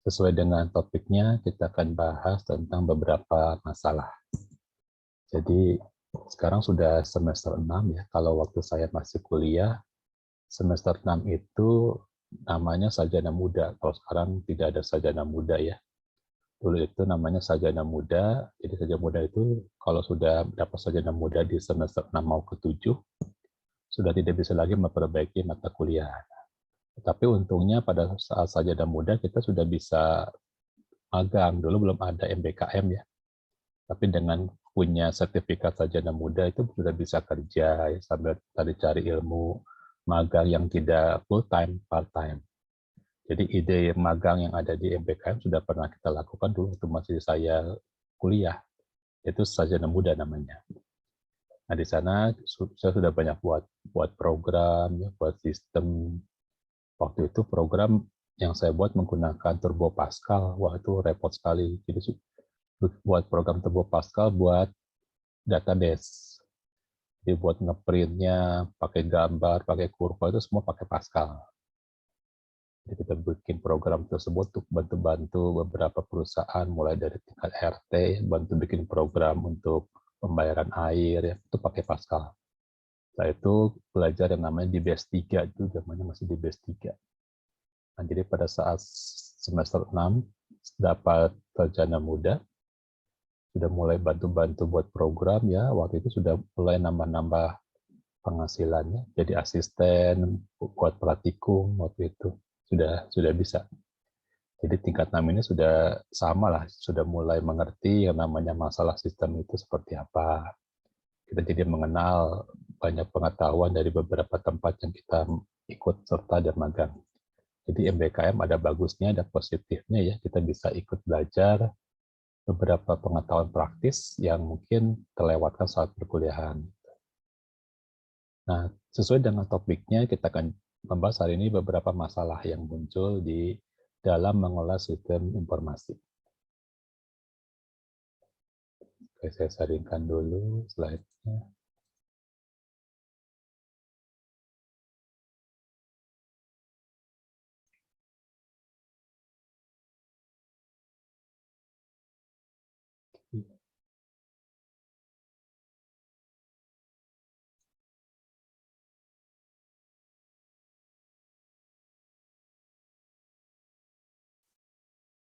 Sesuai dengan topiknya, kita akan bahas tentang beberapa masalah. Jadi, sekarang sudah semester 6 ya. Kalau waktu saya masih kuliah, semester 6 itu namanya sarjana muda. Kalau sekarang tidak ada sarjana muda ya. Dulu itu namanya sarjana muda. Jadi sarjana muda itu kalau sudah dapat sarjana muda di semester 6 mau ke 7, sudah tidak bisa lagi memperbaiki mata kuliah. Tapi untungnya pada saat sarjana muda kita sudah bisa magang. Dulu belum ada MBKM ya. Tapi dengan punya sertifikat sarjana muda itu sudah bisa kerja ya, sambil cari ilmu magang yang tidak full time, part time. Jadi ide magang yang ada di MBKM sudah pernah kita lakukan dulu waktu masih saya kuliah. Itu sarjana muda namanya. Nah, di sana saya sudah banyak buat program, ya, buat sistem. Waktu itu program yang saya buat menggunakan Turbo Pascal. Wah, itu repot sekali. Jadi buat program Turbo Pascal buat database. Jadi buat ngeprintnya, pakai gambar, pakai kurva, itu semua pakai Pascal. Jadi kita bikin program tersebut untuk bantu-bantu beberapa perusahaan, mulai dari tingkat RT, bantu bikin program untuk pembayaran air, ya, itu pakai Pascal. Setelah itu belajar yang namanya di BS3, itu zamannya masih di BS3. Nah, jadi pada saat semester 6, dapat sarjana muda, sudah mulai bantu-bantu buat program, ya, waktu itu sudah mulai nambah-nambah penghasilannya, jadi asisten, buat praktikum, waktu itu sudah bisa. Jadi tingkat 6 ini sudah sama lah, sudah mulai mengerti yang namanya masalah sistem itu seperti apa. Kita jadi mengenal banyak pengetahuan dari beberapa tempat yang kita ikut serta dan magang. Jadi MBKM ada bagusnya, ada positifnya ya, kita bisa ikut belajar beberapa pengetahuan praktis yang mungkin terlewatkan saat perkuliahan. Nah, sesuai dengan topiknya, kita akan membahas hari ini beberapa masalah yang muncul di dalam mengolah sistem informasi. Oke, saya sharingkan dulu slide-nya.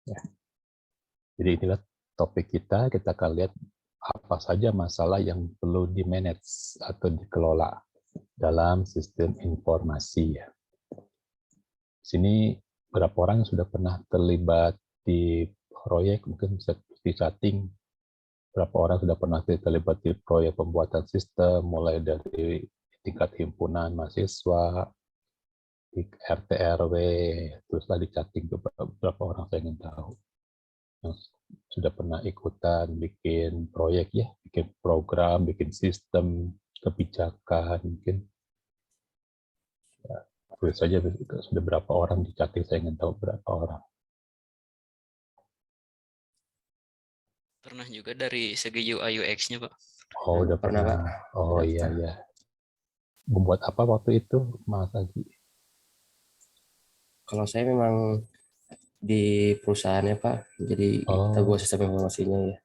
Ya. Jadi inilah topik kita akan lihat apa saja masalah yang perlu di-manage atau dikelola dalam sistem informasi. Ya. Sini berapa orang yang sudah pernah terlibat di proyek, mungkin bisa di chatting, berapa orang sudah pernah terlibat di proyek pembuatan sistem, mulai dari tingkat himpunan mahasiswa, di RT RW, teruslah di chatting beberapa orang saya ingin tahu yang sudah pernah ikutan bikin proyek ya, bikin program, bikin sistem, kebijakan mungkin. Ya, tulis saja sudah berapa orang di chatting, saya ingin tahu berapa orang. Pernah juga dari segi UI UX-nya, Pak. Oh, udah Pernah, pernah. Pak. Oh Udah iya, pernah. iya. Membuat apa waktu itu, Mas Agi? Kalau saya memang di perusahaannya, Pak, jadi kita buat Oh, sistem informasinya ya.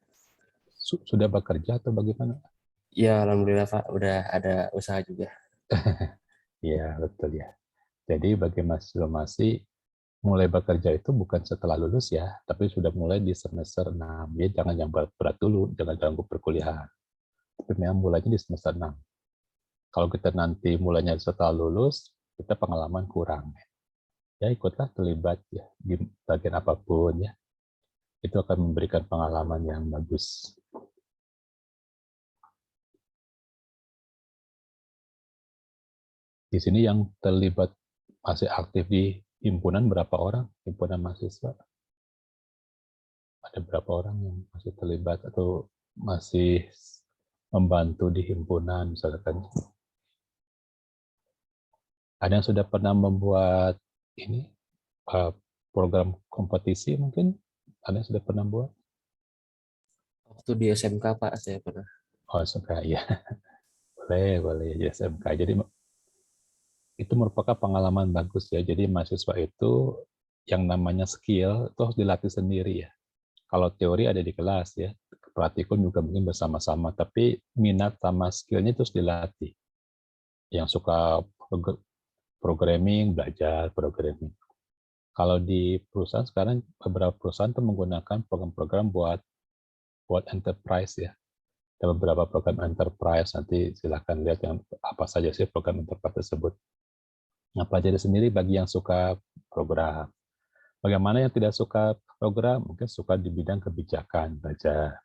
sudah bekerja atau bagaimana? Ya, alhamdulillah, Pak, udah ada usaha juga. Iya, betul ya. Jadi bagi mahasiswa masih mulai bekerja itu bukan setelah lulus ya, tapi sudah mulai di semester 6. Ya, jangan yang berat-berat dulu, jangan ganggu perkuliahan. Tapi memang mulainya di semester 6. Kalau kita nanti mulainya setelah lulus, kita pengalaman kurang. Ya, ikutlah terlibat ya di bagian apapun ya. Itu akan memberikan pengalaman yang bagus. Di sini yang terlibat masih aktif di himpunan berapa orang? Himpunan mahasiswa? Ada berapa orang yang masih terlibat atau masih membantu di himpunan misalkan? Ada yang sudah pernah membuat ini program kompetisi mungkin? Ada yang sudah pernah buat? Waktu di SMK, Pak, saya pernah. Oh, suka ya. Boleh ya SMK. Jadi itu merupakan pengalaman bagus ya. Jadi mahasiswa itu yang namanya skill itu harus dilatih sendiri ya. Kalau teori ada di kelas ya, praktikum juga mungkin bersama-sama, tapi minat sama skillnya terus dilatih. Yang suka programming, belajar programming. Kalau di perusahaan sekarang beberapa perusahaan tuh menggunakan program-program buat enterprise ya. Ada beberapa program enterprise, nanti silahkan lihat yang apa saja sih program enterprise tersebut. Nah, pelajari sendiri bagi yang suka program. Bagaimana yang tidak suka program, mungkin suka di bidang kebijakan, belajar.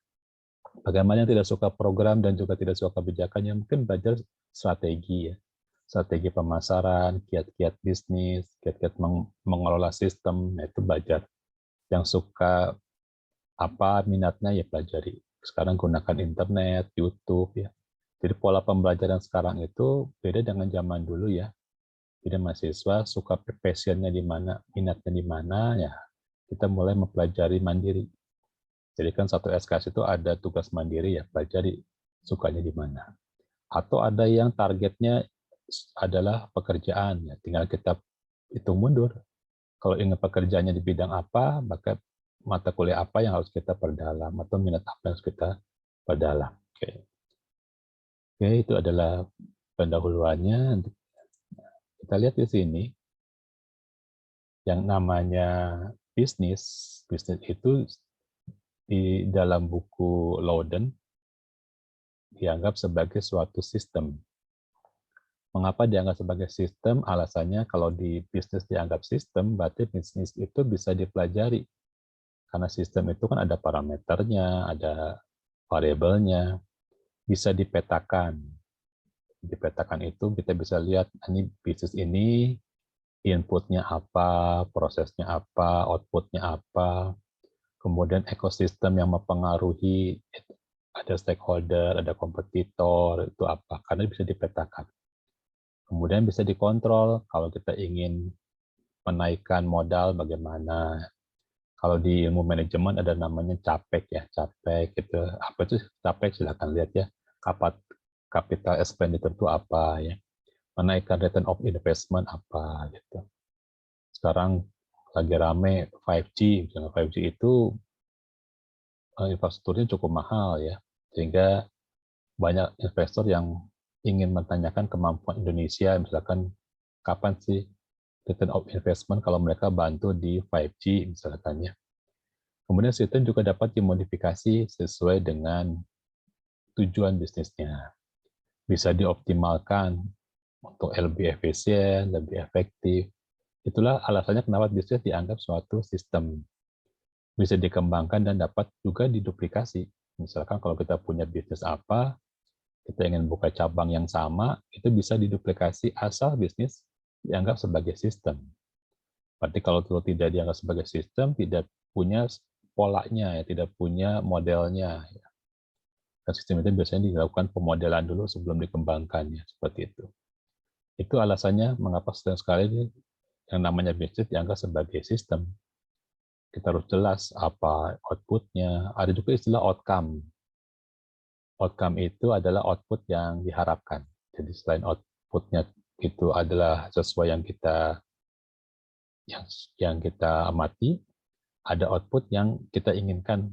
Bagaimana yang tidak suka program dan juga tidak suka kebijakan, yang mungkin belajar strategi ya. Strategi pemasaran, kiat-kiat bisnis, kiat-kiat mengelola sistem, nah itu belajar. Yang suka apa minatnya ya pelajari. Sekarang gunakan internet, YouTube ya. Jadi pola pembelajaran sekarang itu beda dengan zaman dulu ya. Jadi mahasiswa suka passionnya di mana, minatnya di mana ya. Kita mulai mempelajari mandiri. Jadi kan satu SKS itu ada tugas mandiri ya, pelajari sukanya di mana. Atau ada yang targetnya adalah pekerjaan ya, tinggal kita hitung mundur. Kalau ingin pekerjaannya di bidang apa, maka mata kuliah apa yang harus kita perdalam atau minat apa yang harus kita perdalam. Oke, itu adalah pendahuluannya. Kita lihat di sini yang namanya bisnis itu di dalam buku Louden dianggap sebagai suatu sistem. Mengapa dianggap sebagai sistem? Alasannya kalau di bisnis dianggap sistem, berarti bisnis itu bisa dipelajari. Karena sistem itu kan ada parameternya, ada variabelnya, bisa dipetakan. Dipetakan itu kita bisa lihat ini bisnis ini inputnya apa, prosesnya apa, outputnya apa, kemudian ekosistem yang mempengaruhi ada stakeholder, ada kompetitor, itu apa, karena bisa dipetakan. Kemudian bisa dikontrol kalau kita ingin menaikkan modal bagaimana. Kalau di ilmu manajemen ada namanya CAPEK ya, CAPEK gitu. Apa itu CAPEK? Silakan lihat ya. Capital expenditure itu apa ya? Menaikkan return of investment apa gitu. Sekarang lagi rame 5G, misalnya 5G itu infrastrukturnya cukup mahal ya, sehingga banyak investor yang ingin menanyakan kemampuan Indonesia, misalkan kapan sih return of investment kalau mereka bantu di 5G misalkan ya. Kemudian sistem juga dapat dimodifikasi sesuai dengan tujuan bisnisnya. Bisa dioptimalkan untuk lebih efisien, lebih efektif. Itulah alasannya kenapa bisnis dianggap suatu sistem. Bisa dikembangkan dan dapat juga diduplikasi. Misalkan kalau kita punya bisnis apa, kita ingin buka cabang yang sama, itu bisa diduplikasi asal bisnis dianggap sebagai sistem. Berarti kalau tidak dianggap sebagai sistem, tidak punya polanya, ya, tidak punya modelnya. Dan sistem itu biasanya dilakukan pemodelan dulu sebelum dikembangkan, ya, seperti itu. Itu alasannya mengapa sering sekali yang namanya bisnis dianggap sebagai sistem. Kita harus jelas apa output-nya. Ada juga istilah outcome. Outcome itu adalah output yang diharapkan. Jadi selain output-nya itu adalah sesuai yang kita amati, ada output yang kita inginkan,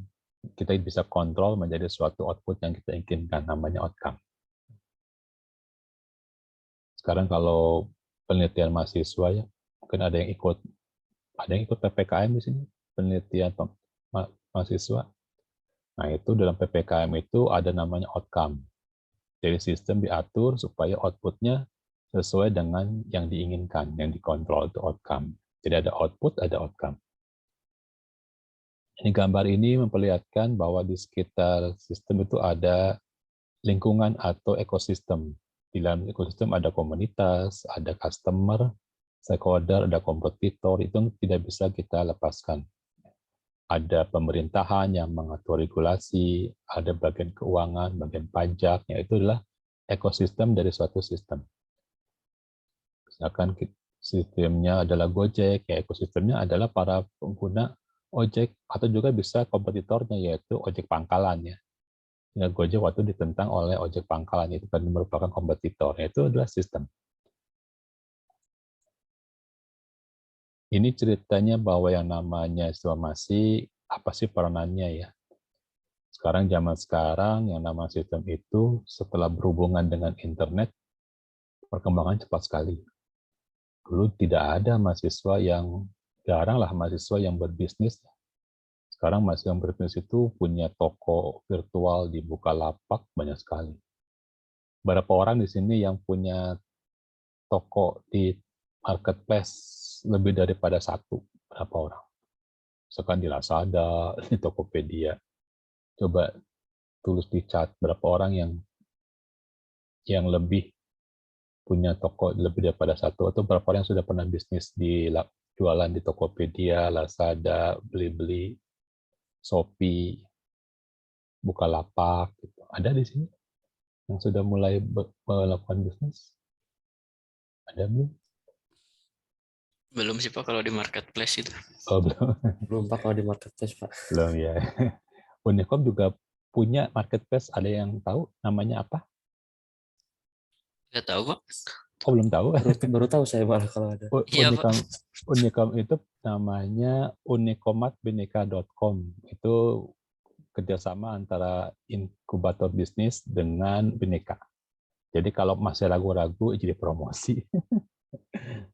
kita bisa kontrol menjadi suatu output yang kita inginkan, namanya outcome. Sekarang kalau penelitian mahasiswa ya, mungkin ada yang ikut PPKM di sini, penelitian mahasiswa. Nah, itu dalam PPKM itu ada namanya outcome. Jadi sistem diatur supaya output-nya sesuai dengan yang diinginkan, yang dikontrol itu outcome. Jadi ada output, ada outcome. Ini gambar ini memperlihatkan bahwa di sekitar sistem itu ada lingkungan atau ekosistem. Di dalam ekosistem ada komunitas, ada customer, stakeholder, ada kompetitor, itu tidak bisa kita lepaskan. Ada pemerintahan yang mengatur regulasi, ada bagian keuangan, bagian pajak, itu adalah ekosistem dari suatu sistem. Misalkan sistemnya adalah Gojek, ya ekosistemnya adalah para pengguna ojek, atau juga bisa kompetitornya, yaitu ojek pangkalan. Ya, Gojek waktu ditentang oleh ojek pangkalan, itu kan merupakan kompetitor, itu adalah sistem. Ini ceritanya bahwa yang namanya informasi, apa sih peranannya ya? Sekarang zaman sekarang yang nama sistem itu setelah berhubungan dengan internet, perkembangan cepat sekali. Dulu tidak ada mahasiswa yang, jarang lah mahasiswa yang berbisnis. Sekarang mahasiswa yang berbisnis itu punya toko virtual di Bukalapak banyak sekali. Berapa orang di sini yang punya toko di marketplace lebih daripada satu? Berapa orang? Misalkan di Lazada, di Tokopedia. Coba tulis di chat berapa orang yang lebih punya toko lebih daripada satu, atau berapa orang yang sudah pernah bisnis di jualan di Tokopedia, Lazada, Blibli, Shopee, Bukalapak, gitu. Ada di sini yang sudah mulai melakukan bisnis? Ada belum? Belum sih Pak kalau di marketplace itu. Oh, belum. Belum Pak kalau di marketplace Pak. Belum ya. Unicom juga punya marketplace, ada yang tahu namanya apa? Nggak tahu Pak. Oh, belum tahu. Baru tahu saya malah kalau ada. Iya Pak. Unicom itu namanya unicomatbineka.com. Itu kerjasama antara inkubator bisnis dengan Bineka. Jadi kalau masih ragu-ragu, jadi promosi.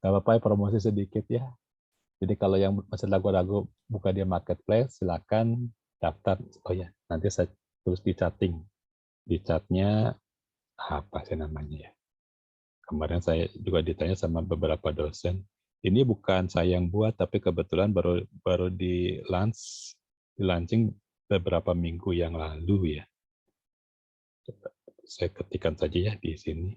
Nggak apa-apa ya, promosi sedikit ya. Jadi kalau yang masih ragu-ragu buka di marketplace, silakan daftar. Oh ya, nanti saya tulis di chatting. Di chatnya apa sih namanya ya? Kemarin saya juga ditanya sama beberapa dosen. Ini bukan saya yang buat, tapi kebetulan baru di launching beberapa minggu yang lalu ya. Saya ketikkan saja ya di sini.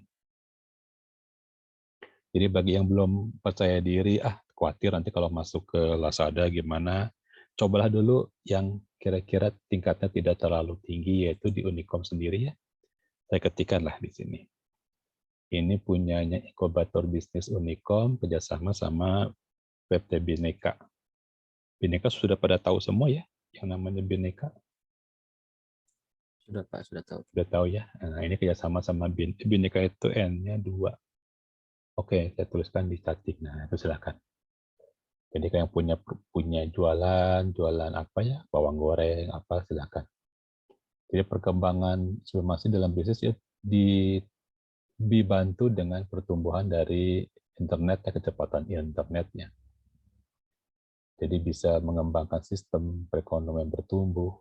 Jadi bagi yang belum percaya diri, khawatir nanti kalau masuk ke Lazada gimana, cobalah dulu yang kira-kira tingkatnya tidak terlalu tinggi, yaitu di Unicom sendiri ya. Saya ketikkanlah di sini. Ini punyanya inkubator bisnis Unicom, kerjasama sama PT Bineka. Bineka sudah pada tahu semua ya, yang namanya Bineka? Sudah Pak, sudah tahu. Sudah tahu ya. Nah, ini kerjasama sama Bineka itu N-nya 2. Oke, saya tuliskan di statik. Nah, itu silakan. Jadi yang punya jualan apa ya, bawang goreng apa, silakan. Jadi perkembangan informasi dalam bisnis ya dibantu dengan pertumbuhan dari internet, kecepatan internetnya. Jadi bisa mengembangkan sistem perekonomian bertumbuh.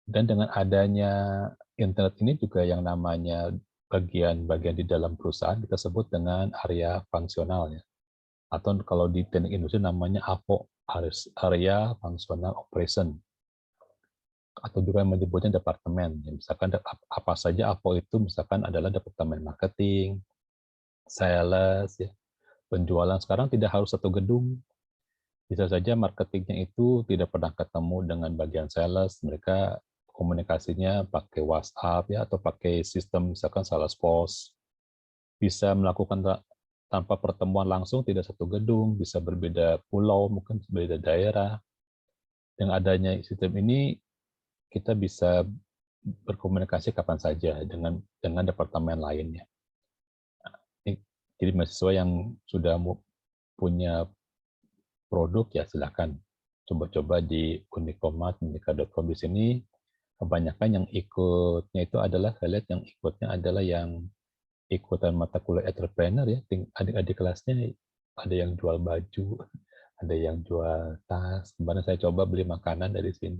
Dan dengan adanya internet ini juga yang namanya bagian-bagian di dalam perusahaan kita sebut dengan area fungsional ya. Atau kalau di teknik industri namanya AFO, Area Functional Operation. Atau juga menyebutnya departemen. Ya, misalkan apa saja AFO itu misalkan adalah departemen marketing, sales, ya, penjualan. Sekarang tidak harus satu gedung. Bisa saja marketingnya itu tidak pernah ketemu dengan bagian sales, mereka komunikasinya pakai WhatsApp ya atau pakai sistem misalkan Salesforce. Bisa melakukan tanpa pertemuan langsung, tidak satu gedung, bisa berbeda pulau, mungkin berbeda daerah. Dengan adanya sistem ini kita bisa berkomunikasi kapan saja dengan departemen lainnya. Jadi mahasiswa yang sudah punya produk ya silakan coba-coba di unicomat.bineka.com. Di sini kebanyakan yang ikutnya itu adalah, saya lihat yang ikutnya adalah yang ikutan mata kuliah entrepreneur ya, adik-adik kelasnya ada yang jual baju, ada yang jual tas. Kemarin saya coba beli makanan dari sini.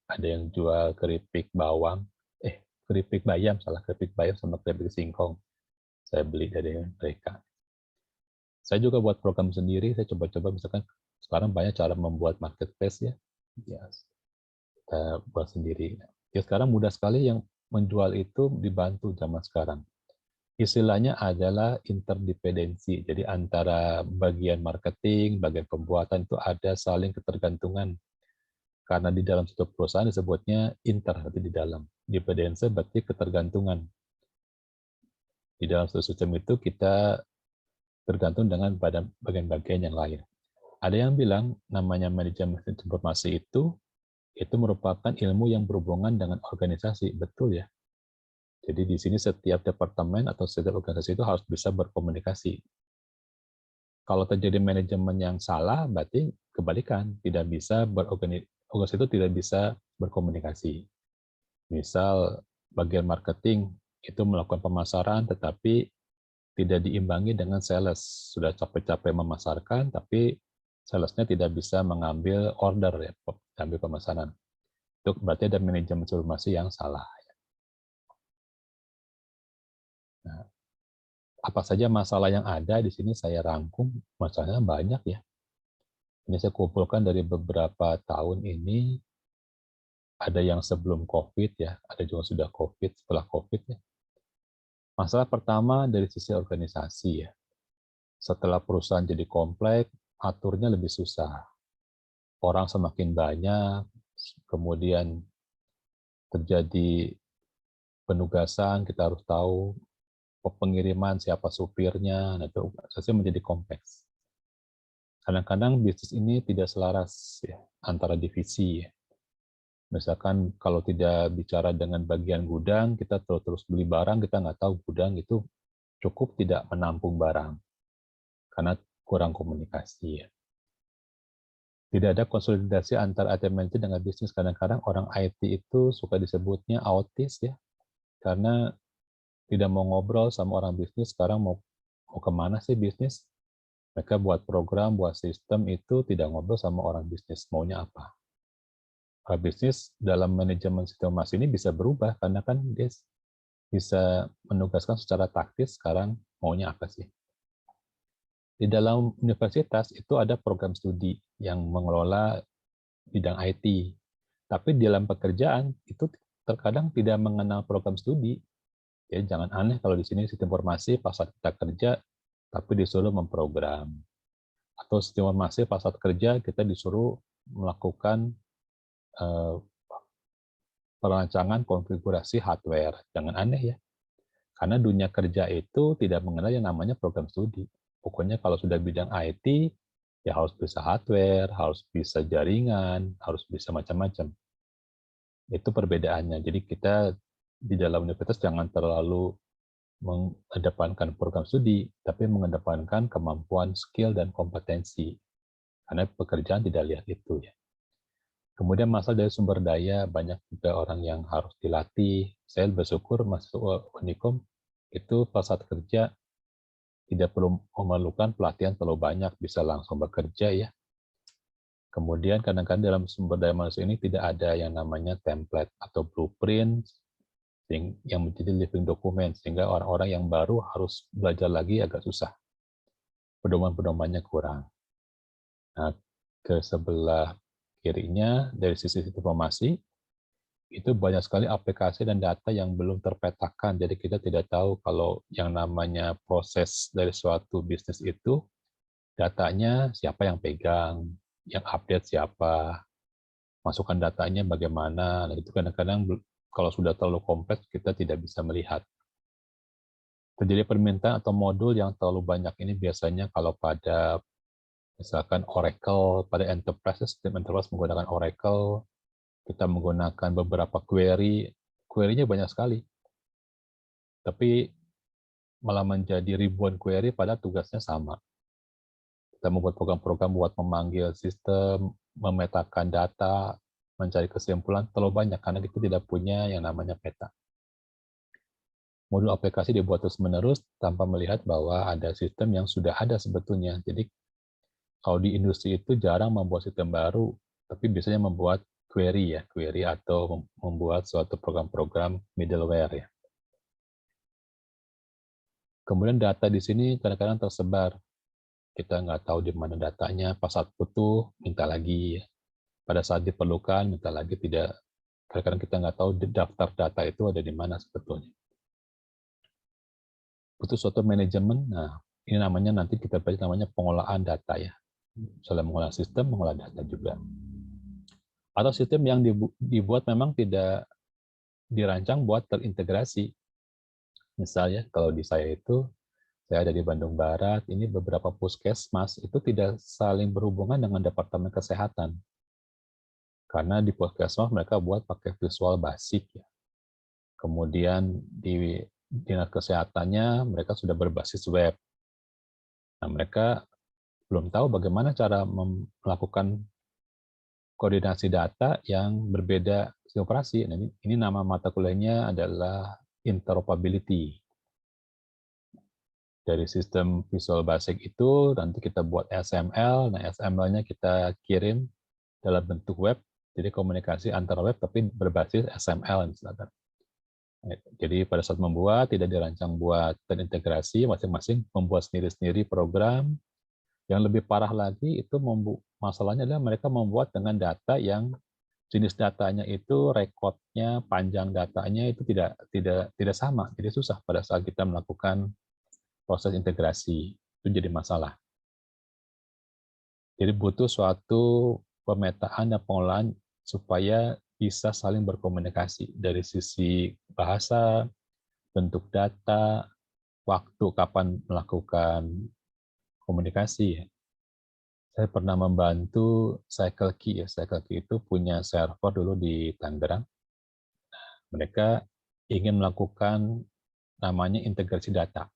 Ada yang jual keripik bawang, keripik bayam, keripik bayam sama keripik singkong. Saya beli dari mereka. Saya juga buat program sendiri, saya coba-coba misalkan sekarang banyak cara membuat marketplace ya. Kita buat sendiri. Ya sekarang mudah sekali yang menjual itu dibantu zaman sekarang. Istilahnya adalah interdependensi. Jadi antara bagian marketing, bagian pembuatan itu ada saling ketergantungan. Karena di dalam satu perusahaan disebutnya inter, berarti di dalam. Dependensi berarti ketergantungan. Di dalam satu sistem itu kita tergantung dengan bagian-bagian yang lain. Ada yang bilang namanya manajemen informasi itu merupakan ilmu yang berhubungan dengan organisasi. Betul ya. Jadi di sini setiap departemen atau setiap organisasi itu harus bisa berkomunikasi. Kalau terjadi manajemen yang salah, berarti kebalikan, tidak bisa organisasi itu tidak bisa berkomunikasi. Misal bagian marketing itu melakukan pemasaran, tetapi tidak diimbangi dengan sales. Sudah capek-capek memasarkan, tapi salesnya tidak bisa mengambil order, ya, ambil pemesanan. Itu berarti ada manajemen informasi yang salah. Nah, apa saja masalah yang ada di sini saya rangkum, masalahnya banyak ya. Ini saya kumpulkan dari beberapa tahun ini, ada yang sebelum COVID ya, ada juga sudah COVID, setelah COVID ya. Masalah pertama dari sisi organisasi ya. Setelah perusahaan jadi kompleks, aturnya lebih susah. Orang semakin banyak, kemudian terjadi penugasan, kita harus tahu pengiriman, siapa supirnya, nah itu menjadi kompleks. Kadang-kadang bisnis ini tidak selaras ya, antara divisi. Ya. Misalkan kalau tidak bicara dengan bagian gudang, kita terus beli barang, kita nggak tahu gudang itu cukup tidak menampung barang, karena kurang komunikasi. Ya. Tidak ada konsolidasi antara IT manager dengan bisnis. Kadang-kadang orang IT itu suka disebutnya autis ya, karena tidak mau ngobrol sama orang bisnis. Sekarang mau kemana sih bisnis? Mereka buat program, buat sistem itu tidak ngobrol sama orang bisnis. Maunya apa? Orang bisnis dalam manajemen sistem informasi ini bisa berubah, karena kan dia bisa menugaskan secara taktis sekarang maunya apa sih. Di dalam universitas itu ada program studi yang mengelola bidang IT. Tapi di dalam pekerjaan itu terkadang tidak mengenal program studi. Ya, jangan aneh kalau di sini sistem informasi pas saat kita kerja, tapi disuruh memprogram. Atau sistem informasi pas saat kerja kita disuruh melakukan perancangan konfigurasi hardware. Jangan aneh ya. Karena dunia kerja itu tidak mengenal yang namanya program studi. Pokoknya kalau sudah bidang IT, ya harus bisa hardware, harus bisa jaringan, harus bisa macam-macam. Itu perbedaannya. Jadi kita di dalam universitas jangan terlalu mengedepankan program studi, tapi mengedepankan kemampuan, skill, dan kompetensi. Karena pekerjaan tidak lihat itu ya. Kemudian masalah dari sumber daya, banyak juga orang yang harus dilatih. Saya bersyukur masuk Unikom itu pas saat kerja tidak perlu memerlukan pelatihan terlalu banyak, bisa langsung bekerja ya. Kemudian kadang-kadang dalam sumber daya manusia ini tidak ada yang namanya template atau blueprint yang menjadi living document, sehingga orang-orang yang baru harus belajar lagi agak susah. Pedoman-pedomannya kurang. Nah, ke sebelah kirinya dari sisi informasi, itu banyak sekali aplikasi dan data yang belum terpetakan. Jadi kita tidak tahu kalau yang namanya proses dari suatu bisnis itu, datanya siapa yang pegang, yang update siapa, masukan datanya bagaimana. Nah, itu kadang-kadang kalau sudah terlalu kompleks, kita tidak bisa melihat. Terjadi permintaan atau modul yang terlalu banyak ini biasanya kalau pada misalkan Oracle, pada enterprise, sistem enterprise menggunakan Oracle, kita menggunakan beberapa query, query-nya banyak sekali. Tapi malah menjadi ribuan query pada tugasnya sama. Kita membuat program-program buat memanggil sistem, memetakan data, mencari kesimpulan, terlalu banyak karena kita tidak punya yang namanya peta. Modul aplikasi dibuat terus-menerus tanpa melihat bahwa ada sistem yang sudah ada sebetulnya. Jadi kalau di industri itu jarang membuat sistem baru, tapi biasanya membuat query ya, query atau membuat suatu program-program middleware ya. Kemudian data di sini kadang-kadang tersebar. Kita nggak tahu di mana datanya, pas saat butuh minta lagi, pada saat diperlukan minta lagi, tidak. Kadang-kadang kita nggak tahu daftar data itu ada di mana sebetulnya. Butuh suatu manajemen, nah ini namanya nanti kita belajar namanya pengolahan data ya. Misalnya mengolah sistem, mengolah data juga. Atau sistem yang dibuat memang tidak dirancang buat terintegrasi. Misalnya kalau di saya itu, saya ada di Bandung Barat, ini beberapa puskesmas itu tidak saling berhubungan dengan Departemen Kesehatan. Karena di puskesmas mereka buat pakai visual basic ya. Kemudian di dinas kesehatannya mereka sudah berbasis web. Nah, mereka belum tahu bagaimana cara melakukan koordinasi data yang berbeda sistem operasi. Nah, ini nama mata kuliahnya adalah interoperability. Dari sistem Visual Basic itu nanti kita buat XML. Nah, XML-nya kita kirim dalam bentuk web. Jadi komunikasi antara web tapi berbasis XML misalkan. Jadi pada saat membuat tidak dirancang buat terintegrasi, masing-masing membuat sendiri-sendiri program. Yang lebih parah lagi itu masalahnya adalah mereka membuat dengan data yang jenis datanya itu rekodnya, panjang datanya itu tidak sama. Jadi susah pada saat kita melakukan proses integrasi. Itu jadi masalah. Jadi butuh suatu pemetaan dan pengolahan supaya bisa saling berkomunikasi dari sisi bahasa, bentuk data, waktu kapan melakukan komunikasi. Saya pernah membantu CycleKey. CycleKey itu punya server dulu di Tangerang. Mereka ingin melakukan namanya integrasi data.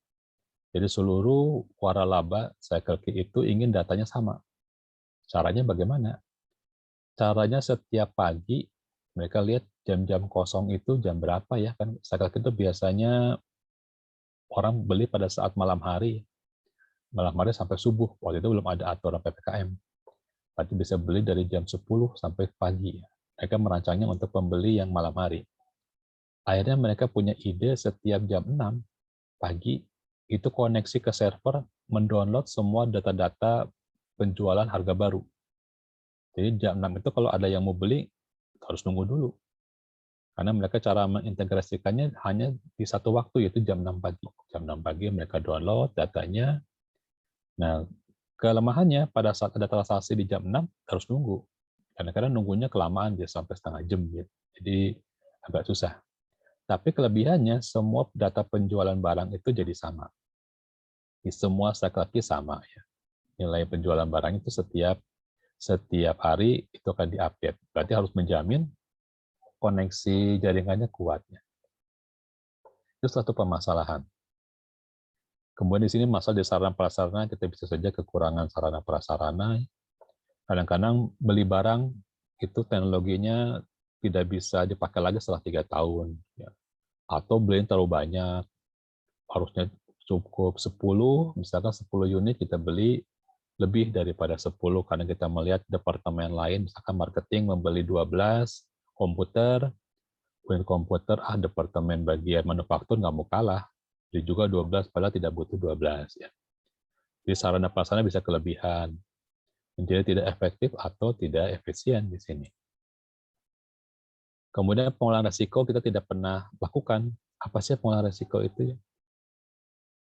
Jadi seluruh waralaba CycleKey itu ingin datanya sama. Caranya bagaimana? Caranya setiap pagi mereka lihat jam-jam kosong itu jam berapa ya kan? CycleKey itu biasanya orang beli pada saat malam hari sampai subuh. Waktu itu belum ada aturan PPKM. Berarti bisa beli dari jam 10 sampai pagi. Mereka merancangnya untuk pembeli yang malam hari. Akhirnya mereka punya ide setiap jam 6 pagi itu koneksi ke server, mendownload semua data-data penjualan harga baru. Jadi jam 6 itu kalau ada yang mau beli, harus nunggu dulu. Karena mereka cara mengintegrasikannya hanya di satu waktu, yaitu jam 6 pagi. Jam 6 pagi mereka download datanya. Nah, kelemahannya pada saat ada transaksi di jam 6, harus nunggu. Kadang-kadang nunggunya kelamaan, dia sampai setengah jam. Gitu. Jadi agak susah. Tapi kelebihannya, semua data penjualan barang itu jadi sama. Di semua CycleKey sama. Ya. Nilai penjualan barang itu setiap hari itu akan diupdate. Berarti harus menjamin koneksi jaringannya kuatnya. Itu suatu permasalahan. Kemudian di sini masalah di sarana prasarana, kita bisa saja kekurangan sarana prasarana. Kadang-kadang beli barang itu teknologinya tidak bisa dipakai lagi setelah 3 tahun. Ya. Atau beli terlalu banyak, harusnya cukup 10, misalkan 10 unit kita beli lebih daripada 10 karena kita melihat departemen lain, misalkan marketing membeli 12 komputer, unit komputer, departemen bagian manufaktur nggak mau kalah, jadi juga 12 padahal tidak butuh 12. Ya. Jadi sarana prasarana bisa kelebihan, menjadi tidak efektif atau tidak efisien di sini. Kemudian pengolahan risiko kita tidak pernah lakukan. Apa sih pengolahan risiko itu?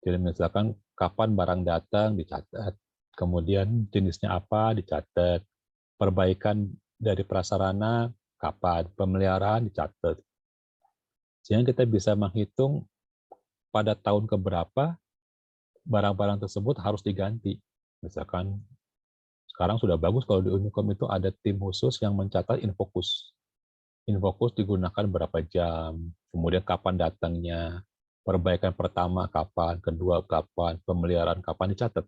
Jadi misalkan kapan barang datang dicatat, kemudian jenisnya apa dicatat, perbaikan dari prasarana kapan, pemeliharaan dicatat. Sehingga kita bisa menghitung pada tahun keberapa barang-barang tersebut harus diganti. Misalkan sekarang sudah bagus kalau di Unicom itu ada tim khusus yang mencatat infocus. Infocus digunakan berapa jam, kemudian kapan datangnya, perbaikan pertama kapan, kedua kapan, pemeliharaan kapan dicatat.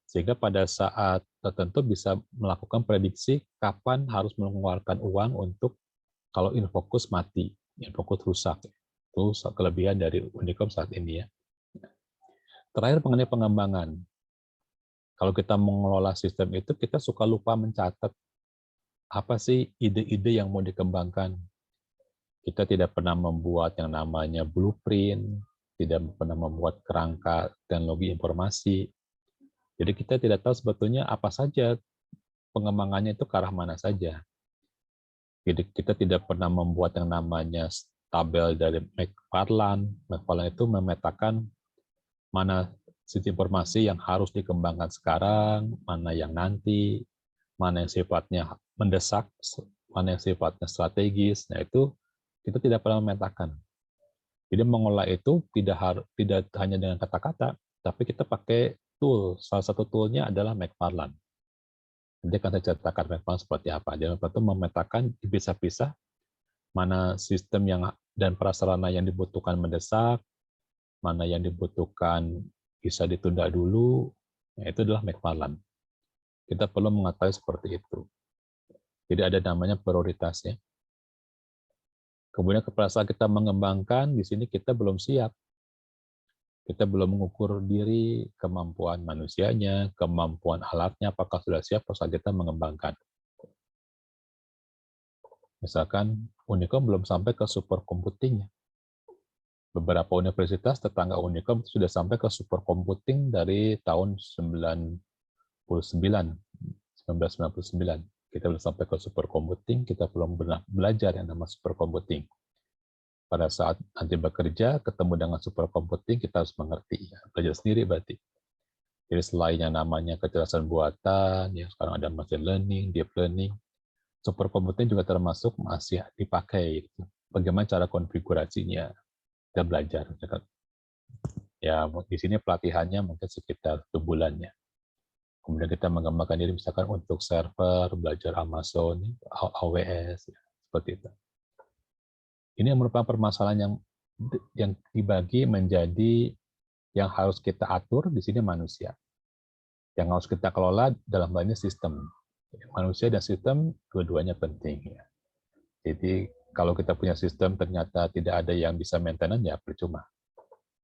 Sehingga pada saat tertentu bisa melakukan prediksi kapan harus mengeluarkan uang untuk kalau infocus mati, infocus rusak. Itu kelebihan dari Unicom saat ini ya. Terakhir mengenai pengembangan. Kalau kita mengelola sistem itu, kita suka lupa mencatat apa sih ide-ide yang mau dikembangkan. Kita tidak pernah membuat yang namanya blueprint, tidak pernah membuat kerangka teknologi informasi. Jadi kita tidak tahu sebetulnya apa saja pengembangannya itu ke arah mana saja. Jadi kita tidak pernah membuat yang namanya tabel dari McFarland. McFarland itu memetakan mana sisi informasi yang harus dikembangkan sekarang, mana yang nanti, mana yang sifatnya mendesak, mana yang sifatnya strategis. Nah itu kita tidak pernah memetakan. Jadi mengolah itu tidak hanya dengan kata-kata, tapi kita pakai tool. Salah satu toolnya adalah McFarland. Nanti akan saya ceritakan McFarland seperti apa. Dia itu memetakan bisa-bisa mana sistem yang dan prasarana yang dibutuhkan mendesak, mana yang dibutuhkan bisa ditunda dulu, Itu adalah McFarland. Kita perlu mengetahui seperti itu. Jadi ada namanya prioritasnya. Kemudian pada saat kita mengembangkan, di sini kita belum siap. Kita belum mengukur diri, kemampuan manusianya, kemampuan alatnya, apakah sudah siap pada saat kita mengembangkan. Misalkan Unicom belum sampai ke supercomputing. Beberapa universitas tetangga Unicom sudah sampai ke supercomputing dari tahun 1999. Kita belum sampai ke supercomputing, kita belum belajar yang namanya supercomputing. Pada saat nanti bekerja, ketemu dengan supercomputing, kita harus mengerti. Ya. Belajar sendiri berarti. Jadi selain yang namanya kecerdasan buatan, ya sekarang ada machine learning, deep learning, supercomputing juga termasuk masih dipakai. Gitu. Bagaimana cara konfigurasinya, kita belajar. Ya di sini pelatihannya mungkin sekitar 1 bulan ya. Kemudian kita mengembangkan diri misalkan untuk server, belajar Amazon, AWS, ya, seperti itu. Ini merupakan permasalahan yang dibagi menjadi yang harus kita atur di sini manusia. Yang harus kita kelola dalam hal ini sistem. Manusia dan sistem dua-duanya penting. Ya. Jadi kalau kita punya sistem ternyata tidak ada yang bisa maintenance, ya percuma.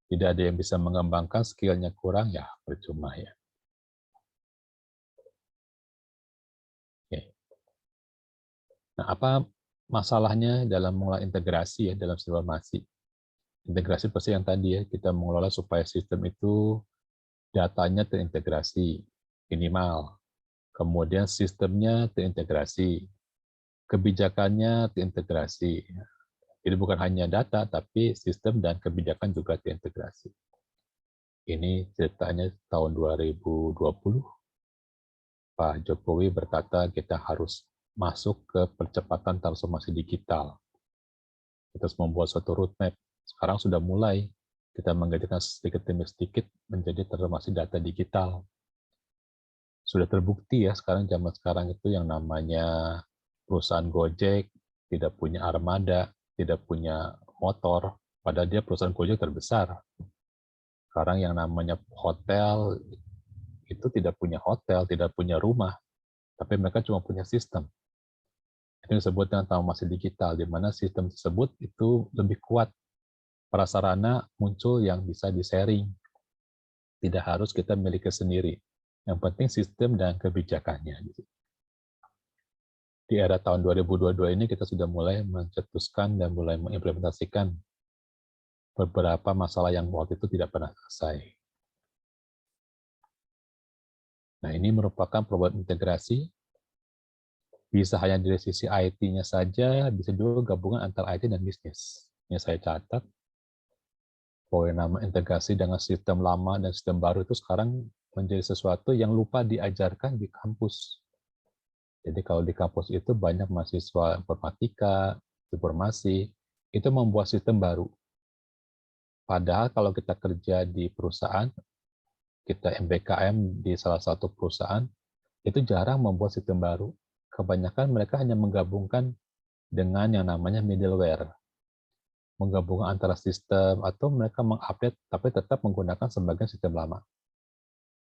Tidak ada yang bisa mengembangkan, skill-nya kurang, ya percuma. Ya. Oke. Nah, apa masalahnya dalam mengelola integrasi ya dalam informasi? Integrasi pasti yang tadi ya, kita mengelola supaya sistem itu datanya terintegrasi minimal. Kemudian sistemnya terintegrasi. Kebijakannya terintegrasi. Jadi bukan hanya data, tapi sistem dan kebijakan juga terintegrasi. Ini ceritanya tahun 2020, Pak Jokowi berkata kita harus masuk ke percepatan transformasi digital. Kita harus membuat suatu roadmap. Sekarang sudah mulai kita menggantikan sedikit demi sedikit menjadi transformasi data digital. Sudah terbukti ya sekarang zaman sekarang itu yang namanya perusahaan Gojek tidak punya armada, tidak punya motor, padahal dia perusahaan Gojek terbesar. Sekarang yang namanya hotel itu tidak punya hotel, tidak punya rumah, tapi mereka cuma punya sistem. Itu disebut dengan transformasi digital, di mana sistem tersebut itu lebih kuat. Prasarana muncul yang bisa di-sharing. Tidak harus kita miliki sendiri. Yang penting sistem dan kebijakannya. Di era tahun 2022 ini kita sudah mulai mencetuskan dan mulai mengimplementasikan beberapa masalah yang waktu itu tidak pernah selesai. Nah, ini merupakan problem integrasi. Bisa hanya dari sisi IT-nya saja, bisa juga gabungan antara IT dan bisnis. Ini saya catat, bahwa yang nama integrasi dengan sistem lama dan sistem baru itu sekarang menjadi sesuatu yang lupa diajarkan di kampus. Jadi kalau di kampus itu banyak mahasiswa informatika, informasi, itu membuat sistem baru. Padahal kalau kita kerja di perusahaan, kita MBKM di salah satu perusahaan, itu jarang membuat sistem baru. Kebanyakan mereka hanya menggabungkan dengan yang namanya middleware. Menggabungkan antara sistem atau mereka mengupdate tapi tetap menggunakan sebagian sistem lama.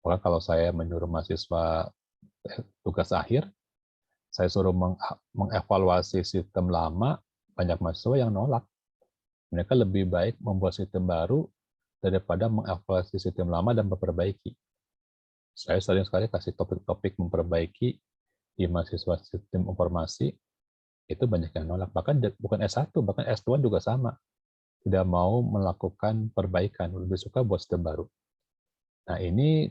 Maka kalau saya menyuruh mahasiswa tugas akhir, saya suruh mengevaluasi sistem lama, banyak mahasiswa yang nolak. Mereka lebih baik membuat sistem baru daripada mengevaluasi sistem lama dan memperbaiki. Saya sering sekali kasih topik-topik memperbaiki di mahasiswa sistem informasi, itu banyak yang nolak. Bahkan bukan S1, bahkan S2 juga sama. Tidak mau melakukan perbaikan, lebih suka buat sistem baru. Nah, ini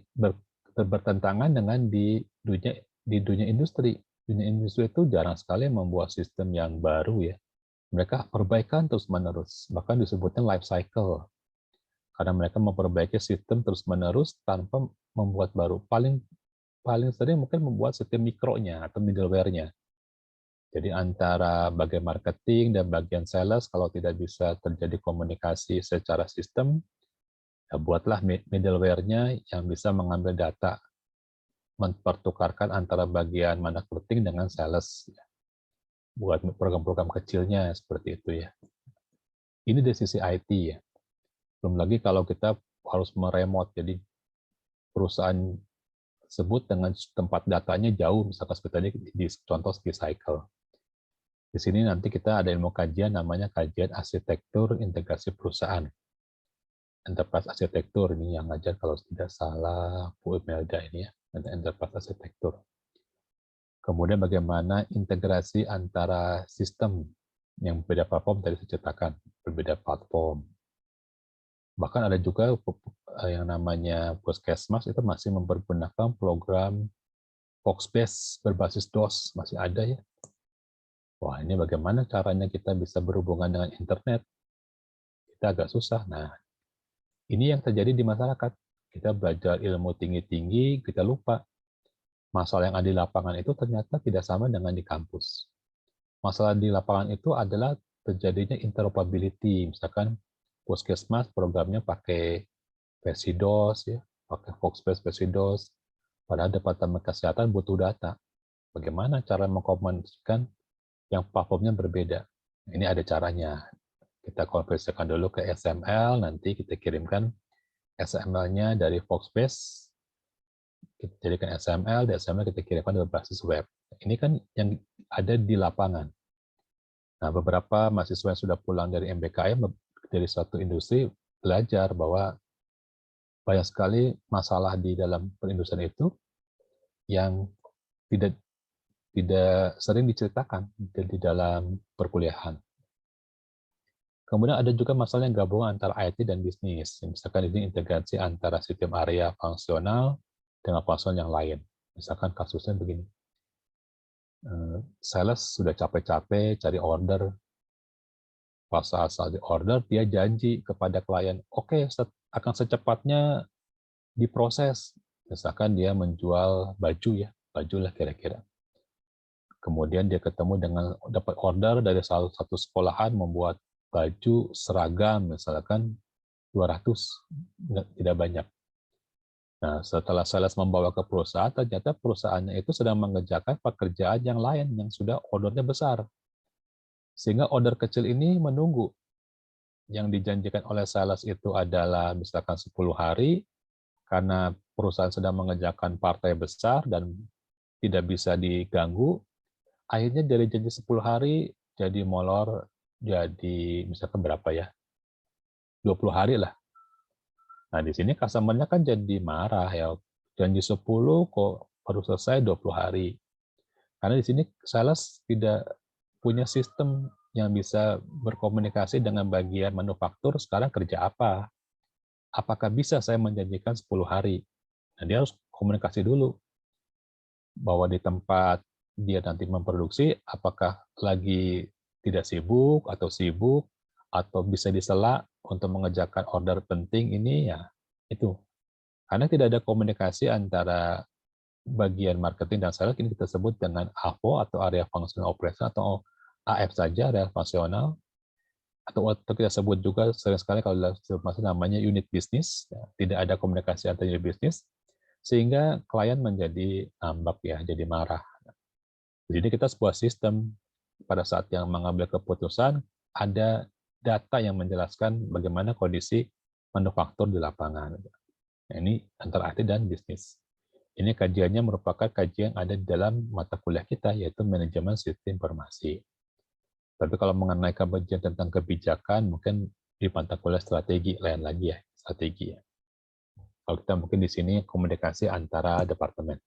bertentangan dengan di dunia industri. Dunia industri itu jarang sekali membuat sistem yang baru ya. Mereka perbaikan terus-menerus, bahkan disebutnya life cycle. Karena mereka memperbaiki sistem terus-menerus tanpa membuat baru. Paling sering mungkin membuat sistem mikronya atau middleware-nya. Jadi antara bagian marketing dan bagian sales, kalau tidak bisa terjadi komunikasi secara sistem, ya buatlah middleware-nya yang bisa mengambil data, mempertukarkan antara bagian marketing dengan sales. Buat program-program kecilnya seperti itu ya. Ini dari sisi IT ya. Belum lagi kalau kita harus meremote, jadi perusahaan tersebut dengan tempat datanya jauh, misalkan seperti tadi di contoh di cycle. Di sini nanti kita ada ilmu kajian namanya kajian arsitektur integrasi perusahaan. Enterprise arsitektur ini yang ngajar kalau tidak salah Bu Imelda ini ya, ada enterprise arsitektur. Kemudian bagaimana integrasi antara sistem yang berbeda platform tadi saya ceritakan, berbeda platform. Bahkan ada juga yang namanya Puskesmas itu masih mempergunakan program Foxbase berbasis DOS, masih ada ya. Wah, ini bagaimana caranya kita bisa berhubungan dengan internet? Kita agak susah. Nah, ini yang terjadi di masyarakat. Kita belajar ilmu tinggi-tinggi, kita lupa. Masalah yang ada di lapangan itu ternyata tidak sama dengan di kampus. Masalah di lapangan itu adalah terjadinya interoperability. Misalkan Puskesmas programnya pakai versi DOS, ya, pakai Foxbase versi DOS. Padahal Departemen Kesehatan butuh data. Bagaimana cara mengkomunikasikan yang platformnya berbeda? Ini ada caranya. Kita konversikan dulu ke XML, nanti kita kirimkan XML-nya dari Foxbase, kita jadikan XML, di XML kita kirimkan ke berbasis web. Ini kan yang ada di lapangan. Nah, beberapa mahasiswa yang sudah pulang dari MBKM, dari suatu industri, belajar bahwa banyak sekali masalah di dalam perindustrian itu yang tidak sering diceritakan di dalam perkuliahan. Kemudian ada juga masalah yang gabungan antara IT dan bisnis. Misalkan ini integrasi antara sistem area fungsional dengan fungsional yang lain. Misalkan kasusnya begini. Sales sudah capek-capek cari order. Pas saat di order, dia janji kepada klien, oke, akan secepatnya diproses. Misalkan dia menjual baju ya, baju lah kira-kira. Kemudian dia ketemu dengan dapat order dari salah satu sekolahan membuat baju seragam, misalkan 200, tidak banyak. Nah, setelah sales membawa ke perusahaan, ternyata perusahaannya itu sedang mengerjakan pekerjaan yang lain yang sudah ordernya besar. Sehingga order kecil ini menunggu. Yang dijanjikan oleh sales itu adalah misalkan 10 hari, karena perusahaan sedang mengerjakan partai besar dan tidak bisa diganggu, akhirnya dari janji 10 hari jadi molor, jadi misalkan berapa ya, 20 hari lah. Nah, di sini customer-nya kan jadi marah ya, janji 10 kok baru selesai 20 hari. Karena di sini sales tidak punya sistem yang bisa berkomunikasi dengan bagian manufaktur, sekarang kerja apa? Apakah bisa saya menjanjikan 10 hari? Nah, dia harus komunikasi dulu. Bahwa di tempat dia nanti memproduksi, apakah lagi tidak sibuk, atau bisa disela untuk mengerjakan order penting ini, ya itu. Karena tidak ada komunikasi antara bagian marketing dan sales, ini kita sebut dengan AFO atau Area Functional Operation, atau AF saja, Area Fungsional, atau kita sebut juga sering sekali kalau dalam namanya unit bisnis, ya, tidak ada komunikasi antara unit bisnis, sehingga klien menjadi ngambek ya, jadi marah. Jadi kita sebuah sistem pada saat yang mengambil keputusan ada data yang menjelaskan bagaimana kondisi manufaktur di lapangan. Nah, ini antara IT dan bisnis. Ini kajiannya merupakan kajian yang ada di dalam mata kuliah kita, yaitu manajemen sistem informasi. Tapi kalau mengenai kajian tentang kebijakan, mungkin di mata kuliah strategi lain lagi ya, strategi ya. Kalau kita mungkin di sini komunikasi antara departemen.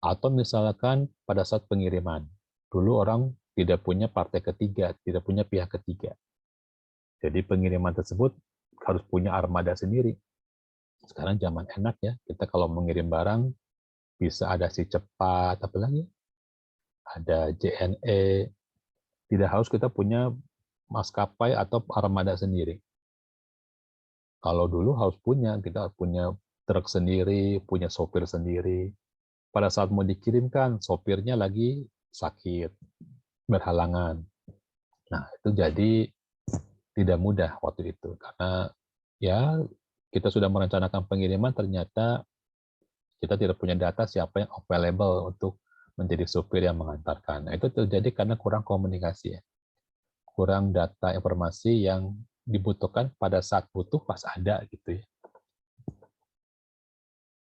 Atau misalkan pada saat pengiriman, dulu orang tidak punya partai ketiga, tidak punya pihak ketiga. Jadi pengiriman tersebut harus punya armada sendiri. Sekarang zaman enak ya, kita kalau mengirim barang bisa ada si cepat, apalagi ada JNE. Tidak harus kita punya maskapai atau armada sendiri. Kalau dulu harus punya, kita punya truk sendiri, punya sopir sendiri. Pada saat mau dikirimkan, sopirnya lagi sakit, berhalangan. Nah, itu jadi tidak mudah waktu itu. Karena ya kita sudah merencanakan pengiriman, ternyata kita tidak punya data siapa yang available untuk menjadi sopir yang mengantarkan. Nah, itu terjadi karena kurang komunikasi ya. Kurang data informasi yang dibutuhkan pada saat butuh pas ada gitu ya.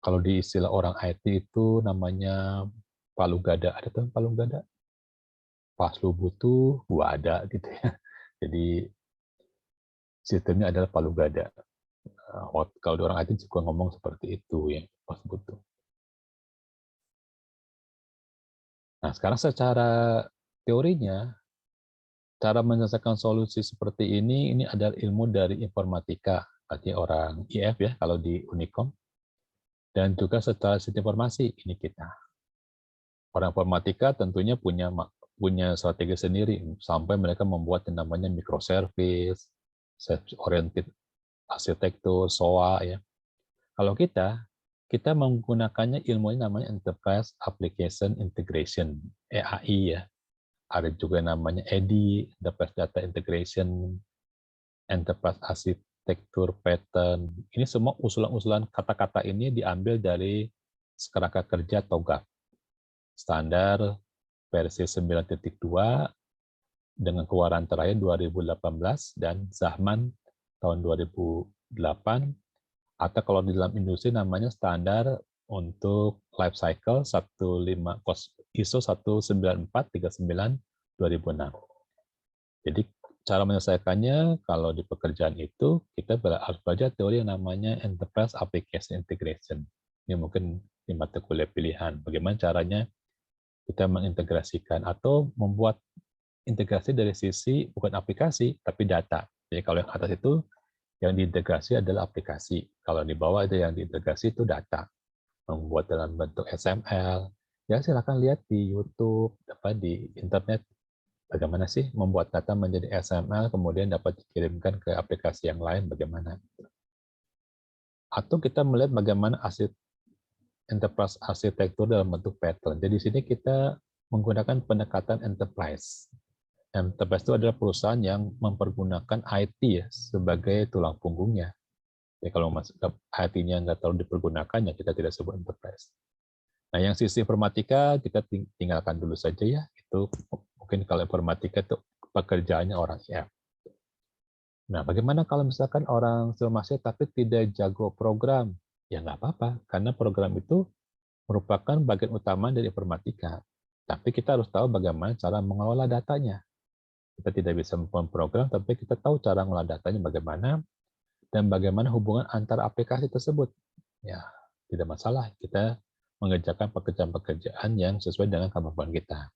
Kalau di istilah orang IT itu namanya palu gada. Ada tuh palu gada? Pas lu butuh, gua ada gitu ya. Jadi sistemnya adalah palu gada. Kalau di orang IT juga ngomong seperti itu ya, pas butuh. Nah, sekarang secara teorinya, cara menyelesaikan solusi seperti ini adalah ilmu dari informatika, artinya orang IF ya, kalau di Unicom. Dan juga secara sistem informasi, ini kita. Orang informatika tentunya punya strategi sendiri, sampai mereka membuat yang namanya microservice, service-oriented arsitektur, SOA ya. Kalau kita menggunakannya ilmunya namanya Enterprise Application Integration, EAI ya. Ada juga namanya EDI, Enterprise Data Integration, Enterprise Architecture Pattern. Ini semua usulan-usulan kata-kata ini diambil dari Kerangka Kerja TOGAF. Standar versi 9.2 dengan keluaran terakhir 2018 dan Zahman tahun 2008, atau kalau di dalam industri namanya standar untuk life cycle ISO 19439 2006. Jadi cara menyelesaikannya kalau di pekerjaan itu kita harus belajar teori yang namanya Enterprise Application Integration. Ini mungkin di mata kuliah pilihan. Bagaimana caranya kita mengintegrasikan atau membuat integrasi dari sisi bukan aplikasi tapi data. Jadi kalau yang atas itu yang diintegrasi adalah aplikasi. Kalau di bawah itu yang diintegrasi itu data. Membuat dalam bentuk XML. Ya silakan lihat di YouTube, di internet bagaimana sih membuat data menjadi XML kemudian dapat dikirimkan ke aplikasi yang lain bagaimana. Atau kita melihat bagaimana enterprise arsitektur dalam bentuk pattern. Jadi di sini kita menggunakan pendekatan enterprise. Enterprise itu adalah perusahaan yang mempergunakan IT ya sebagai tulang punggungnya. Jadi kalau IT-nya nggak terlalu dipergunakan, ya kita tidak sebut enterprise. Nah, yang sisi informatika kita tinggalkan dulu saja ya. Itu mungkin kalau informatika itu pekerjaannya orang IF. Nah, bagaimana kalau misalkan orang informasi tapi tidak jago program? Ya nggak apa-apa, karena program itu merupakan bagian utama dari informatika. Tapi kita harus tahu bagaimana cara mengelola datanya. Kita tidak bisa memprogram, tapi kita tahu cara mengelola datanya bagaimana, dan bagaimana hubungan antar aplikasi tersebut. Ya, tidak masalah. Kita mengerjakan pekerjaan-pekerjaan yang sesuai dengan kemampuan kita.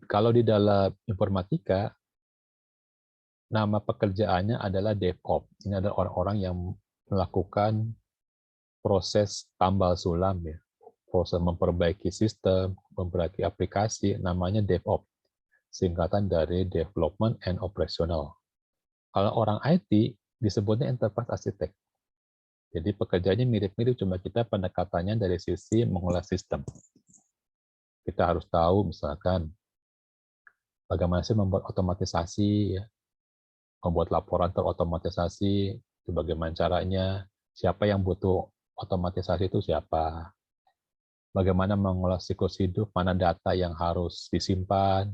Kalau di dalam informatika, nama pekerjaannya adalah DevOps. Ini adalah orang-orang yang melakukan proses tambal sulam, ya. Proses memperbaiki sistem, memperbaiki aplikasi, namanya DevOps. Singkatan dari Development and Operational. Kalau orang IT, disebutnya Enterprise Architect. Jadi pekerjaannya mirip-mirip, cuma kita pendekatannya dari sisi mengolah sistem. Kita harus tahu misalkan bagaimana sih membuat otomatisasi, ya. Membuat laporan terotomatisasi, itu bagaimana caranya, siapa yang butuh otomatisasi itu siapa, bagaimana mengolah siklus hidup, mana data yang harus disimpan,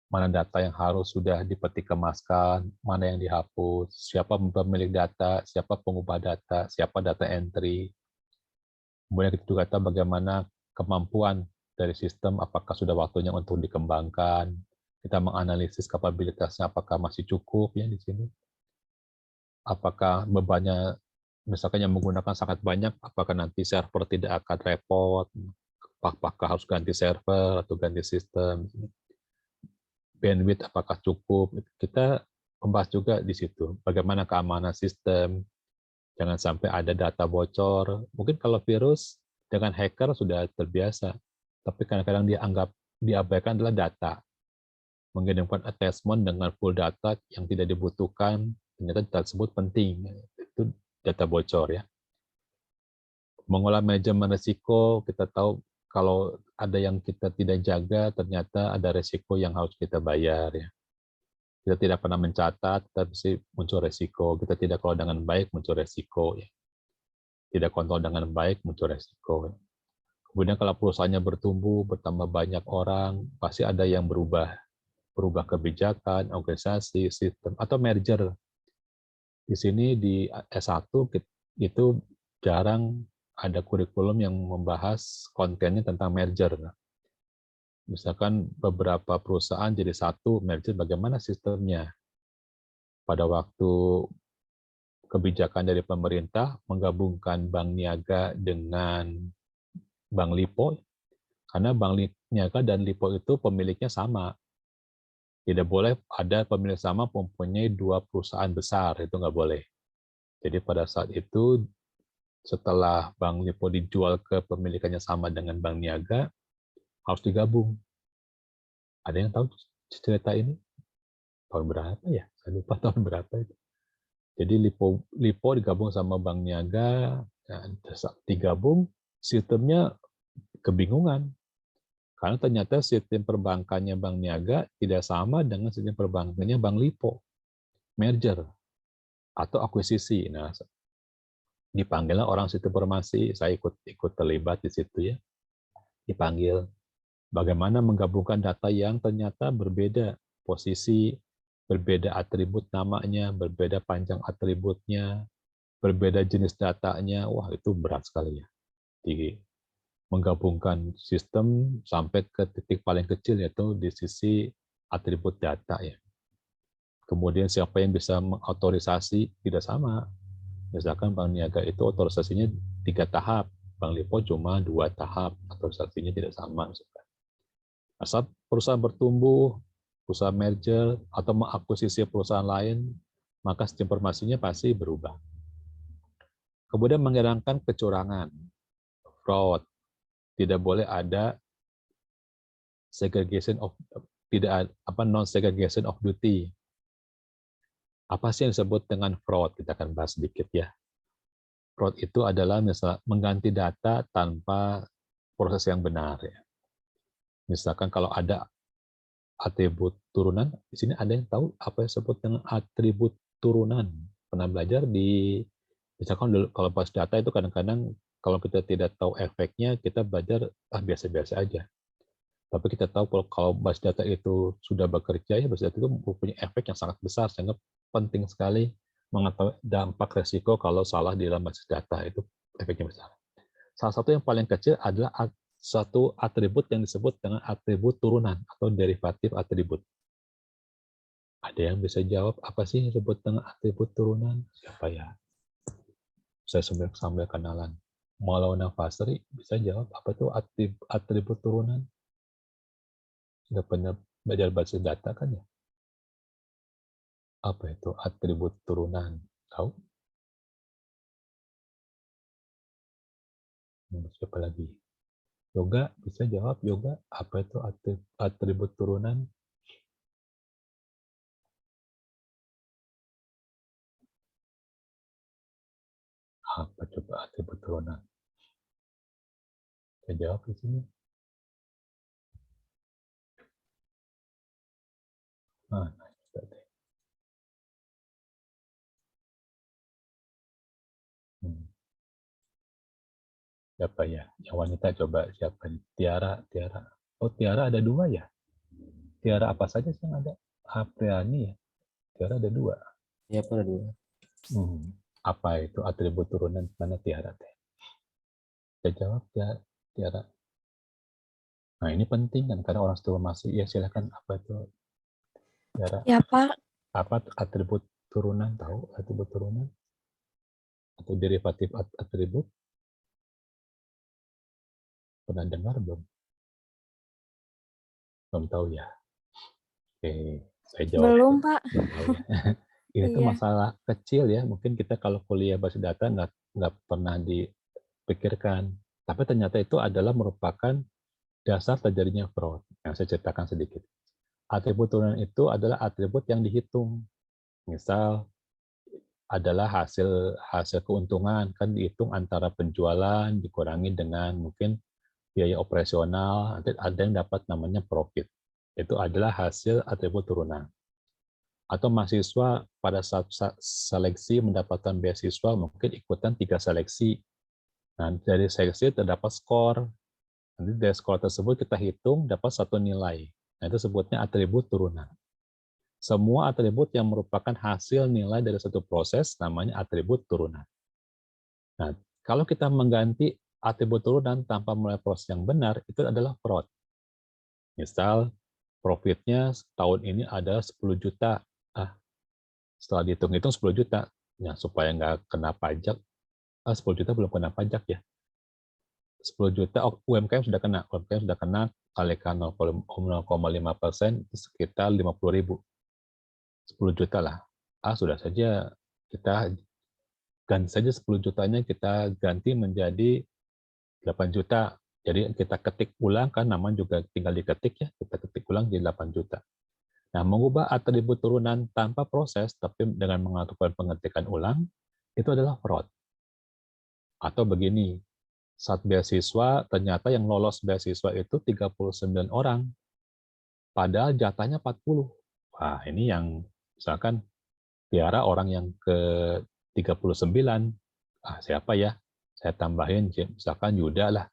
mana data yang harus sudah dipetik kemaskan, mana yang dihapus, siapa pemilik data, siapa pengubah data, siapa data entry. Kemudian kita juga tahu bagaimana kemampuan dari sistem, apakah sudah waktunya untuk dikembangkan. Kita menganalisis kapabilitasnya, apakah masih cukup ya di sini. Apakah bebannya, misalkan yang menggunakan sangat banyak, apakah nanti server tidak akan repot, apakah harus ganti server atau ganti sistem. Bandwidth apakah cukup, kita membahas juga di situ. Bagaimana keamanan sistem, jangan sampai ada data bocor. Mungkin kalau virus dengan hacker sudah terbiasa, tapi kadang-kadang diabaikan adalah data. Mengirimkan attachment dengan full data yang tidak dibutuhkan, ternyata data tersebut penting. Itu data bocor ya. Mengolah manajemen risiko, kita tahu kalau ada yang kita tidak jaga, ternyata ada risiko yang harus kita bayar ya. Kita tidak pernah mencatat, tapi muncul risiko. Kita tidak kelola dengan baik, muncul risiko ya. Tidak kontrol dengan baik, muncul risiko. Kemudian kalau perusahaannya bertumbuh, bertambah banyak orang, pasti ada yang berubah kebijakan, organisasi, sistem, atau merger. Di sini di S1 itu jarang ada kurikulum yang membahas kontennya tentang merger. Misalkan beberapa perusahaan jadi satu, merger bagaimana sistemnya. Pada waktu kebijakan dari pemerintah menggabungkan Bank Niaga dengan Bank Lipo, karena Bank Niaga dan Lipo itu pemiliknya sama. Tidak boleh ada pemilik sama mempunyai dua perusahaan besar, itu nggak boleh. Jadi pada saat itu, setelah Bank Lipo dijual ke pemilikannya sama dengan Bank Niaga, harus digabung. Ada yang tahu cerita ini? Tahun berapa ya? Saya lupa tahun berapa itu. Jadi Lipo digabung sama Bank Niaga, digabung, sistemnya kebingungan. Karena ternyata sistem perbankannya Bank Niaga tidak sama dengan sistem perbankannya Bank Lipo. Merger atau akuisisi. Nah, dipanggillah orang sistem informasi, saya ikut terlibat di situ ya. Dipanggil bagaimana menggabungkan data yang ternyata berbeda posisi, berbeda atribut namanya, berbeda panjang atributnya, berbeda jenis datanya. Wah, itu berat sekali ya. Menggabungkan sistem sampai ke titik paling kecil, yaitu di sisi atribut data ya. Kemudian siapa yang bisa mengotorisasi tidak sama. Misalkan Bank Niaga itu otorisasinya 3 tahap, Bank Lipo cuma 2 tahap, otorisasinya tidak sama. Nah, saat perusahaan bertumbuh, perusahaan merger atau mengakuisisi perusahaan lain, maka sistem informasinya pasti berubah. Kemudian menghilangkan kecurangan, fraud. Tidak boleh ada segregation of non segregation of duty. Apa sih yang disebut dengan fraud? Kita akan bahas sedikit ya. Fraud itu adalah misalnya mengganti data tanpa proses yang benar ya. Misalkan kalau ada atribut turunan, di sini ada yang tahu apa yang disebut dengan atribut turunan? Pernah belajar misalkan dulu kalau pas data itu kadang-kadang kalau kita tidak tahu efeknya, kita belajar biasa-biasa aja. Tapi kita tahu kalau base data itu sudah bekerja, ya base data itu mempunyai efek yang sangat besar, sehingga penting sekali mengetahui dampak resiko kalau salah di dalam basis data, itu efeknya besar. Salah satu yang paling kecil adalah satu atribut yang disebut dengan atribut turunan atau derivatif atribut. Ada yang bisa jawab apa sih yang disebut dengan atribut turunan? Siapa ya? Saya sambil kenalan. Maulana Fasri bisa jawab apa itu atribut turunan? Sudah pernah belajar basis data kan ya? Apa itu atribut turunan? Tahu? Siapa lagi? Yoga bisa jawab. Yoga apa itu atribut turunan? Apa coba atribut turunan? Saya jawab di sini. Nah, siapa ya? Yang wanita coba siapa? Tiara. Oh, Tiara ada 2 ya? Tiara apa saja sih yang ada? Apriani ya? Tiara ada 2. Ya, ada 2. Apa itu atribut turunan? Mana Tiara teh? Saya jawab ya, Tiara. Nah, ini penting kan karena orang tua masih ya, silakan apa itu Tiara? Ya, Pak. Apa atribut turunan? Tahu atribut turunan? Atau derivatif atribut? Pernah dengar belum? Belum tahu ya? Oke, saya jawab. Belum, Pak. Belum tahu ya. Ini tuh Iya. masalah kecil ya, mungkin kita kalau kuliah basis data nggak pernah dipikirkan. Tapi ternyata itu adalah merupakan dasar terjadinya fraud. Yang saya ceritakan sedikit. Atribut turunan itu adalah atribut yang dihitung. Misal adalah hasil keuntungan, kan dihitung antara penjualan dikurangi dengan mungkin biaya operasional, ada yang dapat namanya profit. Itu adalah hasil atribut turunan. Atau mahasiswa pada saat seleksi mendapatkan beasiswa mungkin ikutan 3 seleksi. Nah, dari seleksi terdapat skor. Nanti dari skor tersebut kita hitung dapat satu nilai. Nah, itu sebutnya atribut turunan. semua atribut yang merupakan hasil nilai dari satu proses namanya atribut turunan. Nah, kalau kita mengganti atribut turunan tanpa melalui proses yang benar, itu adalah fraud. Misal, profitnya tahun ini ada 10 juta. Setelah dihitung-hitung 10 juta. Nah, supaya nggak kena pajak, 10 juta belum kena pajak ya. 10 juta UMKM sudah kena kalikan 0,5% sekitar 50.000. 10 juta lah. Sudah saja kita ganti saja 10 jutanya kita ganti menjadi 8 juta. Jadi kita ketik ulang kan namanya juga tinggal diketik ya, kita ketik ulang jadi 8 juta. Nah, mengubah atribut turunan tanpa proses tapi dengan melakukan pengetikan ulang itu adalah fraud. Atau begini, saat beasiswa, ternyata yang lolos beasiswa itu 39 orang. Padahal jatahnya 40. Wah, ini yang misalkan Tiara orang yang ke-39. Siapa ya? Saya tambahin, misalkan Yuda lah.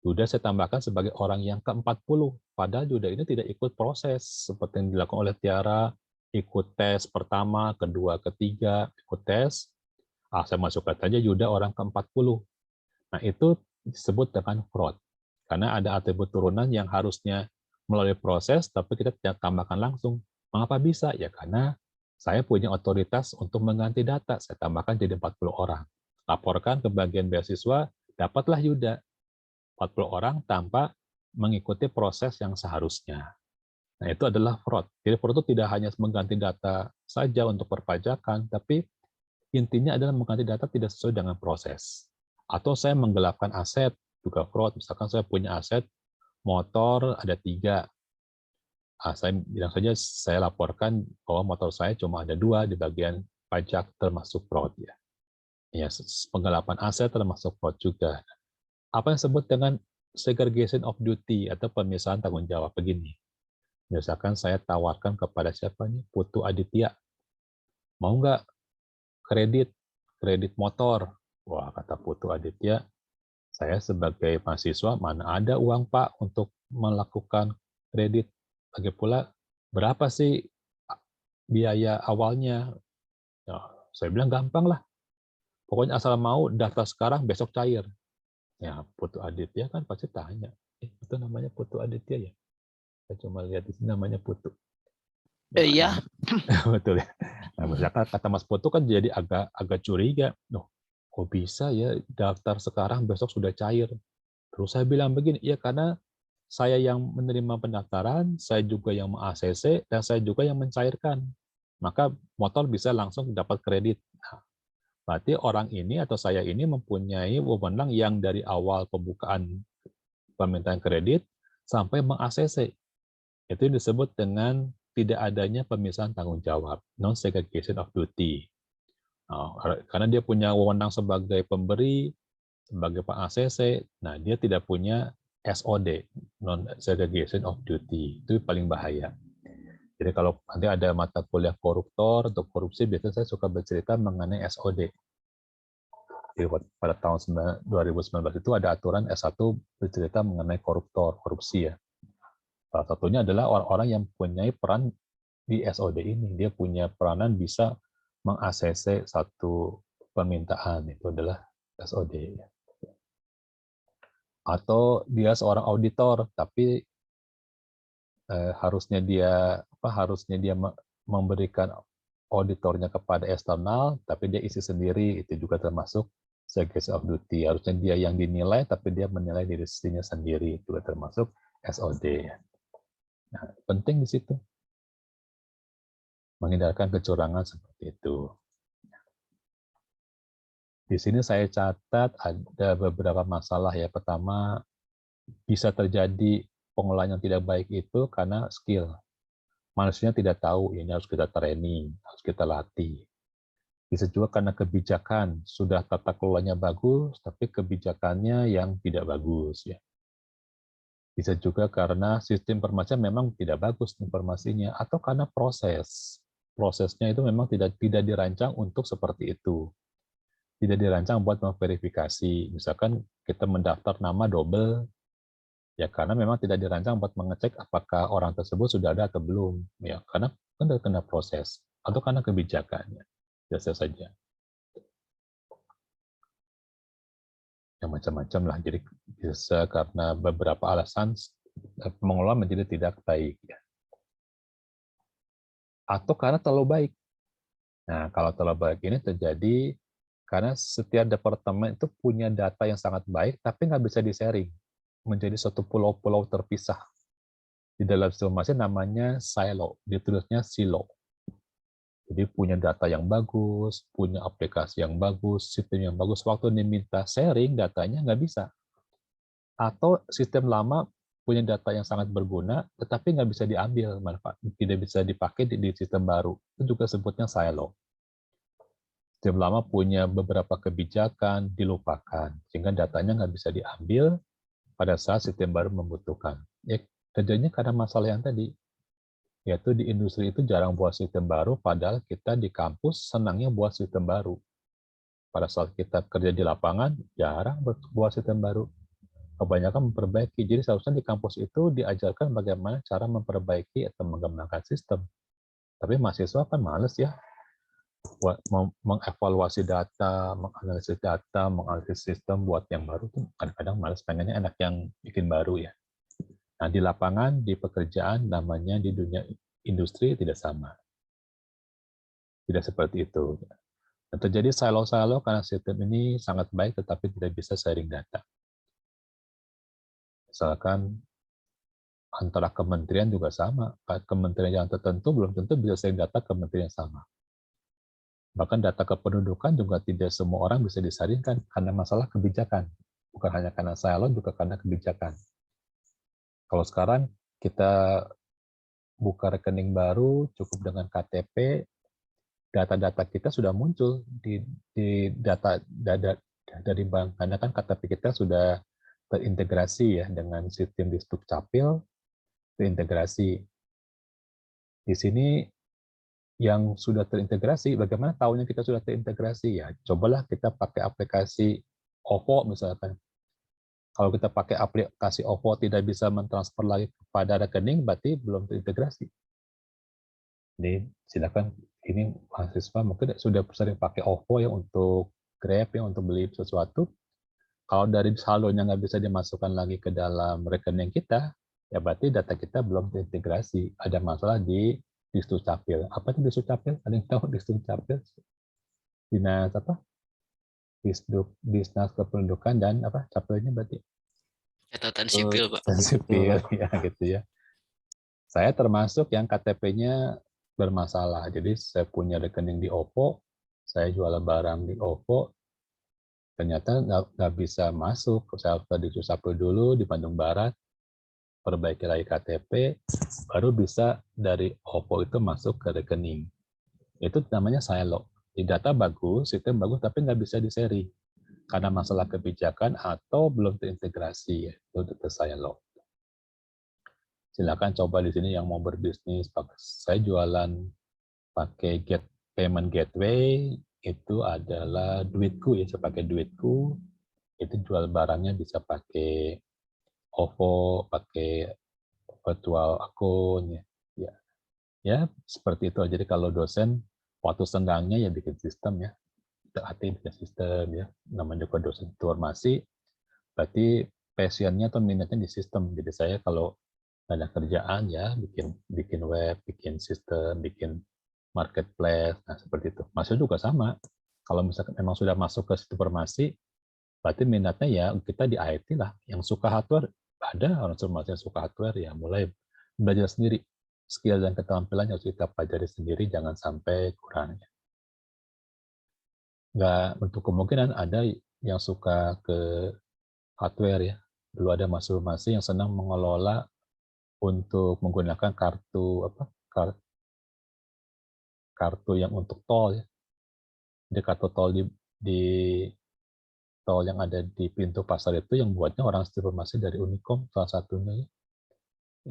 Yuda saya tambahkan sebagai orang yang ke-40. Padahal Yuda ini tidak ikut proses seperti yang dilakukan oleh Tiara, ikut tes pertama, kedua, ketiga, ikut tes. Saya masukkan saja Yuda orang ke-40. Nah, itu disebut dengan fraud. Karena ada atribut turunan yang harusnya melalui proses, tapi kita tidak tambahkan langsung. Mengapa bisa? Ya karena saya punya otoritas untuk mengganti data. Saya tambahkan jadi 40 orang. Laporkan ke bagian beasiswa, dapatlah Yuda. 40 orang tanpa mengikuti proses yang seharusnya. Nah, itu adalah fraud. Jadi fraud itu tidak hanya mengganti data saja untuk perpajakan, tapi intinya adalah mengganti data tidak sesuai dengan proses. Atau saya menggelapkan aset, juga fraud. Misalkan saya punya aset, motor ada 3. Saya bilang saja, saya laporkan bahwa motor saya cuma ada 2 di bagian pajak termasuk fraud. Ya, penggelapan aset termasuk fraud juga. Apa yang disebut dengan segregation of duty atau pemisahan tanggung jawab begini. Misalkan saya tawarkan kepada siapa nih, Putu Aditya, mau nggak kredit motor? Wah, kata Putu Aditya, saya sebagai mahasiswa mana ada uang Pak untuk melakukan kredit. Lagi pula berapa sih biaya awalnya? Ya, saya bilang gampang lah. Pokoknya asal mau daftar sekarang besok cair. Ya, Putu Aditya kan pasti tanya, itu namanya Putu Aditya ya? Saya cuma lihat di sini namanya Putu. Iya. Betul ya. Nah, misalkan kata Mas Putu kan jadi agak curiga. Kok bisa ya daftar sekarang besok sudah cair? Terus saya bilang begini, ya karena saya yang menerima pendaftaran, saya juga yang meng-ACC, dan saya juga yang mencairkan. Maka motor bisa langsung dapat kredit. Nah, berarti orang ini atau saya ini mempunyai wewenang yang dari awal pembukaan permintaan kredit sampai meng-ACC. Itu disebut dengan tidak adanya pemisahan tanggung jawab, non-segregation of duty. Karena dia punya wewenang sebagai pemberi, sebagai peng-ACC, nah dia tidak punya SOD, non-segregation of duty. Itu paling bahaya. Jadi kalau nanti ada mata kuliah koruptor atau korupsi, biasanya saya suka bercerita mengenai SOD. Jadi pada tahun 2019 itu ada aturan S1 bercerita mengenai korupsi ya. Salah satunya adalah orang-orang yang punya peran di SOD ini. Dia punya peranan bisa meng-ACC satu permintaan, itu adalah SOD. Atau dia seorang auditor, tapi harusnya dia memberikan auditornya kepada eksternal, tapi dia isi sendiri, itu juga termasuk segregation of duty. Harusnya dia yang dinilai, tapi dia menilai diri sendiri, itu juga termasuk SOD. Nah, penting di situ menghindarkan kecurangan seperti itu. Di sini saya catat ada beberapa masalah ya. Pertama, bisa terjadi pengolahan yang tidak baik itu karena skill. Manusianya tidak tahu, ini harus kita training, harus kita latih. Bisa juga karena kebijakan, sudah tata kelolanya bagus, tapi kebijakannya yang tidak bagus. Ya. Bisa juga karena sistem informasinya memang tidak bagus informasinya, atau karena prosesnya itu memang tidak dirancang untuk seperti itu. Tidak dirancang buat memverifikasi. Misalkan kita mendaftar nama double, Ya karena memang tidak dirancang buat mengecek apakah orang tersebut sudah ada atau belum. Ya karena kan kena proses atau karena kebijakannya. Biasa saja. Yang macam-macam lah. Jadi bisa karena beberapa alasan pengelola menjadi tidak baik. Ya. Atau karena terlalu baik. Nah, kalau terlalu baik ini terjadi karena setiap departemen itu punya data yang sangat baik, tapi nggak bisa di-sharing. Menjadi suatu pulau-pulau terpisah. Di dalam informasi namanya silo, ditulisnya silo. Jadi punya data yang bagus, punya aplikasi yang bagus, sistem yang bagus. Waktu diminta sharing, datanya nggak bisa. Atau sistem lama punya data yang sangat berguna, tetapi nggak bisa diambil manfaat, tidak bisa dipakai di sistem baru. Itu juga sebutnya silo. Sistem lama punya beberapa kebijakan dilupakan, sehingga datanya nggak bisa diambil pada saat sistem baru membutuhkan. Ya, terjadinya karena masalah yang tadi, yaitu di industri itu jarang buat sistem baru, padahal kita di kampus senangnya buat sistem baru. Pada saat kita kerja di lapangan, jarang buat sistem baru. Kebanyakan memperbaiki. Jadi seharusnya di kampus itu diajarkan bagaimana cara memperbaiki atau mengembangkan sistem. Tapi mahasiswa kan males ya, mengevaluasi data, menganalisis sistem buat yang baru tuh kadang-kadang malas, pengennya enak yang bikin baru ya. Nah, di lapangan, di pekerjaan, namanya di dunia industri tidak sama. Tidak seperti itu. Dan terjadi silo-silo karena sistem ini sangat baik tetapi tidak bisa sharing data. Misalkan antara kementerian juga sama. Kementerian yang tertentu belum tentu bisa sharing data kementerian yang sama. Bahkan data kependudukan juga tidak semua orang bisa disaringkan karena masalah kebijakan. Bukan hanya karena silo, juga karena kebijakan. Kalau sekarang kita buka rekening baru, cukup dengan KTP, data-data kita sudah muncul di data dari bank. Karena kan KTP kita sudah terintegrasi ya dengan sistem di Dukcapil, terintegrasi. Di sini yang sudah terintegrasi, bagaimana tahunya kita sudah terintegrasi? Ya, cobalah kita pakai aplikasi OVO misalkan. Kalau kita pakai aplikasi OVO tidak bisa mentransfer lagi kepada rekening, berarti belum terintegrasi. Jadi silakan, ini mahasiswa mungkin sudah sering pakai OVO ya untuk Grab ya untuk beli sesuatu. Kalau dari saldonya nggak bisa dimasukkan lagi ke dalam rekening kita, ya berarti data kita belum terintegrasi. Ada masalah di Dukcapil. Apa itu Dukcapil? Ada yang tahu Dukcapil? Dinas apa? Dinas Kependudukan dan apa? Capilnya berarti? Catatan sipil, Pak. Sipil ya gitu ya. Saya termasuk yang KTP-nya bermasalah. Jadi saya punya rekening di OVO, saya jual barang di OVO, ternyata nggak bisa masuk. Saya harus di Dukcapil dulu di Bandung Barat, perbaiki lagi KTP, baru bisa dari OVO itu masuk ke rekening. Itu namanya silo. Di data bagus, sistem bagus, tapi nggak bisa di-sharing karena masalah kebijakan atau belum terintegrasi. Itu data silo. Silakan coba di sini yang mau berbisnis. Saya jualan pakai payment gateway, itu adalah Duitku ya, saya pakai Duitku. Itu jual barangnya bisa pakai OVO, pakai virtual akun ya. Ya, ya seperti itu. Jadi kalau dosen waktu senggangnya ya bikin sistem ya. Bikin sistem ya. Namanya juga dosen informasi, berarti passionnya atau minatnya di sistem. Jadi saya kalau ada kerjaan ya bikin web, bikin sistem, bikin marketplace, nah seperti itu. Masuk juga sama. Kalau misalkan memang sudah masuk ke informasi, berarti minatnya ya kita di IT lah. Yang suka hardware ada orang informasi yang suka hardware ya mulai belajar sendiri. Skill dan keterampilan harus kita pelajari sendiri, jangan sampai kurang. Nggak untuk kemungkinan ada yang suka ke hardware ya. Dulu ada masing-masing yang senang mengelola untuk menggunakan kartu apa? Kartu yang untuk tol ya. Jadi kartu tol di tol yang ada di pintu pasar itu yang buatnya orang informasi dari Unicom salah satunya ya.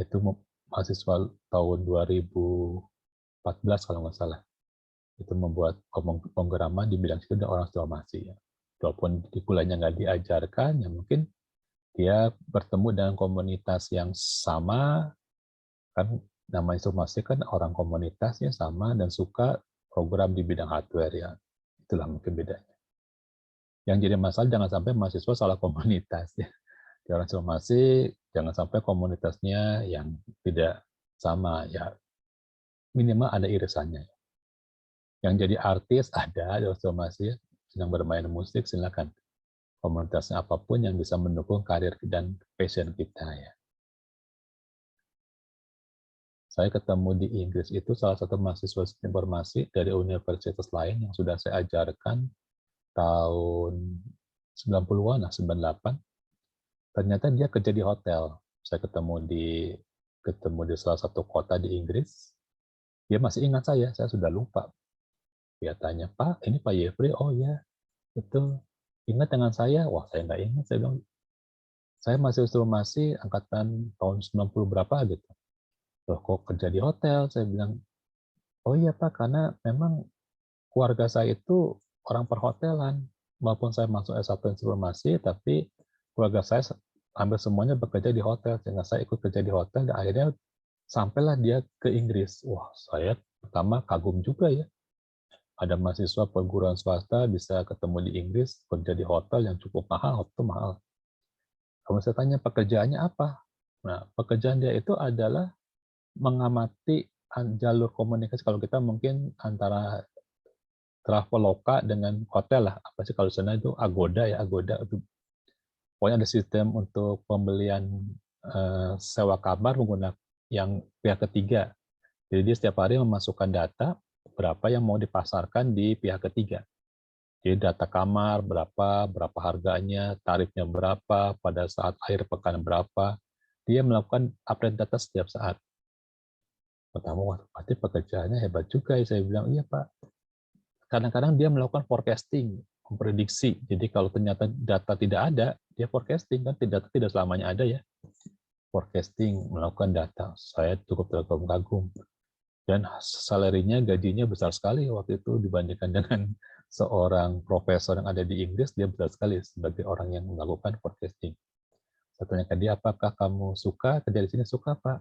Itu mahasiswa tahun 2014 kalau nggak salah. Itu membuat pemrograman di bidang situ dan orang informasi ya. Walaupun di kuliahnya nggak diajarkan, ya mungkin dia bertemu dengan komunitas yang sama, kan nama informasi kan orang komunitasnya sama dan suka program di bidang hardware ya. Itulah mungkin bedanya. Yang jadi masalah jangan sampai mahasiswa salah komunitas ya. Di orang informasi jangan sampai komunitasnya yang tidak sama ya, minimal ada irisannya. Yang jadi artis ada di informasi sedang bermain musik, silakan. Komunitasnya apapun yang bisa mendukung karir dan passion kita ya. Saya ketemu di Inggris itu salah satu mahasiswa informasi dari universitas lain yang sudah saya ajarkan tahun 90-an, 98. Ternyata dia kerja di hotel. Saya ketemu di salah satu kota di Inggris. Dia masih ingat saya sudah lupa. Dia tanya, Pak, ini Pak Yefri? Oh ya, betul. Ingat dengan saya? Wah, saya nggak ingat. Saya bilang, saya masih angkatan tahun 90 berapa gitu. Loh, kok kerja di hotel? Saya bilang, oh iya Pak, karena memang keluarga saya itu orang perhotelan. Walaupun saya masuk S1 informasi, tapi keluarga saya hampir semuanya bekerja di hotel. Sehingga saya ikut kerja di hotel, dan akhirnya sampailah dia ke Inggris. Wah, saya pertama kagum juga ya. Ada mahasiswa perguruan swasta bisa ketemu di Inggris, kerja di hotel yang cukup mahal, itu mahal. Kalau saya tanya pekerjaannya apa? Nah, pekerjaan dia itu adalah mengamati jalur komunikasi. Kalau kita mungkin antara Traveloka dengan hotel lah. Apa sih kalau sana itu Agoda ya, Agoda itu. Pokoknya ada sistem untuk pembelian sewa kamar menggunakan yang pihak ketiga. Jadi dia setiap hari memasukkan data berapa yang mau dipasarkan di pihak ketiga. Jadi data kamar berapa harganya, tarifnya berapa, pada saat akhir pekan berapa. Dia melakukan update data setiap saat. Pertama, wah, pasti pekerjaannya hebat juga. Saya bilang, iya Pak. Kadang-kadang dia melakukan forecasting, memprediksi. Jadi kalau ternyata data tidak ada, dia forecasting. Kan data tidak selamanya ada ya. Forecasting, melakukan data. Saya cukup terkagum-kagum. Dan salarinya, gajinya besar sekali waktu itu dibandingkan dengan seorang profesor yang ada di Inggris, dia besar sekali sebagai orang yang melakukan forecasting. Saya tanyakan dia, apakah kamu suka kerja di sini? Suka, Pak.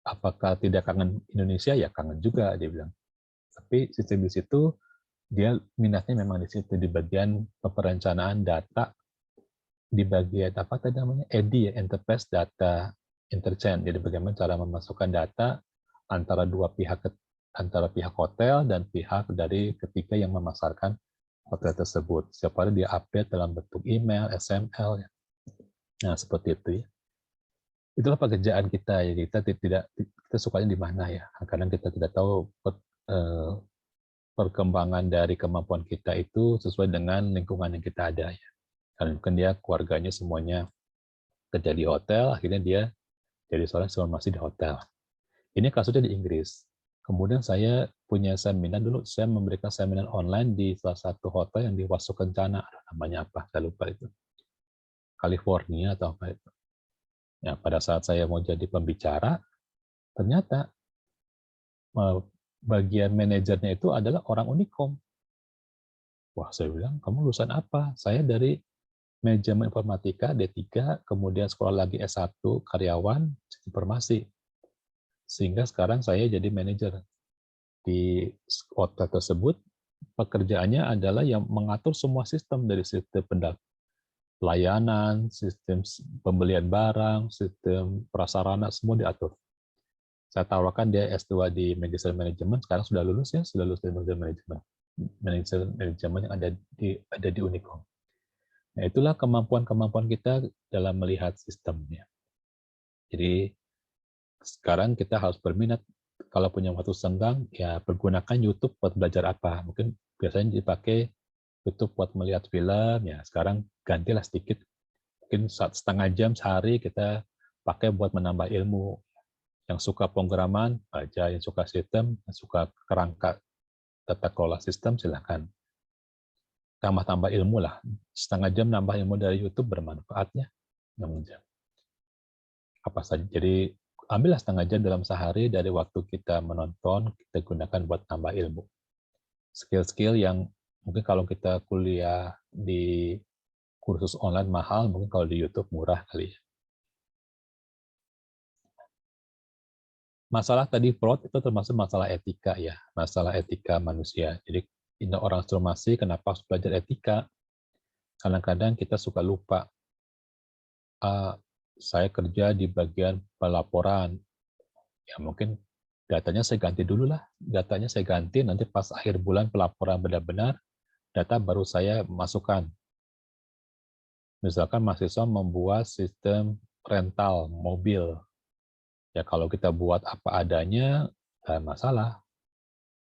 Apakah tidak kangen Indonesia? Ya kangen juga, dia bilang. Tapi sistem di situ, dia minatnya memang di situ, di bagian perencanaan data, di bagian apa tadi namanya? EDI, ya, Enterprise Data Interchange. Jadi bagaimana cara memasukkan data antara pihak hotel dan pihak dari ketiga yang memasarkan hotel tersebut. Setiap hari dia update dalam bentuk email, SML. Nah, seperti itu ya. Itulah pekerjaan kita ya. Kita sukanya di mana ya. Kadang kita tidak tahu perkembangan dari kemampuan kita itu sesuai dengan lingkungan yang kita ada ya. Karena mungkin dia keluarganya semuanya kerja di hotel, akhirnya dia jadi seorang informasi di hotel. Ini kasusnya di Inggris. Kemudian saya punya seminar dulu, saya memberikan seminar online di salah satu hotel yang di Wastu Kencana, namanya apa, saya lupa itu. California atau apa itu. Ya, pada saat saya mau jadi pembicara, ternyata bagian manajernya itu adalah orang Unicom. Wah, saya bilang, kamu lulusan apa? Saya dari manajemen informatika D3, kemudian sekolah lagi S1 karyawan informasi. Sehingga sekarang saya jadi manajer di hotel tersebut. Pekerjaannya adalah yang mengatur semua sistem, dari sistem pelayanan, sistem pembelian barang, sistem prasarana, semua diatur. Saya tawarkan dia S2 di manajemen, sekarang sudah lulus ya, sudah lulus dari manajemen yang ada di Unicom. Nah, itulah kemampuan-kemampuan kita dalam melihat sistemnya. Jadi sekarang kita harus berminat, kalau punya waktu senggang, ya pergunakan YouTube buat belajar apa. Mungkin biasanya dipakai YouTube buat melihat film, ya sekarang gantilah sedikit. Mungkin setengah jam sehari kita pakai buat menambah ilmu. Yang suka pemrograman, baca. Yang suka sistem, yang suka kerangka tata kelola sistem, silakan. Tambah-tambah ilmu lah. Setengah jam nambah ilmu dari YouTube bermanfaatnya. Apa saja. Jadi ambillah setengah jam dalam sehari dari waktu kita menonton, kita gunakan buat tambah ilmu. Skill-skill yang mungkin kalau kita kuliah di kursus online mahal, mungkin kalau di YouTube murah kali ya. Masalah tadi fraud itu termasuk masalah etika ya, masalah etika manusia. Jadi orang informasi kenapa harus belajar etika? Kadang-kadang kita suka lupa. Saya kerja di bagian pelaporan, ya mungkin datanya saya ganti dulu lah. Datanya saya ganti, nanti pas akhir bulan pelaporan benar-benar, data baru saya masukkan. Misalkan mahasiswa membuat sistem rental mobil. Ya kalau kita buat apa adanya, tidak masalah.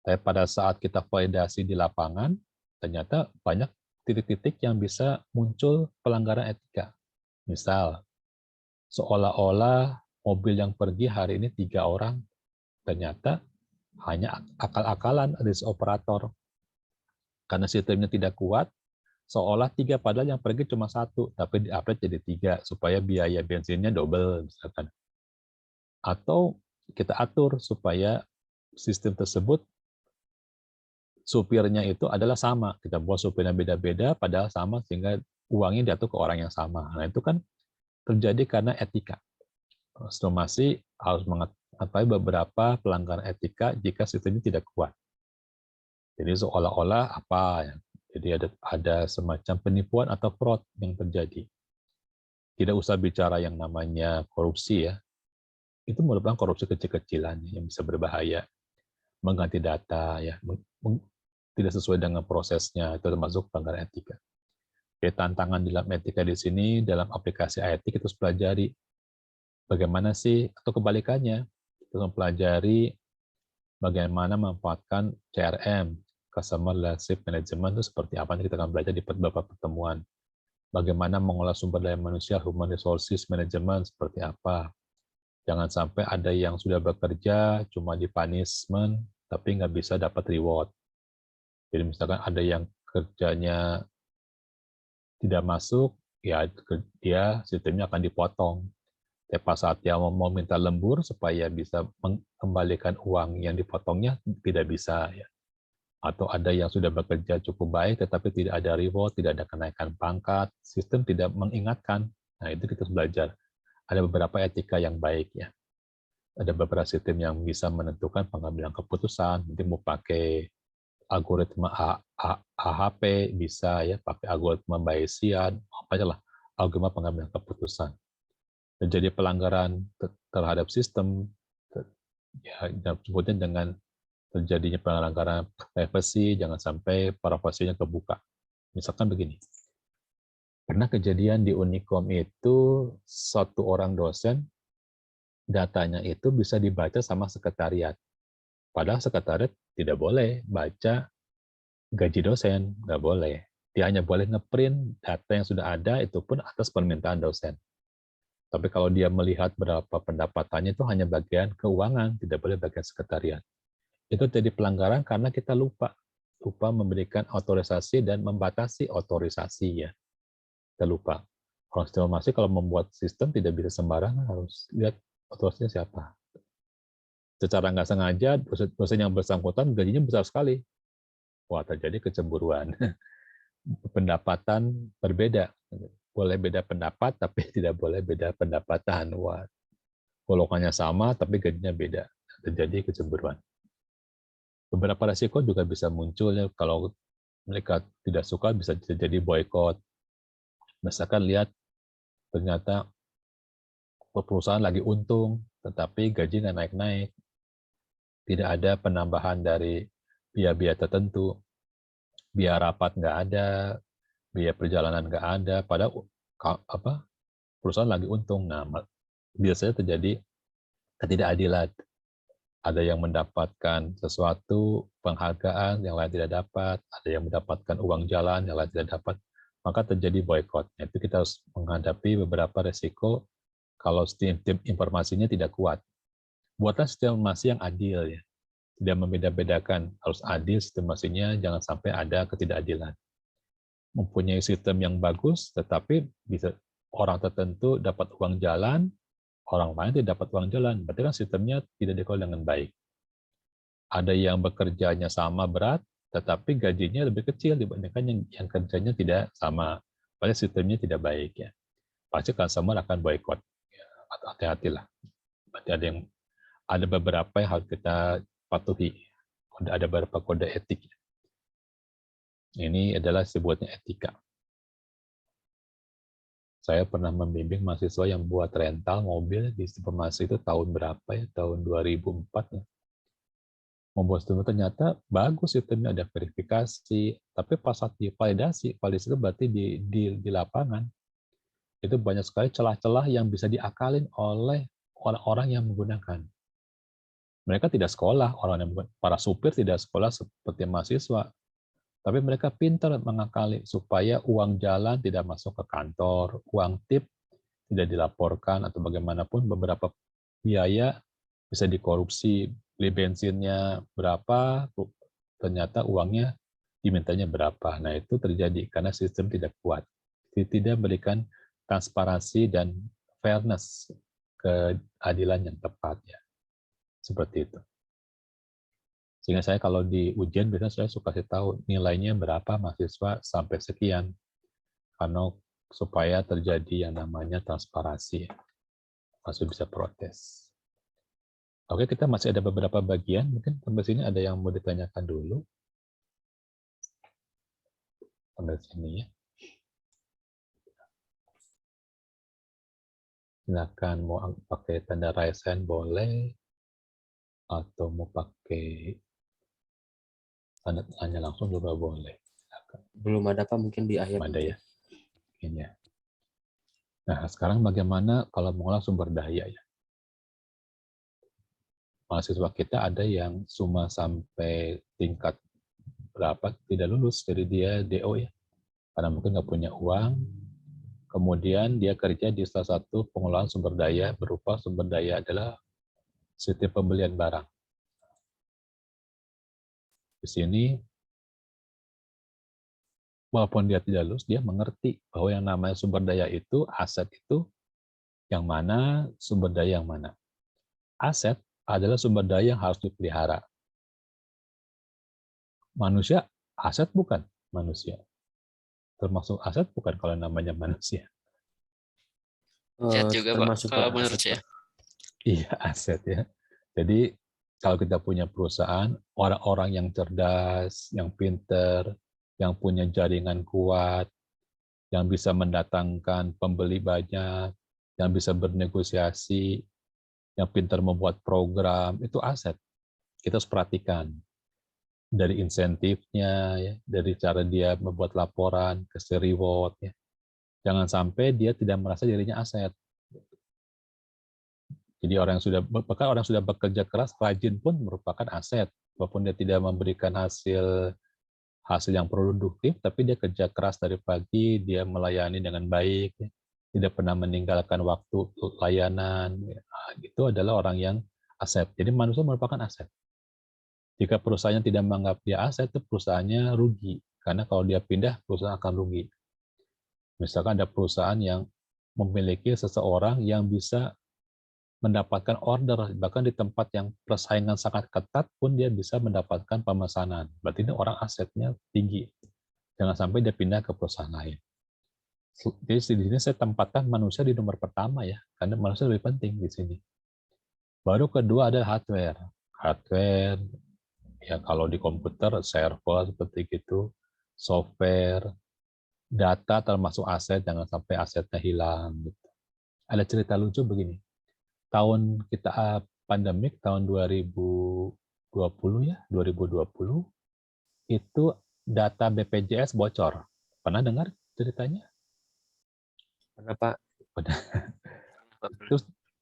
Tapi pada saat kita validasi di lapangan, ternyata banyak titik-titik yang bisa muncul pelanggaran etika. Misal, seolah-olah mobil yang pergi hari ini 3 orang, ternyata hanya akal-akalan dari operator. Karena sistemnya tidak kuat, seolah 3 padahal yang pergi cuma 1, tapi di-upgrade jadi 3, supaya biaya bensinnya double, misalkan. Atau kita atur supaya sistem tersebut supirnya itu adalah sama. Kita buat supirnya beda-beda, padahal sama, sehingga uangnya jatuh ke orang yang sama. Nah, itu kan terjadi karena etika. Somasi harus mengetahui beberapa pelanggaran etika jika sistemnya tidak kuat. Jadi seolah-olah apa ya? Jadi ada semacam penipuan atau fraud yang terjadi. Tidak usah bicara yang namanya korupsi ya. Itu merupakan korupsi kecil-kecilan yang bisa berbahaya. Mengganti data ya, tidak sesuai dengan prosesnya, itu termasuk pelanggaran etika. Jadi tantangan dalam etika di sini, dalam aplikasi IT kita harus pelajari bagaimana sih, atau kebalikannya, kita mempelajari bagaimana memanfaatkan CRM, Customer Relationship Management, itu seperti apa, kita akan belajar di beberapa pertemuan. Bagaimana mengolah sumber daya manusia, Human Resources Management, seperti apa. Jangan sampai ada yang sudah bekerja, cuma di punishment, tapi nggak bisa dapat reward. Jadi misalkan ada yang kerjanya tidak masuk, ya dia sistemnya akan dipotong. Tapi pas saat dia mau minta lembur supaya bisa mengembalikan uang yang dipotongnya, tidak bisa. Ya. Atau ada yang sudah bekerja cukup baik, tetapi tidak ada reward, tidak ada kenaikan pangkat, sistem tidak mengingatkan. Nah itu kita harus belajar. Ada beberapa etika yang baik ya. Ada beberapa sistem yang bisa menentukan pengambilan keputusan. Mungkin mau pakai algoritma AHP bisa ya, pakai algoritma Bayesian, apa aja lah, algoritma pengambilan keputusan. Terjadi pelanggaran terhadap sistem, ya sebutnya dengan terjadinya pelanggaran privasi, jangan sampai privasinya kebuka. Misalkan begini, pernah kejadian di Unicom itu satu orang dosen, datanya itu bisa dibaca sama sekretariat. Padahal sekretariat tidak boleh baca gaji dosen, nggak boleh. Dia hanya boleh ngeprint data yang sudah ada, itu pun atas permintaan dosen. Tapi kalau dia melihat berapa pendapatannya, itu hanya bagian keuangan, tidak boleh bagian sekretariat. Itu jadi pelanggaran karena kita lupa memberikan otorisasi dan membatasi otorisasi ya. Kita lupa. Orang informasi kalau membuat sistem tidak bisa sembarangan, harus lihat otorisasinya siapa. Secara nggak sengaja, dosen yang bersangkutan gajinya besar sekali. Wah, terjadi kecemburuan. Pendapatan berbeda. Boleh beda pendapat, tapi tidak boleh beda pendapatan. Wah, golongannya sama, tapi gajinya beda. Terjadi kecemburuan. Beberapa resiko juga bisa muncul ya, kalau mereka tidak suka bisa terjadi boykot. Misalkan lihat ternyata perusahaan lagi untung, tetapi gaji nggak naik-naik. Tidak ada penambahan dari biaya-biaya tertentu. Biaya rapat nggak ada, biaya perjalanan nggak ada, padahal perusahaan lagi untung. Nah, biasanya terjadi ketidakadilan. Ada yang mendapatkan sesuatu, penghargaan, yang lain tidak dapat. Ada yang mendapatkan uang jalan, yang lain tidak dapat. Maka terjadi boykot. Itu kita harus menghadapi beberapa resiko kalau sistem informasinya tidak kuat. Buatlah sistem informasi yang adil ya. Tidak membeda-bedakan, harus adil sistem informasinya, jangan sampai ada ketidakadilan. Mempunyai sistem yang bagus, tetapi bisa orang tertentu dapat uang jalan, orang lain tidak dapat uang jalan. Berarti kan sistemnya tidak dikelola dengan baik. Ada yang bekerjanya sama berat, tetapi gajinya lebih kecil dibandingkan yang kerjanya tidak sama. pasti sistemnya tidak baik ya. Pasti customer akan boykot. Ya, hati-hatilah. Berarti ada beberapa yang harus kita patuhi. Ada beberapa kode etik. Ini adalah sebutnya etika. Saya pernah membimbing mahasiswa yang buat rental mobil di informasi itu tahun berapa ya? Tahun 2004 ya. Membuat sistem ternyata bagus sistemnya, ada verifikasi, tapi pas saat validasi itu berarti di lapangan itu banyak sekali celah-celah yang bisa diakalin oleh orang-orang yang menggunakan. Mereka tidak sekolah, para supir tidak sekolah seperti mahasiswa, tapi mereka pintar mengakali supaya uang jalan tidak masuk ke kantor, uang tip tidak dilaporkan, atau bagaimanapun beberapa biaya bisa dikorupsi. Beli bensinnya berapa, ternyata uangnya dimintanya berapa. Nah, itu terjadi karena sistem tidak kuat. Tidak memberikan transparansi dan fairness, keadilan yang tepat ya. Seperti itu. Sehingga saya kalau di ujian biasanya saya suka kasih tahu nilainya berapa mahasiswa sampai sekian. Karena supaya terjadi yang namanya transparansi. Masih bisa protes. Oke, kita masih ada beberapa bagian. Mungkin sampai sini ada yang mau ditanyakan dulu. Sampai sini ya. Silakan mau pakai tanda raise hand boleh. Atau mau pakai tanda tanya langsung juga boleh. Silakan. Belum ada Pak, mungkin di akhir. Ada ya. Ini ya. Nah, sekarang bagaimana kalau mengolah sumber daya ya? Mahasiswa kita ada yang cuma sampai tingkat berapa tidak lulus, jadi dia DO ya. Karena mungkin nggak punya uang, kemudian dia kerja di salah satu pengelolaan sumber daya, berupa sumber daya adalah sistem pembelian barang. Di sini, walaupun dia tidak lulus, dia mengerti bahwa yang namanya sumber daya itu, aset itu, yang mana, sumber daya yang mana. Aset adalah sumber daya yang harus dipelihara. Manusia, aset bukan manusia. Termasuk aset bukan kalau namanya manusia. Chat juga Termasuk Pak, kalau Pak, menurut aset, saya. Pak. Iya, aset ya. Jadi kalau kita punya perusahaan, orang-orang yang cerdas, yang pinter, yang punya jaringan kuat, yang bisa mendatangkan pembeli banyak, yang bisa bernegosiasi, yang pintar membuat program, itu aset. Kita harus perhatikan. Dari insentifnya, ya, dari cara dia membuat laporan, kasih reward. Ya. Jangan sampai dia tidak merasa dirinya aset. Jadi orang yang sudah bekerja keras, rajin pun merupakan aset. Walaupun dia tidak memberikan hasil yang produktif, tapi dia kerja keras dari pagi, dia melayani dengan baik, ya. Tidak pernah meninggalkan waktu layanan. Ya. Nah, itu adalah orang yang aset. Jadi manusia merupakan aset. Jika perusahaannya tidak menganggap dia aset, itu perusahaannya rugi. Karena kalau dia pindah, perusahaan akan rugi. Misalkan ada perusahaan yang memiliki seseorang yang bisa mendapatkan order, bahkan di tempat yang persaingan sangat ketat pun dia bisa mendapatkan pemesanan. Berarti ini orang asetnya tinggi. Jangan sampai dia pindah ke perusahaan lain. Jadi di sini saya tempatkan manusia di nomor pertama ya, karena manusia lebih penting di sini. Baru kedua adalah hardware. Hardware, ya kalau di komputer, server seperti gitu, software, data termasuk aset, jangan sampai asetnya hilang. Gitu. Ada cerita lucu begini. Tahun kita pandemik tahun 2020 ya, 2020 itu data BPJS bocor. Pernah dengar ceritanya? Karena Pak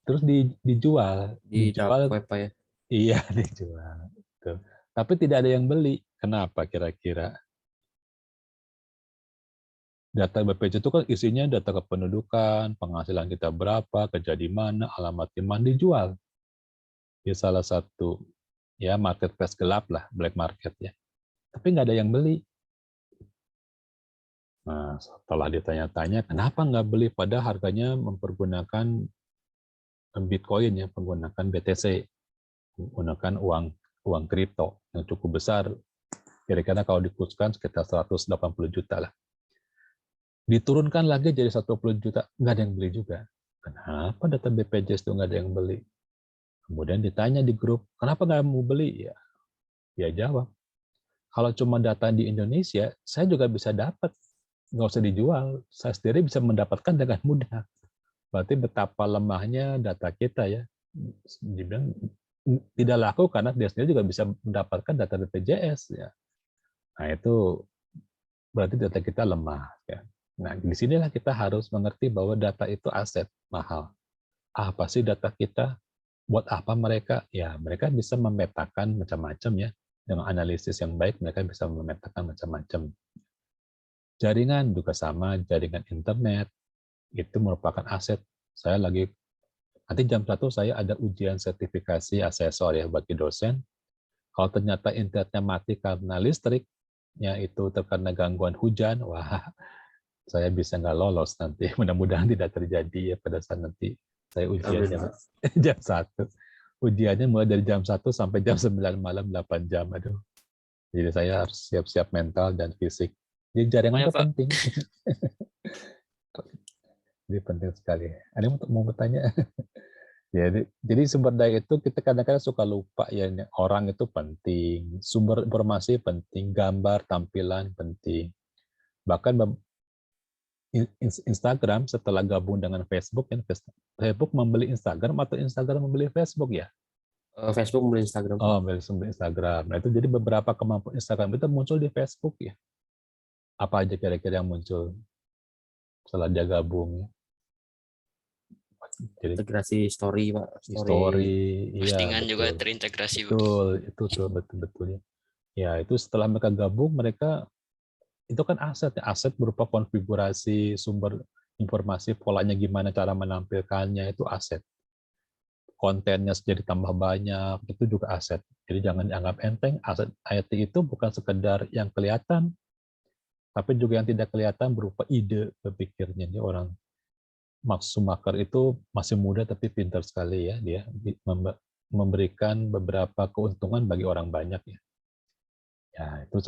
Terus dijual dark web Pak ya. Iya, dijual. Tuh. Tapi tidak ada yang beli. Kenapa kira-kira? Data BPJS itu kan isinya data kependudukan, penghasilan kita berapa, kerja di mana, alamat di mana, dijual. Di salah satu ya marketplace gelap lah, black market ya. Tapi nggak ada yang beli. Nah, setelah ditanya-tanya, kenapa nggak beli? Padahal harganya mempergunakan Bitcoin ya, menggunakan BTC, menggunakan uang kripto yang cukup besar. Kira-kira kalau dikurskan sekitar 180 juta lah. Diturunkan lagi jadi 120 juta, nggak ada yang beli juga. Kenapa data BPJS itu nggak ada yang beli? Kemudian ditanya di grup, kenapa nggak mau beli? Ya, dia jawab, kalau cuma data di Indonesia, saya juga bisa dapat, nggak usah dijual. Saya sendiri bisa mendapatkan dengan mudah. Berarti betapa lemahnya data kita ya. Dibilang tidak laku karena dia sendiri juga bisa mendapatkan data BPJS ya. Nah itu berarti data kita lemah ya. Nah disinilah kita harus mengerti bahwa data itu aset mahal. Apa sih data kita? Buat apa mereka? Ya mereka bisa memetakan macam-macam ya. Dengan analisis yang baik mereka bisa memetakan macam-macam. Jaringan juga sama, jaringan internet itu merupakan aset. Saya lagi nanti jam 1 saya ada ujian sertifikasi asesor ya bagi dosen. Kalau ternyata internetnya mati karena listriknya itu terkena gangguan hujan, wah saya bisa nggak lolos nanti. Mudah-mudahan tidak terjadi ya pada saat nanti saya ujian Amin, jam, Pak. jam 1. Ujiannya mulai dari jam 1 sampai jam 9 malam 8 jam. Aduh. Jadi saya harus siap-siap mental dan fisik. Jadi jaringan Oh ya itu Pak, penting. Jadi penting sekali. Ada yang mau bertanya? Jadi sumber daya itu kita kadang-kadang suka lupa ya, orang itu penting, sumber informasi penting, gambar, tampilan penting. Bahkan Instagram setelah gabung dengan Facebook, Facebook membeli Instagram atau Instagram membeli Facebook ya? Facebook membeli Instagram, Pak. Oh, membeli Instagram. Nah itu jadi beberapa kemampuan Instagram itu muncul di Facebook ya. Apa aja kira-kira yang muncul setelah dia gabung? Jadi Integrasi story, Pak. Story. story, iya postingan juga betul. terintegrasi Pak. Betul, itu tuh betul-betul ya. Ya, itu setelah mereka gabung, mereka itu kan aset. Aset berupa konfigurasi sumber informasi, polanya gimana cara menampilkannya, itu aset. Kontennya jadi tambah banyak, itu juga aset. Jadi jangan dianggap enteng, aset IT itu bukan sekedar yang kelihatan, tapi juga yang tidak kelihatan berupa ide berpikirnya. Ini orang Mark Schumacher itu masih muda tapi pintar sekali ya, dia memberikan beberapa keuntungan bagi orang banyak ya. Ya, itu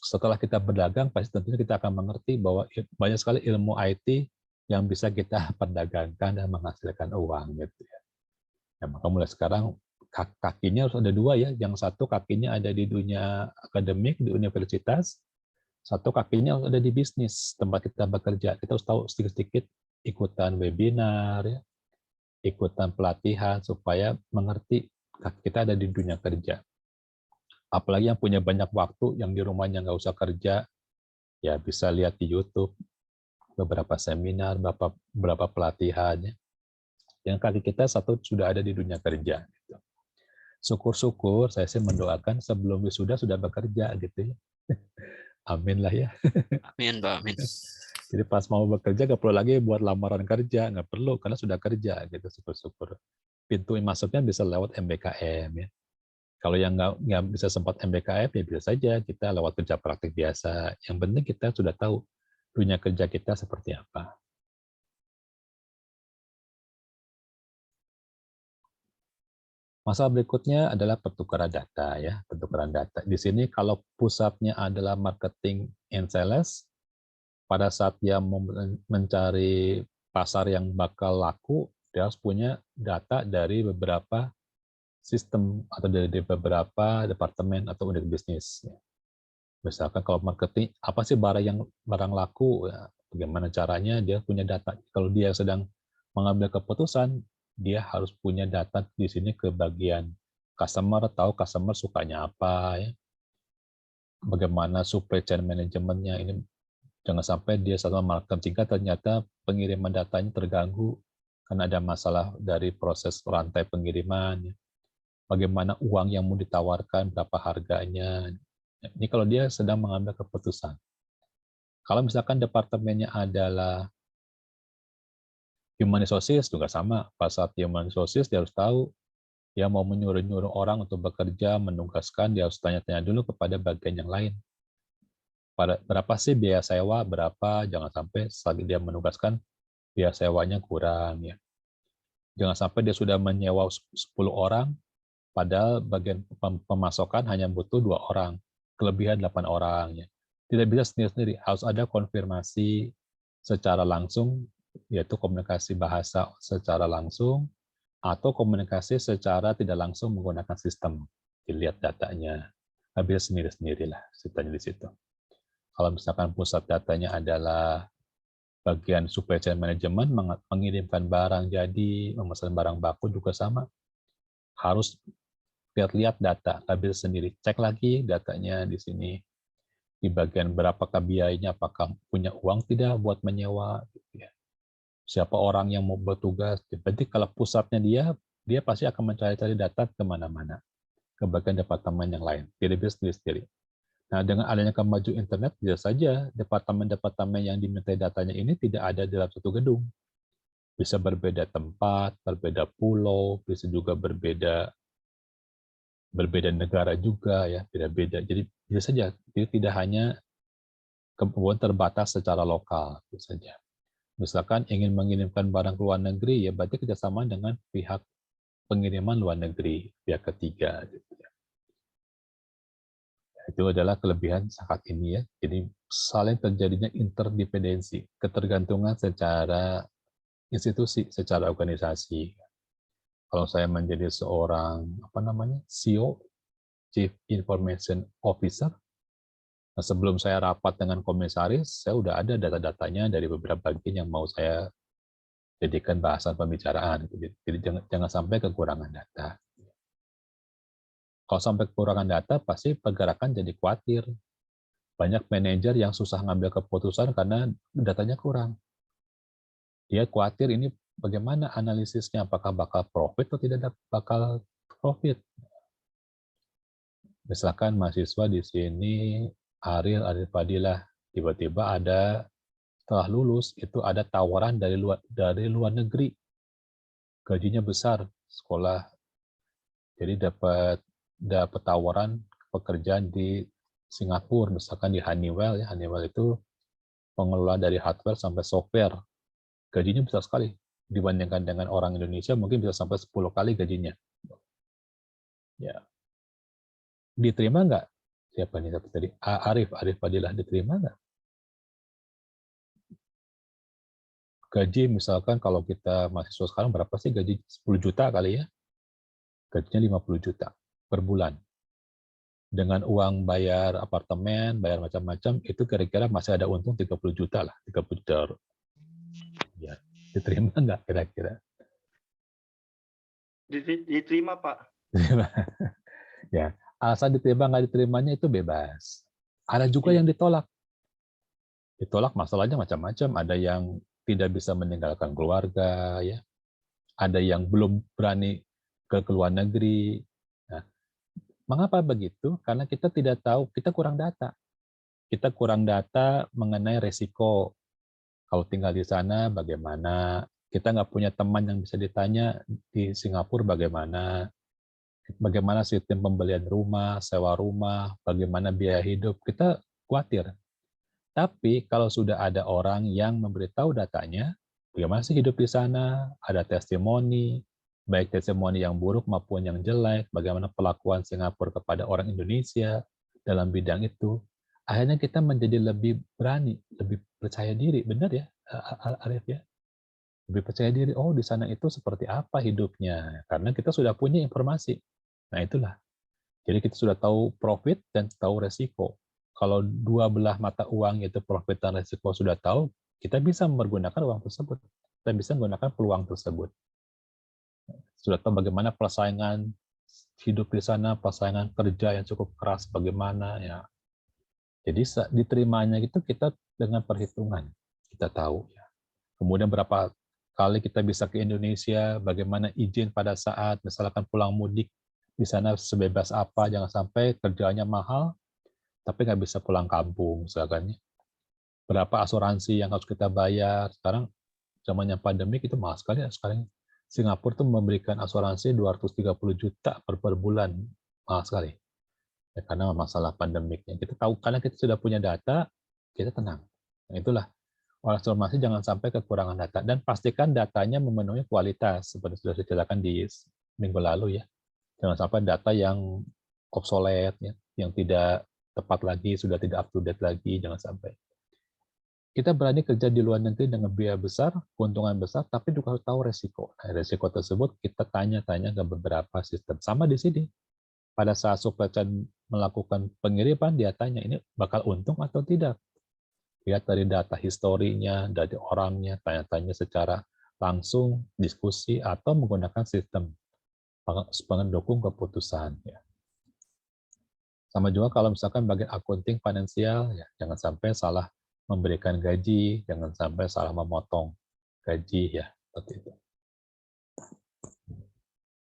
setelah kita berdagang, pasti tentunya kita akan mengerti bahwa banyak sekali ilmu IT yang bisa kita perdagangkan dan menghasilkan uang gitu ya. Ya, maka mulai sekarang kakinya harus ada dua ya. Yang satu kakinya ada di dunia akademik, di universitas. Satu kakinya harus ada di bisnis, tempat kita bekerja. Kita harus tahu sedikit-sedikit ikutan webinar, ya, ikutan pelatihan, supaya mengerti kaki kita ada di dunia kerja. Apalagi yang punya banyak waktu, yang di rumahnya nggak usah kerja, ya bisa lihat di YouTube beberapa seminar, beberapa pelatihan. Ya. Yang kaki kita satu sudah ada di dunia kerja. Gitu. Syukur-syukur saya sih mendoakan sebelum wisuda sudah bekerja gitu ya. Amin lah ya. Amin Pak, amin. Jadi pas mau bekerja nggak perlu lagi buat lamaran kerja, nggak perlu karena sudah kerja gitu. Syukur-syukur. Pintu masuknya bisa lewat MBKM ya. Kalau yang nggak bisa sempat MBKM ya bisa saja kita lewat kerja praktik biasa. Yang penting kita sudah tahu dunia kerja kita seperti apa. Masalah berikutnya adalah pertukaran data ya, pertukaran data. Di sini kalau pusatnya adalah marketing and sales, pada saat dia mencari pasar yang bakal laku, dia harus punya data dari beberapa sistem atau dari beberapa departemen atau unit bisnis. Misalkan kalau marketing, apa sih barang laku? Ya, bagaimana caranya dia punya data. Kalau dia sedang mengambil keputusan, dia harus punya data di sini ke bagian customer, tahu customer sukanya apa, ya. Bagaimana supply chain manajemennya. Ini jangan sampai dia sama marketing sehingga ternyata pengiriman datanya terganggu karena ada masalah dari proses rantai pengiriman. Bagaimana uang yang mau ditawarkan, berapa harganya. Ini kalau dia sedang mengambil keputusan. Kalau misalkan departemennya adalah human resources juga sama. Pas saat human resources dia harus tahu, dia mau menyuruh-nyuruh orang untuk bekerja, menugaskan, dia harus tanya-tanya dulu kepada bagian yang lain. Berapa sih biaya sewa, berapa, jangan sampai saat dia menugaskan, biaya sewanya kurang. Ya. Jangan sampai dia sudah menyewa 10 orang, padahal bagian pemasokan hanya butuh 2 orang, kelebihan 8 orang. Ya. Tidak bisa sendiri-sendiri, harus ada konfirmasi secara langsung, yaitu komunikasi bahasa secara langsung, atau komunikasi secara tidak langsung menggunakan sistem. Dilihat datanya, ambil sendiri-sendirilah ceritanya di situ. Kalau misalkan pusat datanya adalah bagian supply chain management, mengirimkan barang jadi, memesan barang baku juga sama. Harus lihat data, ambil sendiri, cek lagi datanya di sini. Di bagian berapakah biayanya, apakah punya uang tidak buat menyewa, gitu ya. Siapa orang yang mau bertugas. Berarti kalau pusatnya dia pasti akan mencari-cari data kemana-mana, ke bagian departemen yang lain, tidak bisa sendiri-sendiri. Nah, dengan adanya kemaju internet, bisa saja departemen-departemen yang dimintai datanya ini tidak ada dalam satu gedung. Bisa berbeda tempat, berbeda pulau, bisa juga berbeda negara juga ya, beda-beda. Jadi bisa saja itu tidak hanya kemudian terbatas secara lokal, bisa saja. Misalkan ingin mengirimkan barang ke luar negeri, ya berarti kerjasama dengan pihak pengiriman luar negeri, pihak ketiga. Gitu ya. Itu adalah kelebihan saat ini ya. Jadi saling terjadinya interdependensi, ketergantungan secara institusi, secara organisasi. Kalau saya menjadi seorang CEO, Chief Information Officer, nah, sebelum saya rapat dengan komisaris, saya udah ada data-datanya dari beberapa bagian yang mau saya jadikan bahasan pembicaraan. Jadi jangan sampai kekurangan data. Kalau sampai kekurangan data, pasti pergerakan jadi khawatir. Banyak manajer yang susah ngambil keputusan karena datanya kurang. Dia khawatir ini bagaimana analisisnya, apakah bakal profit atau tidak bakal profit. Misalkan mahasiswa di sini, Aril Fadilah, tiba-tiba ada setelah lulus itu ada tawaran dari luar negeri, gajinya besar, sekolah, jadi dapat tawaran pekerjaan di Singapura, misalkan di Honeywell ya, Honeywell itu pengelola dari hardware sampai software, gajinya besar sekali dibandingkan dengan orang Indonesia mungkin bisa sampai 10 kali gajinya. Ya, diterima nggak? Siapa nih tadi? Arif Fadilah diterima nggak? Gaji misalkan kalau kita mahasiswa sekarang berapa sih gaji? 10 juta kali ya? Gajinya 50 juta per bulan. Dengan uang bayar apartemen, bayar macam-macam, itu kira-kira masih ada untung 30 juta lah. 30 juta. Ya, diterima nggak kira-kira? Diterima, Pak. Ya, alasan diterima nggak diterimanya itu bebas. Ada juga yang ditolak. Ditolak masalahnya macam-macam. Ada yang tidak bisa meninggalkan keluarga, ya. Ada yang belum berani ke luar negeri. Nah, mengapa begitu? Karena kita tidak tahu, kita kurang data. Kita kurang data mengenai resiko. Kalau tinggal di sana bagaimana? Kita nggak punya teman yang bisa ditanya di Singapura bagaimana? Bagaimana sistem pembelian rumah, sewa rumah, bagaimana biaya hidup, kita khawatir. Tapi kalau sudah ada orang yang memberitahu datanya, bagaimana sih hidup di sana, ada testimoni, baik testimoni yang buruk maupun yang jelek, bagaimana perlakuan Singapura kepada orang Indonesia dalam bidang itu, akhirnya kita menjadi lebih berani, lebih percaya diri, benar ya, Arif ya? Lebih percaya diri, oh di sana itu seperti apa hidupnya, karena kita sudah punya informasi. Nah itulah, jadi kita sudah tahu profit dan tahu resiko. Kalau dua belah mata uang yaitu profit dan resiko sudah tahu, kita bisa mempergunakan uang tersebut. Kita bisa menggunakan peluang tersebut. Sudah tahu bagaimana persaingan hidup di sana, persaingan kerja yang cukup keras bagaimana ya. Jadi diterimanya itu kita dengan perhitungan, kita tahu ya. Kemudian berapa kali kita bisa ke Indonesia, bagaimana izin pada saat misalkan pulang mudik di sana sebebas apa, jangan sampai kerjanya mahal tapi nggak bisa pulang kampung misalkan. Berapa asuransi yang harus kita bayar sekarang zamannya pandemi itu mahal sekali ya sekarang. Singapura tuh memberikan asuransi 230 juta per bulan, mahal sekali ya, karena masalah pandemiknya. Kita tahu karena kita sudah punya data, kita tenang. Nah, itulah transformasi, jangan sampai kekurangan data dan pastikan datanya memenuhi kualitas seperti sudah diceritakan di minggu lalu ya. Jangan sampai data yang obsolete ya, yang tidak tepat lagi, sudah tidak up to date lagi, jangan sampai. kita berani kerja di luar negeri dengan biaya besar, keuntungan besar, tapi juga harus tahu resiko. Nah, resiko tersebut kita tanya-tanya ke beberapa sistem. Sama di sini. Pada saat supply chain melakukan pengiriman, dia tanya, ini bakal untung atau tidak? Lihat dari data historinya, dari orangnya, tanya-tanya secara langsung, diskusi, atau menggunakan sistem pendukung keputusan. Ya. Sama juga kalau misalkan bagian accounting finansial, ya, jangan sampai salah memberikan gaji, jangan sampai salah memotong gaji, ya, seperti itu.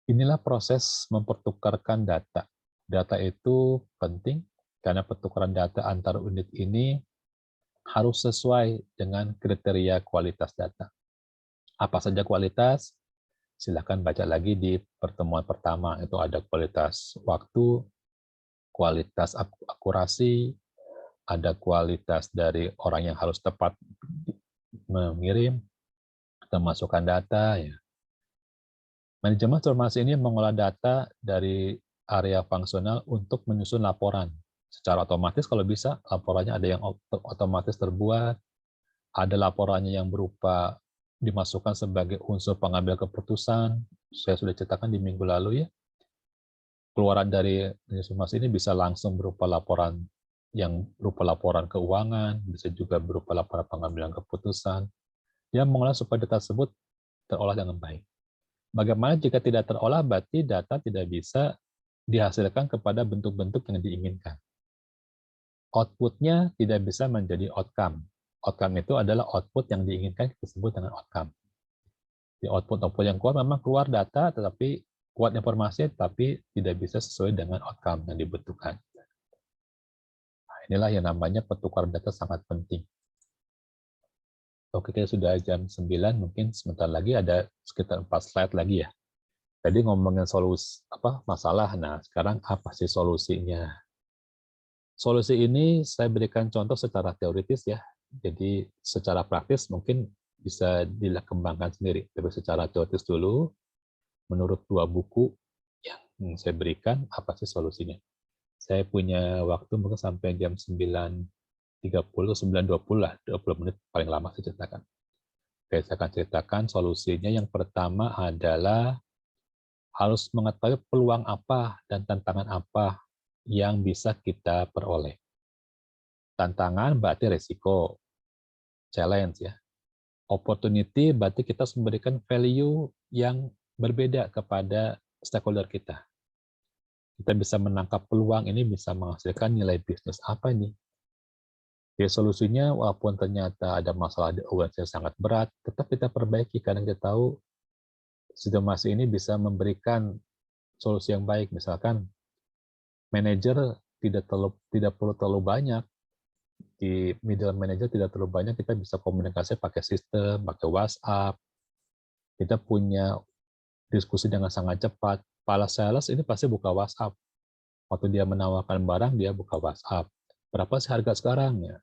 Inilah proses mempertukarkan data. Data itu penting karena pertukaran data antar unit ini harus sesuai dengan kriteria kualitas data. Apa saja kualitas? Silakan baca lagi di pertemuan pertama. Itu ada kualitas waktu, kualitas akurasi, ada kualitas dari orang yang harus tepat mengirim atau masukkan data. Ya. Manajemen informasi ini mengolah data dari area fungsional untuk menyusun laporan. Secara otomatis kalau bisa, laporannya ada yang otomatis terbuat, ada laporannya yang berupa dimasukkan sebagai unsur pengambil keputusan. Saya sudah ceritakan di minggu lalu ya. Keluaran dari informasi ini bisa langsung berupa laporan yang berupa laporan keuangan, bisa juga berupa laporan pengambilan keputusan, yang mengolah supaya data tersebut terolah dengan baik. Bagaimana jika tidak terolah, berarti data tidak bisa dihasilkan kepada bentuk-bentuk yang diinginkan. Output-nya tidak bisa menjadi outcome. Outcome itu adalah output yang diinginkan disebut dengan outcome. Di output yang keluar memang keluar data, tetapi kuat informasi, tapi tidak bisa sesuai dengan outcome yang dibutuhkan. Nah, inilah yang namanya pertukaran data sangat penting. Oke, kita sudah jam 9, mungkin sebentar lagi ada sekitar 4 slide lagi ya. Tadi ngomongin solusi masalah, nah sekarang apa sih solusinya? Solusi ini saya berikan contoh secara teoritis ya. Jadi secara praktis mungkin bisa dikembangkan sendiri. Tapi secara teoritis dulu, menurut 2 buku yang saya berikan, apa sih solusinya? Saya punya waktu mungkin sampai jam 9.30, 9.20 lah, 20 menit paling lama saya ceritakan. Oke, saya akan ceritakan solusinya. Yang pertama adalah harus mengetahui peluang apa dan tantangan apa yang bisa kita peroleh. Tantangan berarti resiko, challenge ya. Opportunity berarti kita harus memberikan value yang berbeda kepada stakeholder kita. Kita bisa menangkap peluang ini bisa menghasilkan nilai bisnis apa ini. Ya, solusinya walaupun ternyata ada masalah di awareness yang sangat berat, tetap kita perbaiki karena kita tahu situasi ini bisa memberikan solusi yang baik. Misalkan manajer tidak perlu terlalu banyak, di middle manager tidak terlalu banyak, kita bisa komunikasi pakai sistem, pakai WhatsApp. Kita punya diskusi dengan sangat cepat. Kepala sales ini pasti buka WhatsApp. Waktu dia menawarkan barang, dia buka WhatsApp. Berapa sih harga sekarang ya?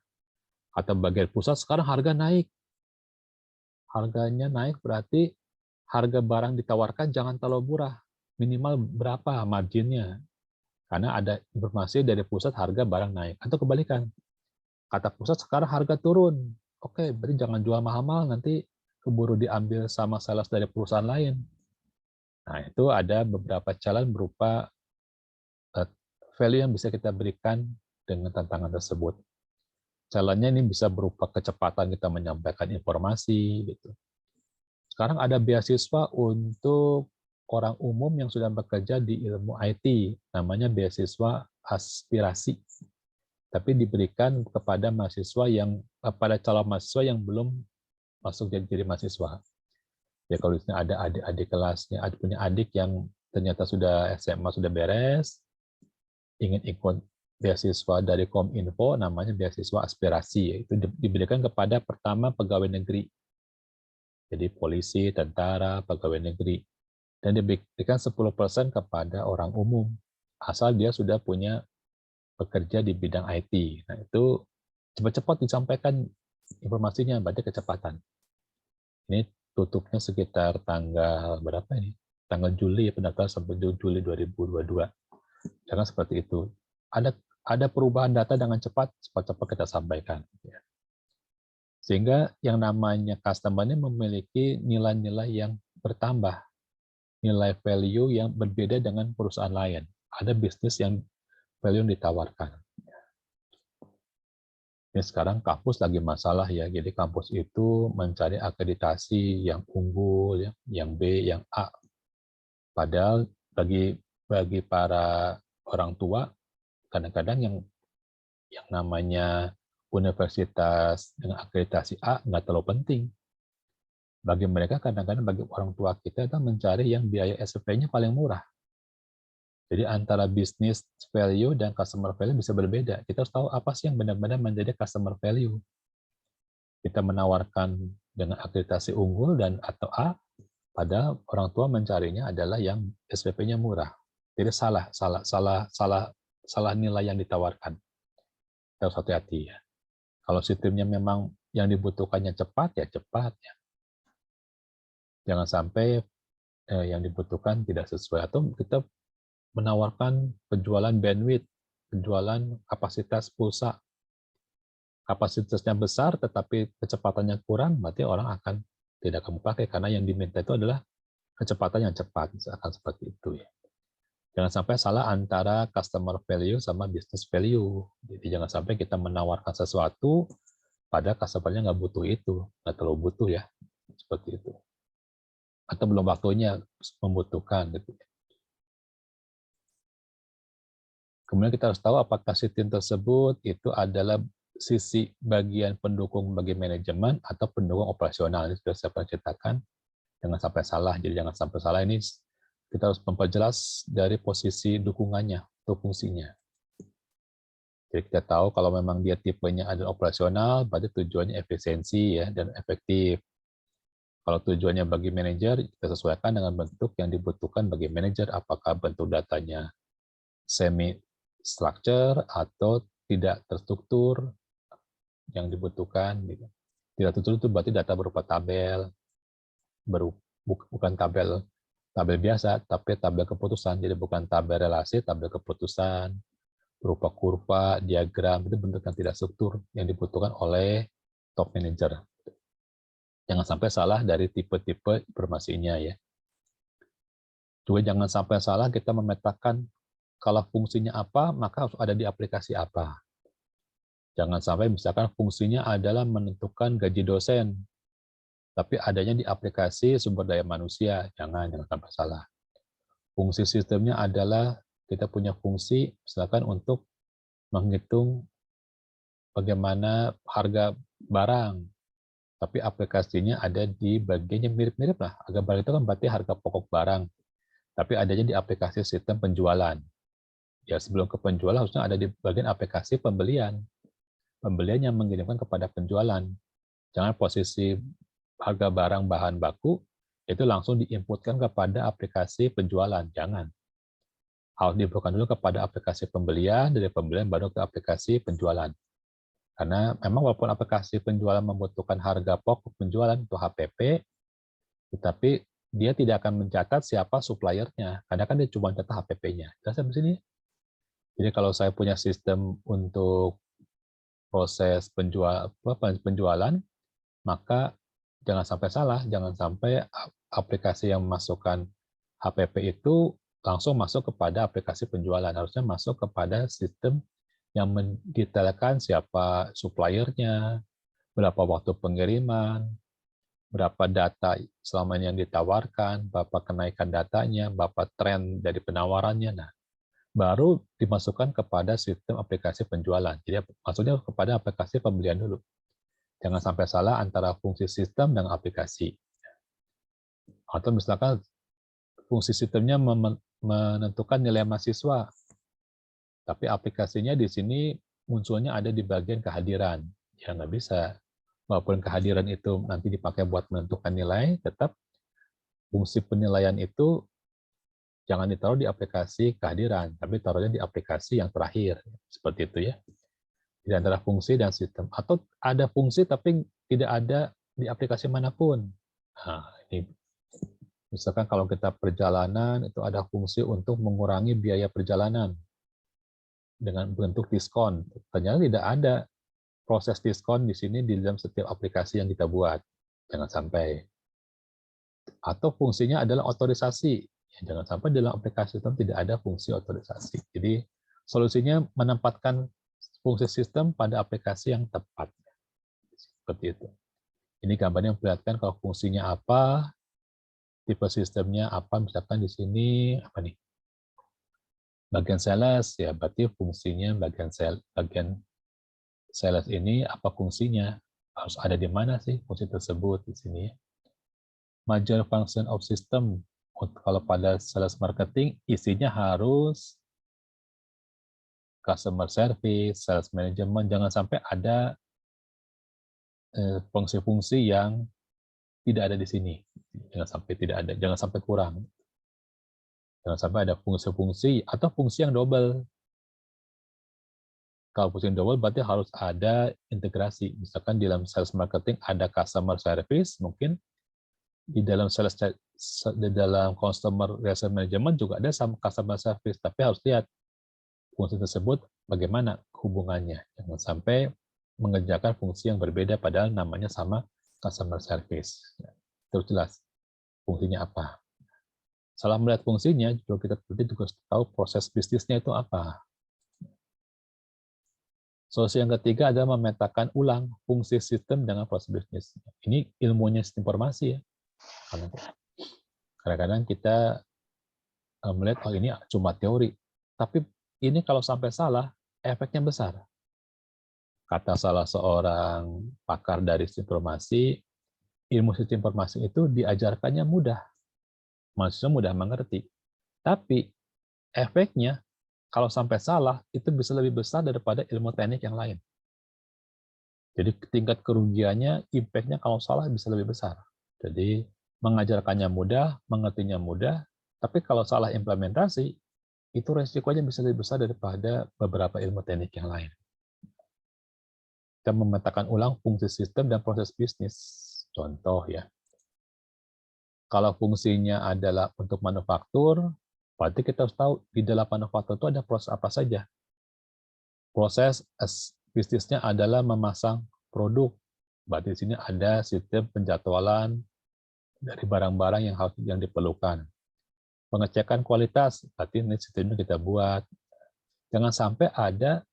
Atau bagian pusat sekarang harga naik. Harganya naik berarti harga barang ditawarkan jangan terlalu murah. Minimal berapa marginnya? Karena ada informasi dari pusat harga barang naik. Atau kebalikan. Kata pusat sekarang harga turun. Oke, berarti jangan jual mahal-mahal, nanti keburu diambil sama sales dari perusahaan lain. Nah, itu ada beberapa challenge berupa value yang bisa kita berikan dengan tantangan tersebut. Challenge-nya ini bisa berupa kecepatan kita menyampaikan informasi. Gitu. Sekarang ada beasiswa untuk orang umum yang sudah bekerja di ilmu IT, namanya beasiswa aspirasi. Tapi diberikan kepada mahasiswa pada calon mahasiswa yang belum masuk jadi mahasiswa. Ya kalau di sini ada adik-adik kelasnya, punya adik yang ternyata sudah SMA sudah beres, ingin ikut beasiswa dari Kominfo, namanya beasiswa aspirasi, yaitu diberikan kepada pertama pegawai negeri. Jadi polisi, tentara, pegawai negeri. Dan diberikan 10% kepada orang umum, asal dia sudah punya bekerja di bidang IT. Nah itu cepat-cepat disampaikan informasinya, berarti kecepatan. Ini tutupnya sekitar tanggal berapa ini? Tanggal Juli, pendaftaran sampai Juli 2022. Jangan seperti itu. Ada perubahan data dengan cepat kita sampaikan. Sehingga yang namanya customer ini memiliki nilai-nilai yang bertambah, nilai value yang berbeda dengan perusahaan lain. Ada bisnis yang value yang ditawarkan. Ini sekarang kampus lagi masalah ya, jadi kampus itu mencari akreditasi yang unggul, yang B, yang A. Padahal bagi para orang tua, kadang-kadang yang namanya universitas dengan akreditasi A nggak terlalu penting. Bagi mereka kadang-kadang bagi orang tua kita itu mencari yang biaya SPP-nya paling murah. Jadi antara business value dan customer value bisa berbeda. Kita harus tahu apa sih yang benar-benar menjadi customer value. Kita menawarkan dengan akreditasi unggul dan atau A, padahal orang tua mencarinya adalah yang SPP-nya murah. Jadi salah nilai yang ditawarkan. Kita harus hati-hati ya. Kalau sistemnya memang yang dibutuhkannya cepat ya cepat ya. Jangan sampai yang dibutuhkan tidak sesuai atau kita menawarkan penjualan bandwidth, penjualan kapasitas pulsa. Kapasitasnya besar tetapi kecepatannya kurang, berarti orang akan tidak akan pakai karena yang diminta itu adalah kecepatan yang cepat, misalkan seperti itu ya. Jangan sampai salah antara customer value sama business value. Jadi jangan sampai kita menawarkan sesuatu pada customer-nya nggak butuh itu, nggak terlalu butuh ya, seperti itu. Atau belum waktunya membutuhkan gitu. Kemudian kita harus tahu apakah sistem tersebut itu adalah sisi bagian pendukung bagi manajemen atau pendukung operasional. Ini sudah saya ceritakan. Jangan sampai salah. Jadi jangan sampai salah ini kita harus memperjelas dari posisi dukungannya atau fungsinya. Jadi kita tahu kalau memang dia tipenya adalah operasional, berarti tujuannya efisiensi ya dan efektif. Kalau tujuannya bagi manajer, kita sesuaikan dengan bentuk yang dibutuhkan bagi manajer, apakah bentuk datanya semi structure atau tidak terstruktur yang dibutuhkan. Tidak terstruktur itu berarti data berupa tabel, bukan tabel biasa, tapi tabel keputusan. Jadi bukan tabel relasi, tabel keputusan, berupa kurva, diagram, itu bentuk yang tidak struktur yang dibutuhkan oleh top manager. Jangan sampai salah dari tipe-tipe informasinya ya. Juga jangan sampai salah kita memetakan kalau fungsinya apa, maka harus ada di aplikasi apa. Jangan sampai misalkan fungsinya adalah menentukan gaji dosen, tapi adanya di aplikasi sumber daya manusia. Jangan sampai salah. Fungsi sistemnya adalah kita punya fungsi misalkan untuk menghitung bagaimana harga barang, tapi aplikasinya ada di bagian yang mirip-mirip lah. Harga barang itu kan berarti harga pokok barang, tapi adanya di aplikasi sistem penjualan. Ya sebelum ke penjualan harusnya ada di bagian aplikasi pembelian. Pembelian yang mengirimkan kepada penjualan. Jangan posisi harga barang bahan baku itu langsung diinputkan kepada aplikasi penjualan. Jangan. Harus diinputkan dulu kepada aplikasi pembelian, dari pembelian baru ke aplikasi penjualan. Karena memang walaupun aplikasi penjualan membutuhkan harga pokok penjualan atau HPP, tetapi dia tidak akan mencatat siapa suppliernya. Karena kan dia cuma catat HPP-nya. Jelas sampai sini? Jadi kalau saya punya sistem untuk proses penjualan, maka jangan sampai salah, jangan sampai aplikasi yang memasukkan HPP itu langsung masuk kepada aplikasi penjualan. Harusnya masuk kepada sistem yang mendetailkan siapa suppliernya, berapa waktu pengiriman, berapa data selama ini yang ditawarkan, berapa kenaikan datanya, berapa tren dari penawarannya. Nah, baru dimasukkan kepada sistem aplikasi penjualan. Jadi maksudnya kepada aplikasi pembelian dulu. Jangan sampai salah antara fungsi sistem dan aplikasi. Atau misalkan fungsi sistemnya menentukan nilai mahasiswa, tapi aplikasinya di sini munculnya ada di bagian kehadiran. Ya nggak bisa. Walaupun kehadiran itu nanti dipakai buat menentukan nilai, tetap fungsi penilaian itu jangan ditaruh di aplikasi kehadiran, tapi taruhnya di aplikasi yang terakhir. Seperti itu ya. Di antara fungsi dan sistem. Atau ada fungsi tapi tidak ada di aplikasi manapun. Nah, ini misalkan kalau kita perjalanan, itu ada fungsi untuk mengurangi biaya perjalanan dengan bentuk diskon. Ternyata tidak ada proses diskon di sini di dalam setiap aplikasi yang kita buat. Jangan sampai. Atau fungsinya adalah otorisasi. Ya, jangan sampai dalam aplikasi sistem tidak ada fungsi otorisasi. Jadi solusinya menempatkan fungsi sistem pada aplikasi yang tepat. Seperti itu. Ini gambarnya memperlihatkan kalau fungsinya apa, tipe sistemnya apa, misalkan di sini apa nih? Bagian sales, ya berarti fungsinya bagian sales ini apa fungsinya? Harus ada di mana sih fungsi tersebut di sini? Major function of system. Kalau pada sales marketing, isinya harus customer service, sales management. Jangan sampai ada fungsi-fungsi yang tidak ada di sini. Jangan sampai tidak ada, jangan sampai kurang. Jangan sampai ada fungsi-fungsi atau fungsi yang double. Kalau fungsi yang double berarti harus ada integrasi. Misalkan di dalam sales marketing ada customer service, mungkin di dalam customer relationship management juga ada sama customer service, tapi harus lihat fungsi tersebut bagaimana hubungannya. Jangan sampai mengerjakan fungsi yang berbeda padahal namanya sama customer service. Terus jelas fungsinya apa. Setelah melihat fungsinya, juga kita juga tahu proses bisnisnya itu apa. Solusi yang ketiga adalah memetakan ulang fungsi sistem dengan proses bisnis. Ini ilmunya sistem informasi ya. Kadang-kadang kita melihat, oh ini cuma teori. Tapi ini kalau sampai salah, efeknya besar. Kata salah seorang pakar dari sistem informasi, ilmu sistem informasi itu diajarkannya mudah. Mahasiswa mudah mengerti. Tapi efeknya, kalau sampai salah, itu bisa lebih besar daripada ilmu teknik yang lain. Jadi tingkat kerugiannya, impact-nya kalau salah bisa lebih besar. Jadi mengajarkannya mudah, mengertinya mudah, tapi kalau salah implementasi, itu resikonya bisa lebih besar daripada beberapa ilmu teknik yang lain. Kita memetakan ulang fungsi sistem dan proses bisnis. Contoh ya, kalau fungsinya adalah untuk manufaktur, berarti kita harus tahu di dalam manufaktur itu ada proses apa saja. Proses bisnisnya adalah memasang produk, berarti di sini ada sistem penjadwalan dari barang-barang yang diperlukan. Pengecekan kualitas, berarti ini sistemnya kita buat. Jangan sampai ada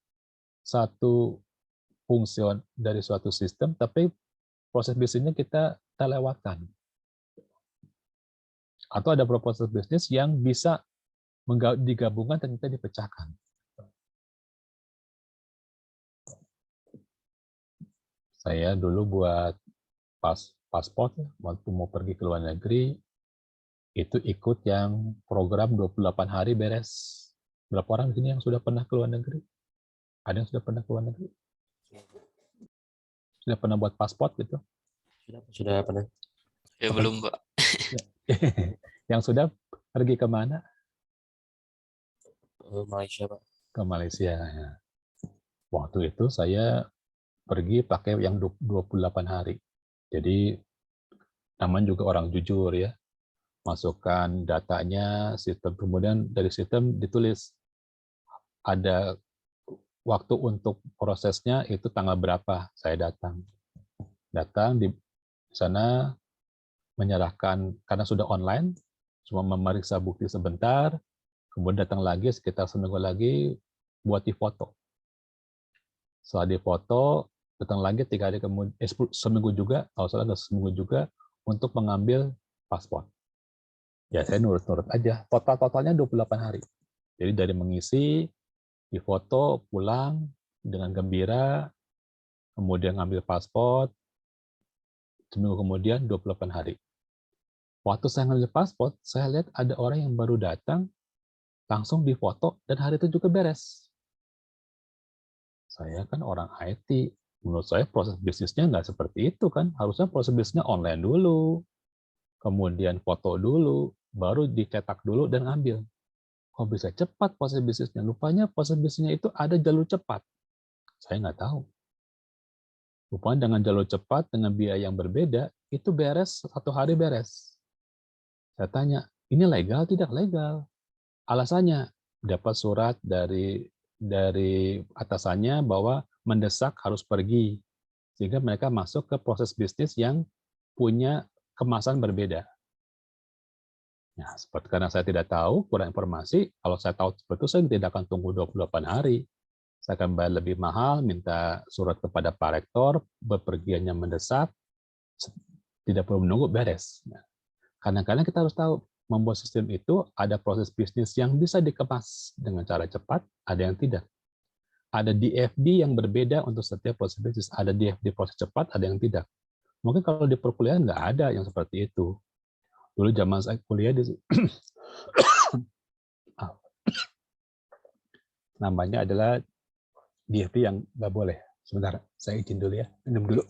satu fungsi dari suatu sistem, tapi proses bisnisnya kita lewatkan. Atau ada proses bisnis yang bisa digabungkan dan kita dipecahkan. Saya dulu buat paspor, waktu mau pergi ke luar negeri, itu ikut yang program 28 hari beres. Berapa orang di sini yang sudah pernah ke luar negeri? Ada yang sudah pernah ke luar negeri? Sudah pernah buat paspor gitu? Sudah pernah. Ya belum, Pak. Yang sudah pergi ke mana? Malaysia, Pak. Ke Malaysia. Waktu itu saya pergi pakai yang 28 hari. Jadi namanya juga orang jujur ya. Masukkan datanya, sistem, kemudian dari sistem ditulis ada waktu untuk prosesnya itu tanggal berapa saya datang. Datang di sana menyerahkan, karena sudah online, cuma memeriksa bukti sebentar, kemudian datang lagi sekitar seminggu lagi buat difoto. Setelah difoto, datang lagi 3 hari kemudian, seminggu juga, kalau salah seminggu juga untuk mengambil paspor. Ya saya nurut-nurut aja. Totalnya 28 hari. Jadi dari mengisi, difoto, pulang dengan gembira, kemudian ngambil paspor, seminggu kemudian 28 hari. Waktu saya ngambil paspor, saya lihat ada orang yang baru datang, langsung difoto, dan hari itu juga beres. Saya kan orang IT, menurut saya proses bisnisnya nggak seperti itu kan. Harusnya proses bisnisnya online dulu, kemudian foto dulu, baru dicetak dulu dan ambil. Kok bisa cepat proses bisnisnya? Rupanya proses bisnisnya itu ada jalur cepat. Saya nggak tahu. Rupanya dengan jalur cepat, dengan biaya yang berbeda, itu beres, 1 hari beres. Saya tanya, ini legal tidak legal? Alasannya, dapat surat dari atasannya bahwa mendesak harus pergi, sehingga mereka masuk ke proses bisnis yang punya kemasan berbeda. Nah, seperti karena saya tidak tahu, kurang informasi, kalau saya tahu seperti itu, saya tidak akan tunggu 28 hari. Saya akan bayar lebih mahal, minta surat kepada Pak Rektor, bepergiannya mendesak, tidak perlu menunggu, beres. Nah, kadang-kadang kita harus tahu, membuat sistem itu ada proses bisnis yang bisa dikemas dengan cara cepat, ada yang tidak. Ada DFD yang berbeda untuk setiap proses bisnis. Ada DFD proses cepat, ada yang tidak. Mungkin kalau di perkuliahan nggak ada yang seperti itu. Dulu zaman saya kuliah di namanya adalah DFD yang nggak boleh. Sebentar, saya izin dulu ya. Minum dulu.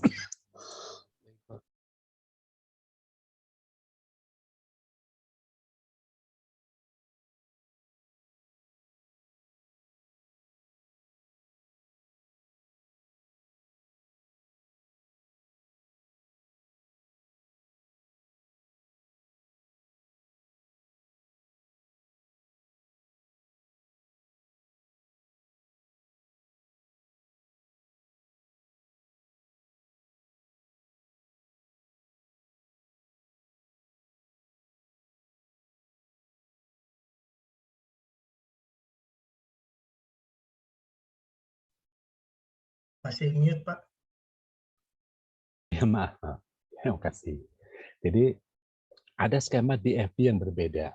Masih mute, Pak. Ya, maaf. Terima kasih. Jadi, ada skema DFD yang berbeda.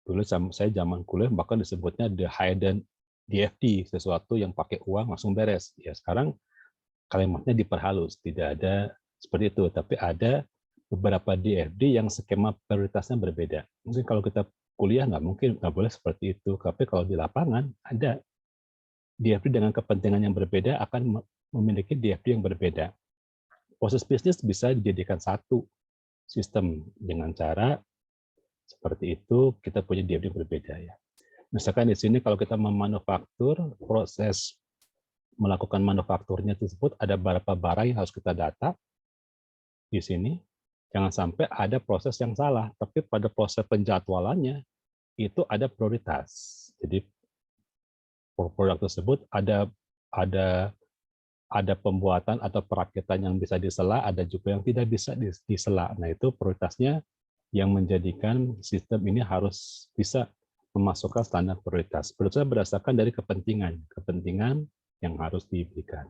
Dulu saya zaman kuliah bahkan disebutnya the hidden DFD, sesuatu yang pakai uang langsung beres. Ya, sekarang kalimatnya diperhalus, tidak ada seperti itu, tapi ada beberapa DFD yang skema prioritasnya berbeda. Mungkin kalau kita kuliah nggak boleh seperti itu, tapi kalau di lapangan ada DFD dengan kepentingan yang berbeda akan memiliki DFD yang berbeda. Proses bisnis bisa dijadikan satu sistem dengan cara seperti itu, kita punya DFD yang berbeda ya. Misalkan di sini kalau kita memanufaktur, proses melakukan manufakturnya tersebut ada beberapa barang yang harus kita data di sini. Jangan sampai ada proses yang salah, tapi pada proses penjadwalannya itu ada prioritas. Jadi produk tersebut ada pembuatan atau perakitan yang bisa disela, ada juga yang tidak bisa disela. Nah, itu prioritasnya yang menjadikan sistem ini harus bisa memasukkan standar prioritas. Prioritasnya berdasarkan dari kepentingan yang harus diberikan.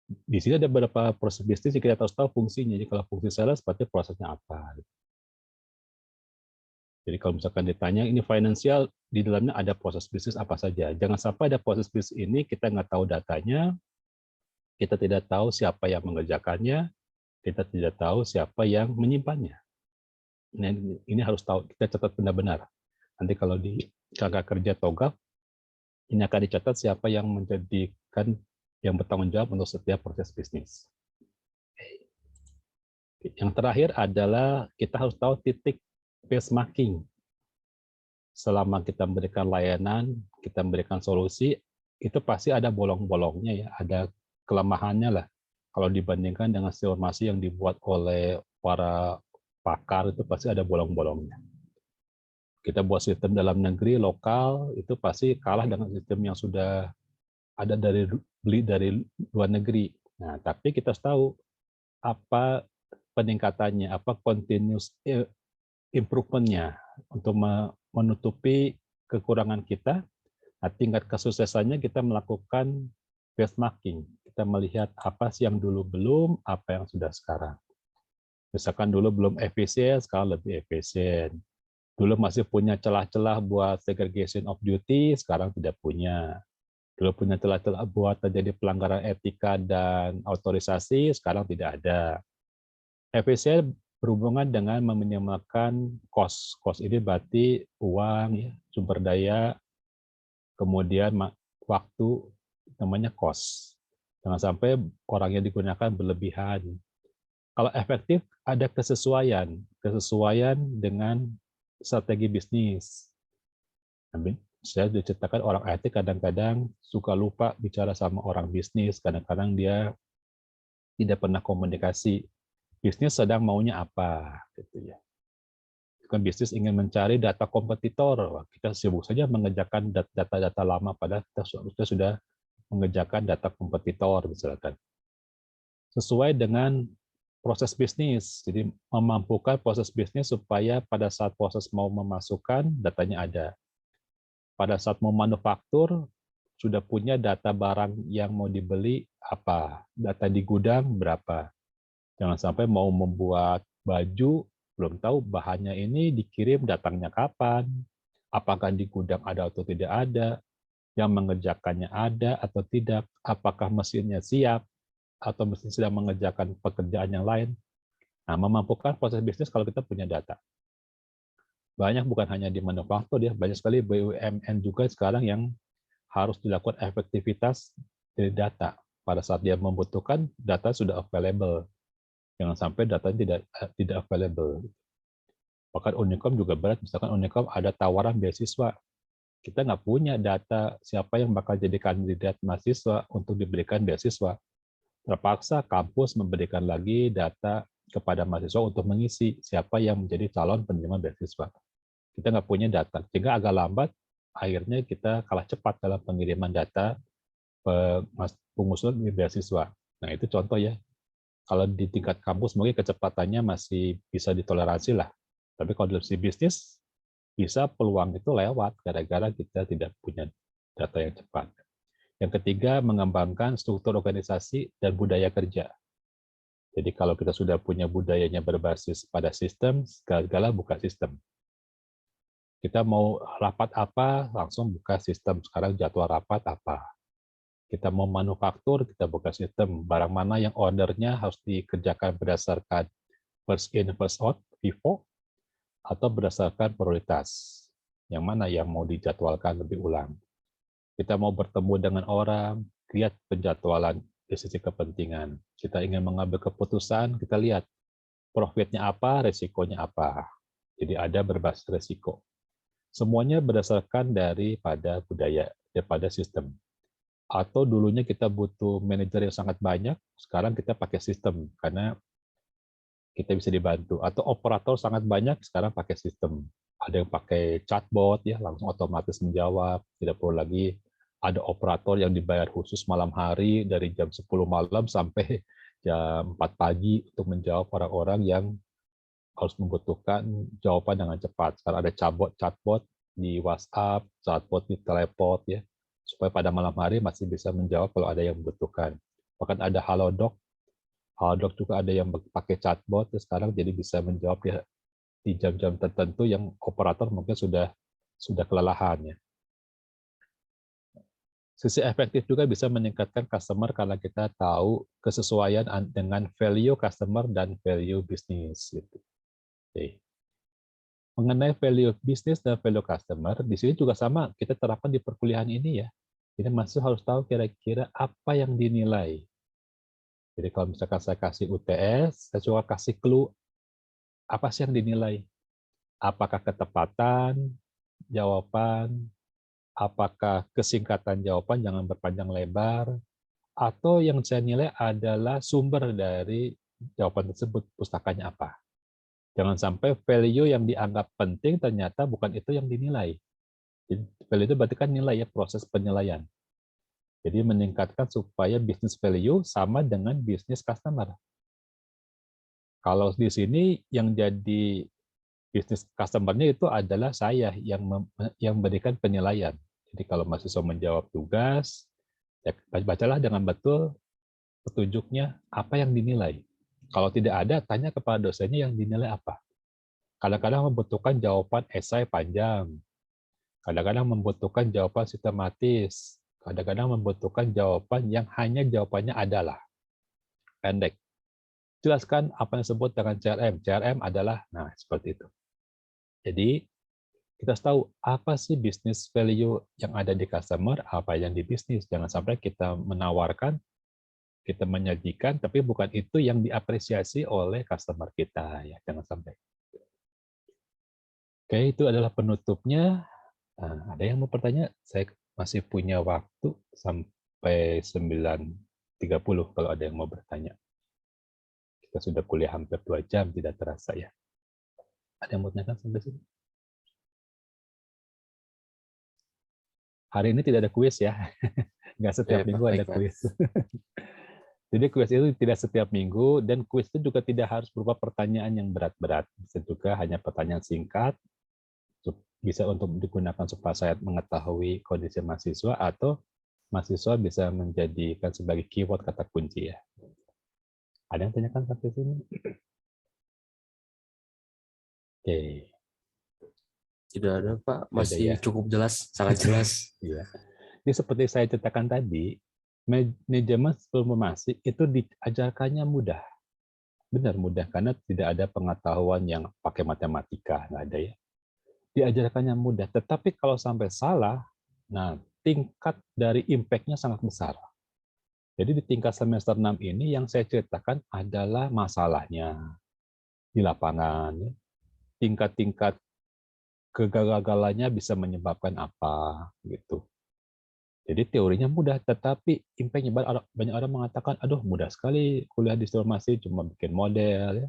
Di sini ada beberapa proses bisnis yang kita harus tahu fungsinya. Jadi kalau fungsi sales, berarti prosesnya apa. Jadi kalau misalkan ditanya, ini finansial, di dalamnya ada proses bisnis apa saja. Jangan sampai ada proses bisnis ini, kita nggak tahu datanya, kita tidak tahu siapa yang mengerjakannya, kita tidak tahu siapa yang menyimpannya. Nah, ini harus tahu, kita catat benar-benar. Nanti kalau di kakak kerja TOGAF, ini akan dicatat siapa yang menjadikan yang bertanggung jawab untuk setiap proses bisnis. Yang terakhir adalah kita harus tahu titik benchmarking. Selama kita memberikan layanan, kita memberikan solusi, itu pasti ada bolong-bolongnya ya, ada kelemahannya lah. Kalau dibandingkan dengan informasi yang dibuat oleh para pakar, itu pasti ada bolong-bolongnya. Kita buat sistem dalam negeri, lokal, itu pasti kalah dengan sistem yang sudah ada beli dari luar negeri. Nah, tapi kita tahu apa peningkatannya, apa continuous improvement-nya untuk menutupi kekurangan kita. Nah, tingkat kesuksesannya kita melakukan benchmarking. Kita melihat apa sih yang dulu belum, apa yang sudah sekarang. Misalkan dulu belum efisien, sekarang lebih efisien. Dulu masih punya celah-celah buat segregation of duty, sekarang tidak punya. Dulu punya celah-celah buat terjadi pelanggaran etika dan otorisasi, sekarang tidak ada. Efisien berhubungan dengan meminimalkan cost. Cost ini berarti uang, ya, sumber daya, kemudian waktu, namanya cost. Jangan sampai orang yang digunakan berlebihan. Kalau efektif, ada kesesuaian dengan strategi bisnis. Saya diceritakan orang IT kadang-kadang suka lupa bicara sama orang bisnis, kadang-kadang dia tidak pernah komunikasi. Bisnis sedang maunya apa, gitu ya. Kan bisnis ingin mencari data kompetitor, kita sibuk saja mengerjakan data-data lama, padahal kita sudah mengerjakan data kompetitor misalkan. Sesuai dengan proses bisnis. Jadi memampukan proses bisnis supaya pada saat proses mau memasukkan datanya ada. Pada saat mau manufaktur sudah punya data barang yang mau dibeli apa, data di gudang berapa. Jangan sampai mau membuat baju belum tahu bahannya ini dikirim datangnya kapan, apakah di gudang ada atau tidak ada, yang mengerjakannya ada atau tidak, apakah mesinnya siap atau mesin sedang mengerjakan pekerjaan yang lain. Nah, memampukan proses bisnis kalau kita punya data. Banyak bukan hanya di manufaktur ya, banyak sekali BUMN juga sekarang yang harus dilakukan efektivitas dari data. Pada saat dia membutuhkan, data sudah available. Jangan sampai data tidak available. Bahkan Unicom juga berat, misalkan Unicom ada tawaran beasiswa. Kita nggak punya data siapa yang bakal jadi kandidat mahasiswa untuk diberikan beasiswa. Terpaksa kampus memberikan lagi data kepada mahasiswa untuk mengisi siapa yang menjadi calon penerima beasiswa. Kita nggak punya data, sehingga agak lambat, akhirnya kita kalah cepat dalam pengiriman data pengusulan beasiswa. Nah, itu contoh ya. Kalau di tingkat kampus mungkin kecepatannya masih bisa ditoleransi lah. Tapi kalau dalam bisnis, bisa peluang itu lewat gara-gara kita tidak punya data yang cepat. Yang ketiga, mengembangkan struktur organisasi dan budaya kerja. Jadi kalau kita sudah punya budayanya berbasis pada sistem, segala-gala buka sistem. Kita mau rapat apa, langsung buka sistem. Sekarang jadwal rapat apa. Kita mau manufaktur, kita buka sistem. Barang mana yang ordernya harus dikerjakan berdasarkan first in, first out, FIFO, atau berdasarkan prioritas. Yang mana yang mau dijadwalkan lebih ulang. Kita mau bertemu dengan orang, lihat penjadwalan di sisi kepentingan. Kita ingin mengambil keputusan, kita lihat profitnya apa, resikonya apa. Jadi ada berbasis resiko. Semuanya berdasarkan daripada budaya, daripada sistem. Atau dulunya kita butuh manajer yang sangat banyak, sekarang kita pakai sistem, karena kita bisa dibantu. Atau operator sangat banyak, sekarang pakai sistem. Ada yang pakai chatbot, ya langsung otomatis menjawab, tidak perlu lagi ada operator yang dibayar khusus malam hari dari jam 10 malam sampai jam 4 pagi untuk menjawab orang-orang yang harus membutuhkan jawaban dengan cepat. Sekarang ada chatbot di WhatsApp, chatbot di teleport ya, supaya pada malam hari masih bisa menjawab kalau ada yang membutuhkan. Bahkan ada Halodoc juga ada yang pakai chatbot sekarang jadi bisa menjawab ya di jam-jam tertentu yang operator mungkin sudah kelelahan ya. Sisi efektif juga bisa meningkatkan customer karena kita tahu kesesuaian dengan value customer dan value bisnis gitu. Oke. Mengenai value bisnis dan value customer, di sini juga sama kita terapkan di perkuliahan ini ya. Jadi mahasiswa harus tahu kira-kira apa yang dinilai. Jadi kalau misalkan saya kasih UTS, saya coba kasih clue apa sih yang dinilai. Apakah ketepatan jawaban, apakah kesingkatan jawaban, jangan berpanjang lebar, atau yang saya nilai adalah sumber dari jawaban tersebut, pustakanya apa. Jangan sampai value yang dianggap penting ternyata bukan itu yang dinilai. Jadi, value itu berarti kan nilai ya, proses penilaian. Jadi meningkatkan supaya business value sama dengan business customer. Kalau di sini yang jadi business customer-nya itu adalah saya yang memberikan penilaian. Jadi kalau mahasiswa menjawab tugas, ya bacalah dengan betul petunjuknya apa yang dinilai. Kalau tidak ada, tanya kepada dosennya yang dinilai apa. Kadang-kadang membutuhkan jawaban esai panjang. Kadang-kadang membutuhkan jawaban sistematis. Kadang-kadang membutuhkan jawaban yang hanya jawabannya adalah. Pendek. Jelaskan apa yang disebut dengan CRM. CRM adalah, nah seperti itu. Jadi, kita tahu apa sih business value yang ada di customer, apa yang di bisnis. Jangan sampai kita menawarkan, kita menyajikan, tapi bukan itu yang diapresiasi oleh customer kita. Ya, jangan sampai. Oke, itu adalah penutupnya. Nah, ada yang mau bertanya? Saya masih punya waktu sampai 9.30 kalau ada yang mau bertanya. Kita sudah kuliah hampir 2 jam, tidak terasa ya. Ada yang mau tanyakan sampai sini? Hari ini tidak ada kuis ya. Nggak setiap Pak, minggu ada baik, Pak. kuis. Jadi kuis itu tidak setiap minggu, dan kuis itu juga tidak harus berupa pertanyaan yang berat-berat. Bisa juga hanya pertanyaan singkat, bisa untuk digunakan supaya saya mengetahui kondisi mahasiswa, atau mahasiswa bisa menjadikan sebagai keyword kata kunci ya. Ada yang tanyakan sampai sini? Oke. Tidak ada, Pak. Tidak ada Masih ya? cukup jelas, sangat jelas. Iya. Jadi seperti saya ceritakan tadi, manajemen informasi itu diajarkannya mudah. Benar mudah, karena tidak ada pengetahuan yang pakai matematika, nggak ada ya. Diajarkannya mudah, tetapi kalau sampai salah, nah tingkat dari impact-nya sangat besar. Jadi di tingkat semester 6 ini yang saya ceritakan adalah masalahnya di lapangan. Tingkat-tingkat kegagalannya bisa menyebabkan apa gitu. Jadi teorinya mudah, tetapi impact-nya banyak orang mengatakan, aduh mudah sekali kuliah di informasi, cuma bikin model, ya,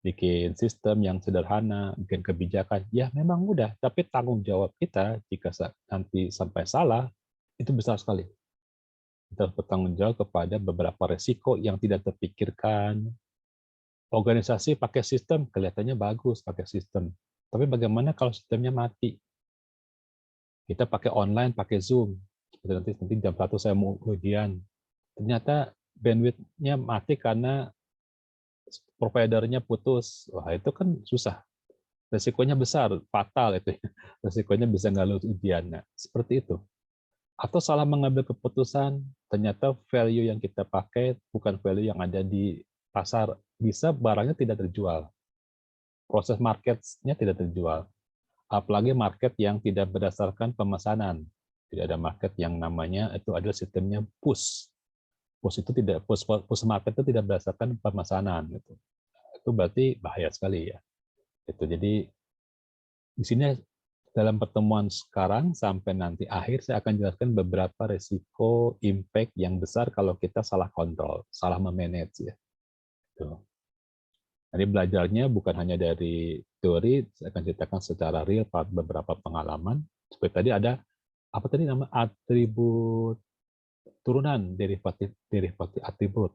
bikin sistem yang sederhana, bikin kebijakan. Ya memang mudah, tapi tanggung jawab kita jika nanti sampai salah, itu besar sekali. Kita harus bertanggung jawab kepada beberapa resiko yang tidak terpikirkan. Organisasi pakai sistem, kelihatannya bagus pakai sistem. Tapi bagaimana kalau sistemnya mati? Kita pakai online, pakai Zoom. Nanti jam 1 saya mau ujian. Ternyata bandwidth-nya mati karena providernya putus. Wah, itu kan susah. Resikonya besar, fatal itu. Resikonya bisa nggak lulus ujian. Nah, seperti itu. Atau salah mengambil keputusan, ternyata value yang kita pakai bukan value yang ada di pasar. Bisa barangnya tidak terjual. Proses marketnya tidak terjual. Apalagi market yang tidak berdasarkan pemesanan. Tidak ada market yang namanya itu adalah sistemnya push. Push itu tidak push market itu tidak berdasarkan pemesanan gitu. Itu berarti bahaya sekali ya. Itu jadi di sini dalam pertemuan sekarang sampai nanti akhir saya akan jelaskan beberapa resiko impact yang besar kalau kita salah kontrol, salah memanage ya. Tuh. Jadi belajarnya bukan hanya dari teori, saya akan ceritakan secara real beberapa pengalaman. Seperti tadi ada apa tadi nama atribut turunan, derivatif atribut.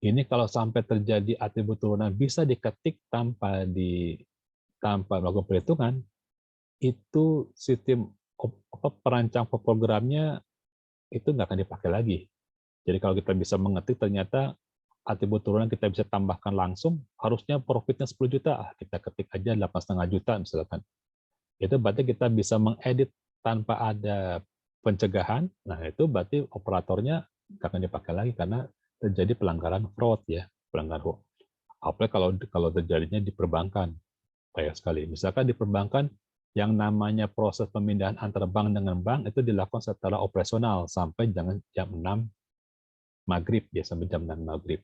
Ini kalau sampai terjadi atribut turunan bisa diketik tanpa melakukan perhitungan, itu sistem perancang programnya itu nggak akan dipakai lagi. Jadi kalau kita bisa mengetik ternyata atribut turunan kita bisa tambahkan langsung, harusnya profitnya 10 juta, kita ketik aja 8,5 juta misalkan. Itu berarti kita bisa mengedit tanpa ada pencegahan, nah itu berarti operatornya nggak akan dipakai lagi karena terjadi pelanggaran fraud ya, pelanggaran fraud. Apalagi kalau terjadinya di perbankan, banyak sekali. Misalkan di perbankan yang namanya proses pemindahan antar bank dengan bank itu dilakukan secara operasional sampai jam 6 maghrib ya, sampai jam 6 maghrib.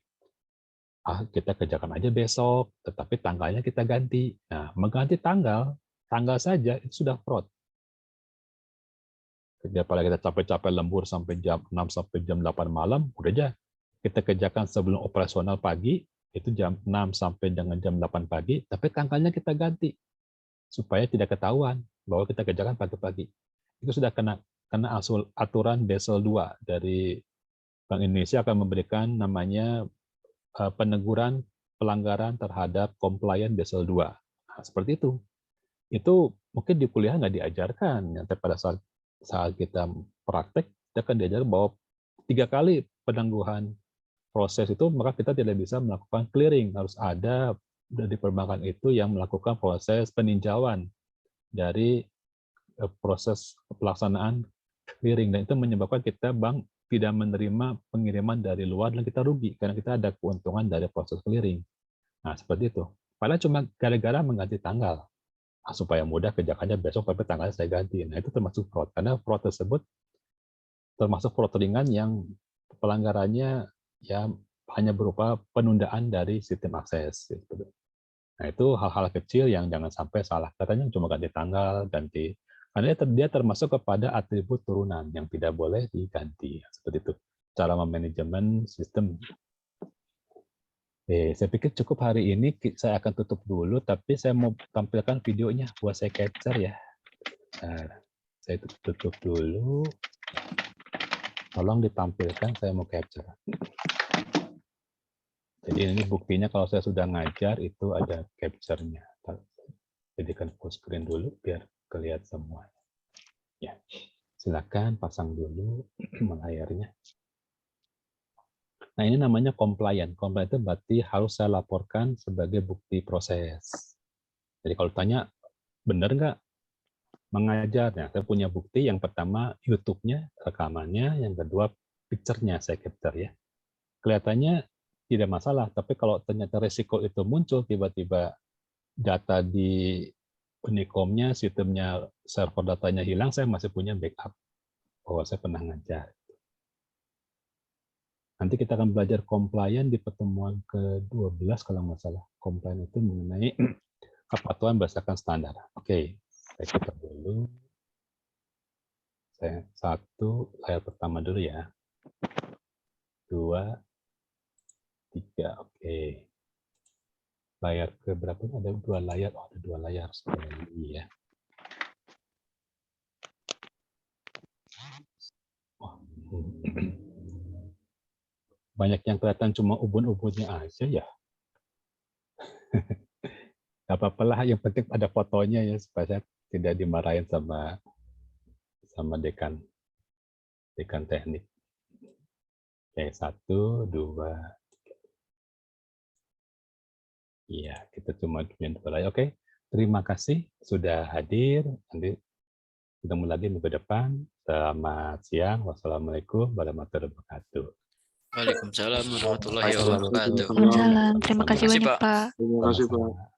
Kita kerjakan aja besok, tetapi tanggalnya kita ganti. Nah, mengganti tanggal saja itu sudah fraud. Daripada kita capek-capek lembur sampai jam 6 sampai jam 8 malam, udah aja kita kerjakan sebelum operasional pagi, itu jam 6 sampai dengan jam 8 pagi, tapi tanggalnya kita ganti supaya tidak ketahuan bahwa kita kerjakan pagi-pagi. Itu sudah kena aturan Basel II dari Bank Indonesia akan memberikan namanya peneguran pelanggaran terhadap compliance Basel II. Nah, seperti itu. Itu mungkin di kuliah nggak diajarkan, nanti pada saat kita praktek, kita akan diajar bahwa 3 kali penangguhan proses itu, maka kita tidak bisa melakukan clearing. Harus ada dari perbankan itu yang melakukan proses peninjauan dari proses pelaksanaan clearing. Dan itu menyebabkan kita bank tidak menerima pengiriman dari luar dan kita rugi karena kita ada keuntungan dari proses clearing. Nah, seperti itu. Padahal cuma gara-gara mengganti tanggal. Supaya mudah kerjakannya besok tapi tanggalnya saya ganti. Nah, itu termasuk fraud. Karena fraud tersebut termasuk fraud ringan yang pelanggarannya ya hanya berupa penundaan dari sistem akses. Nah, itu hal-hal kecil yang jangan sampai salah. Katanya cuma ganti tanggal, ganti. Karena dia termasuk kepada atribut turunan yang tidak boleh diganti. Seperti itu. Cara memanajemen sistem. Saya pikir cukup hari ini, saya akan tutup dulu, tapi saya mau tampilkan videonya buat saya capture ya. Nah, saya tutup dulu. Tolong ditampilkan, saya mau capture. Jadi ini buktinya kalau saya sudah ngajar itu ada capture-nya. Jadikan full screen dulu biar kelihatan semua. Ya, silakan pasang dulu layarnya. Nah, ini namanya compliant. Compliant itu berarti harus saya laporkan sebagai bukti proses. Jadi kalau tanya, benar nggak mengajarnya? Saya punya bukti, yang pertama YouTube-nya, rekamannya, yang kedua picture-nya saya capture ya. Kelihatannya tidak masalah, tapi kalau ternyata resiko itu muncul, tiba-tiba data di Unicom-nya, sistemnya, server datanya hilang, saya masih punya backup bahwa saya pernah ngajar. Nanti kita akan belajar compliant di pertemuan ke-12 kalau nggak salah. Compliant itu mengenai kepatuhan berdasarkan standar. Oke, saya tutup dulu. Saya satu, layar pertama dulu ya. 2, 3, oke. Layar ke berapa? Ada 2 layar. Oh, ada 2 layar sekali ya. Banyak yang kelihatan cuma ubun-ubunnya aja ya. Gak apa-apa lah, yang penting ada fotonya ya, supaya saya tidak dimarahin sama dekan teknik. Oke, 1, 2, 3. Iya, kita cuma punya 2 layar. Oke, terima kasih sudah hadir. Nanti ketemu lagi minggu depan. Selamat siang. Wassalamualaikum warahmatullahi wabarakatuh. Waalaikumsalam warahmatullahi wabarakatuh. Waalaikumsalam. Terima kasih Terima kasih, banyak, Pak. Pak. Terima kasih, Pak. Sama-sama.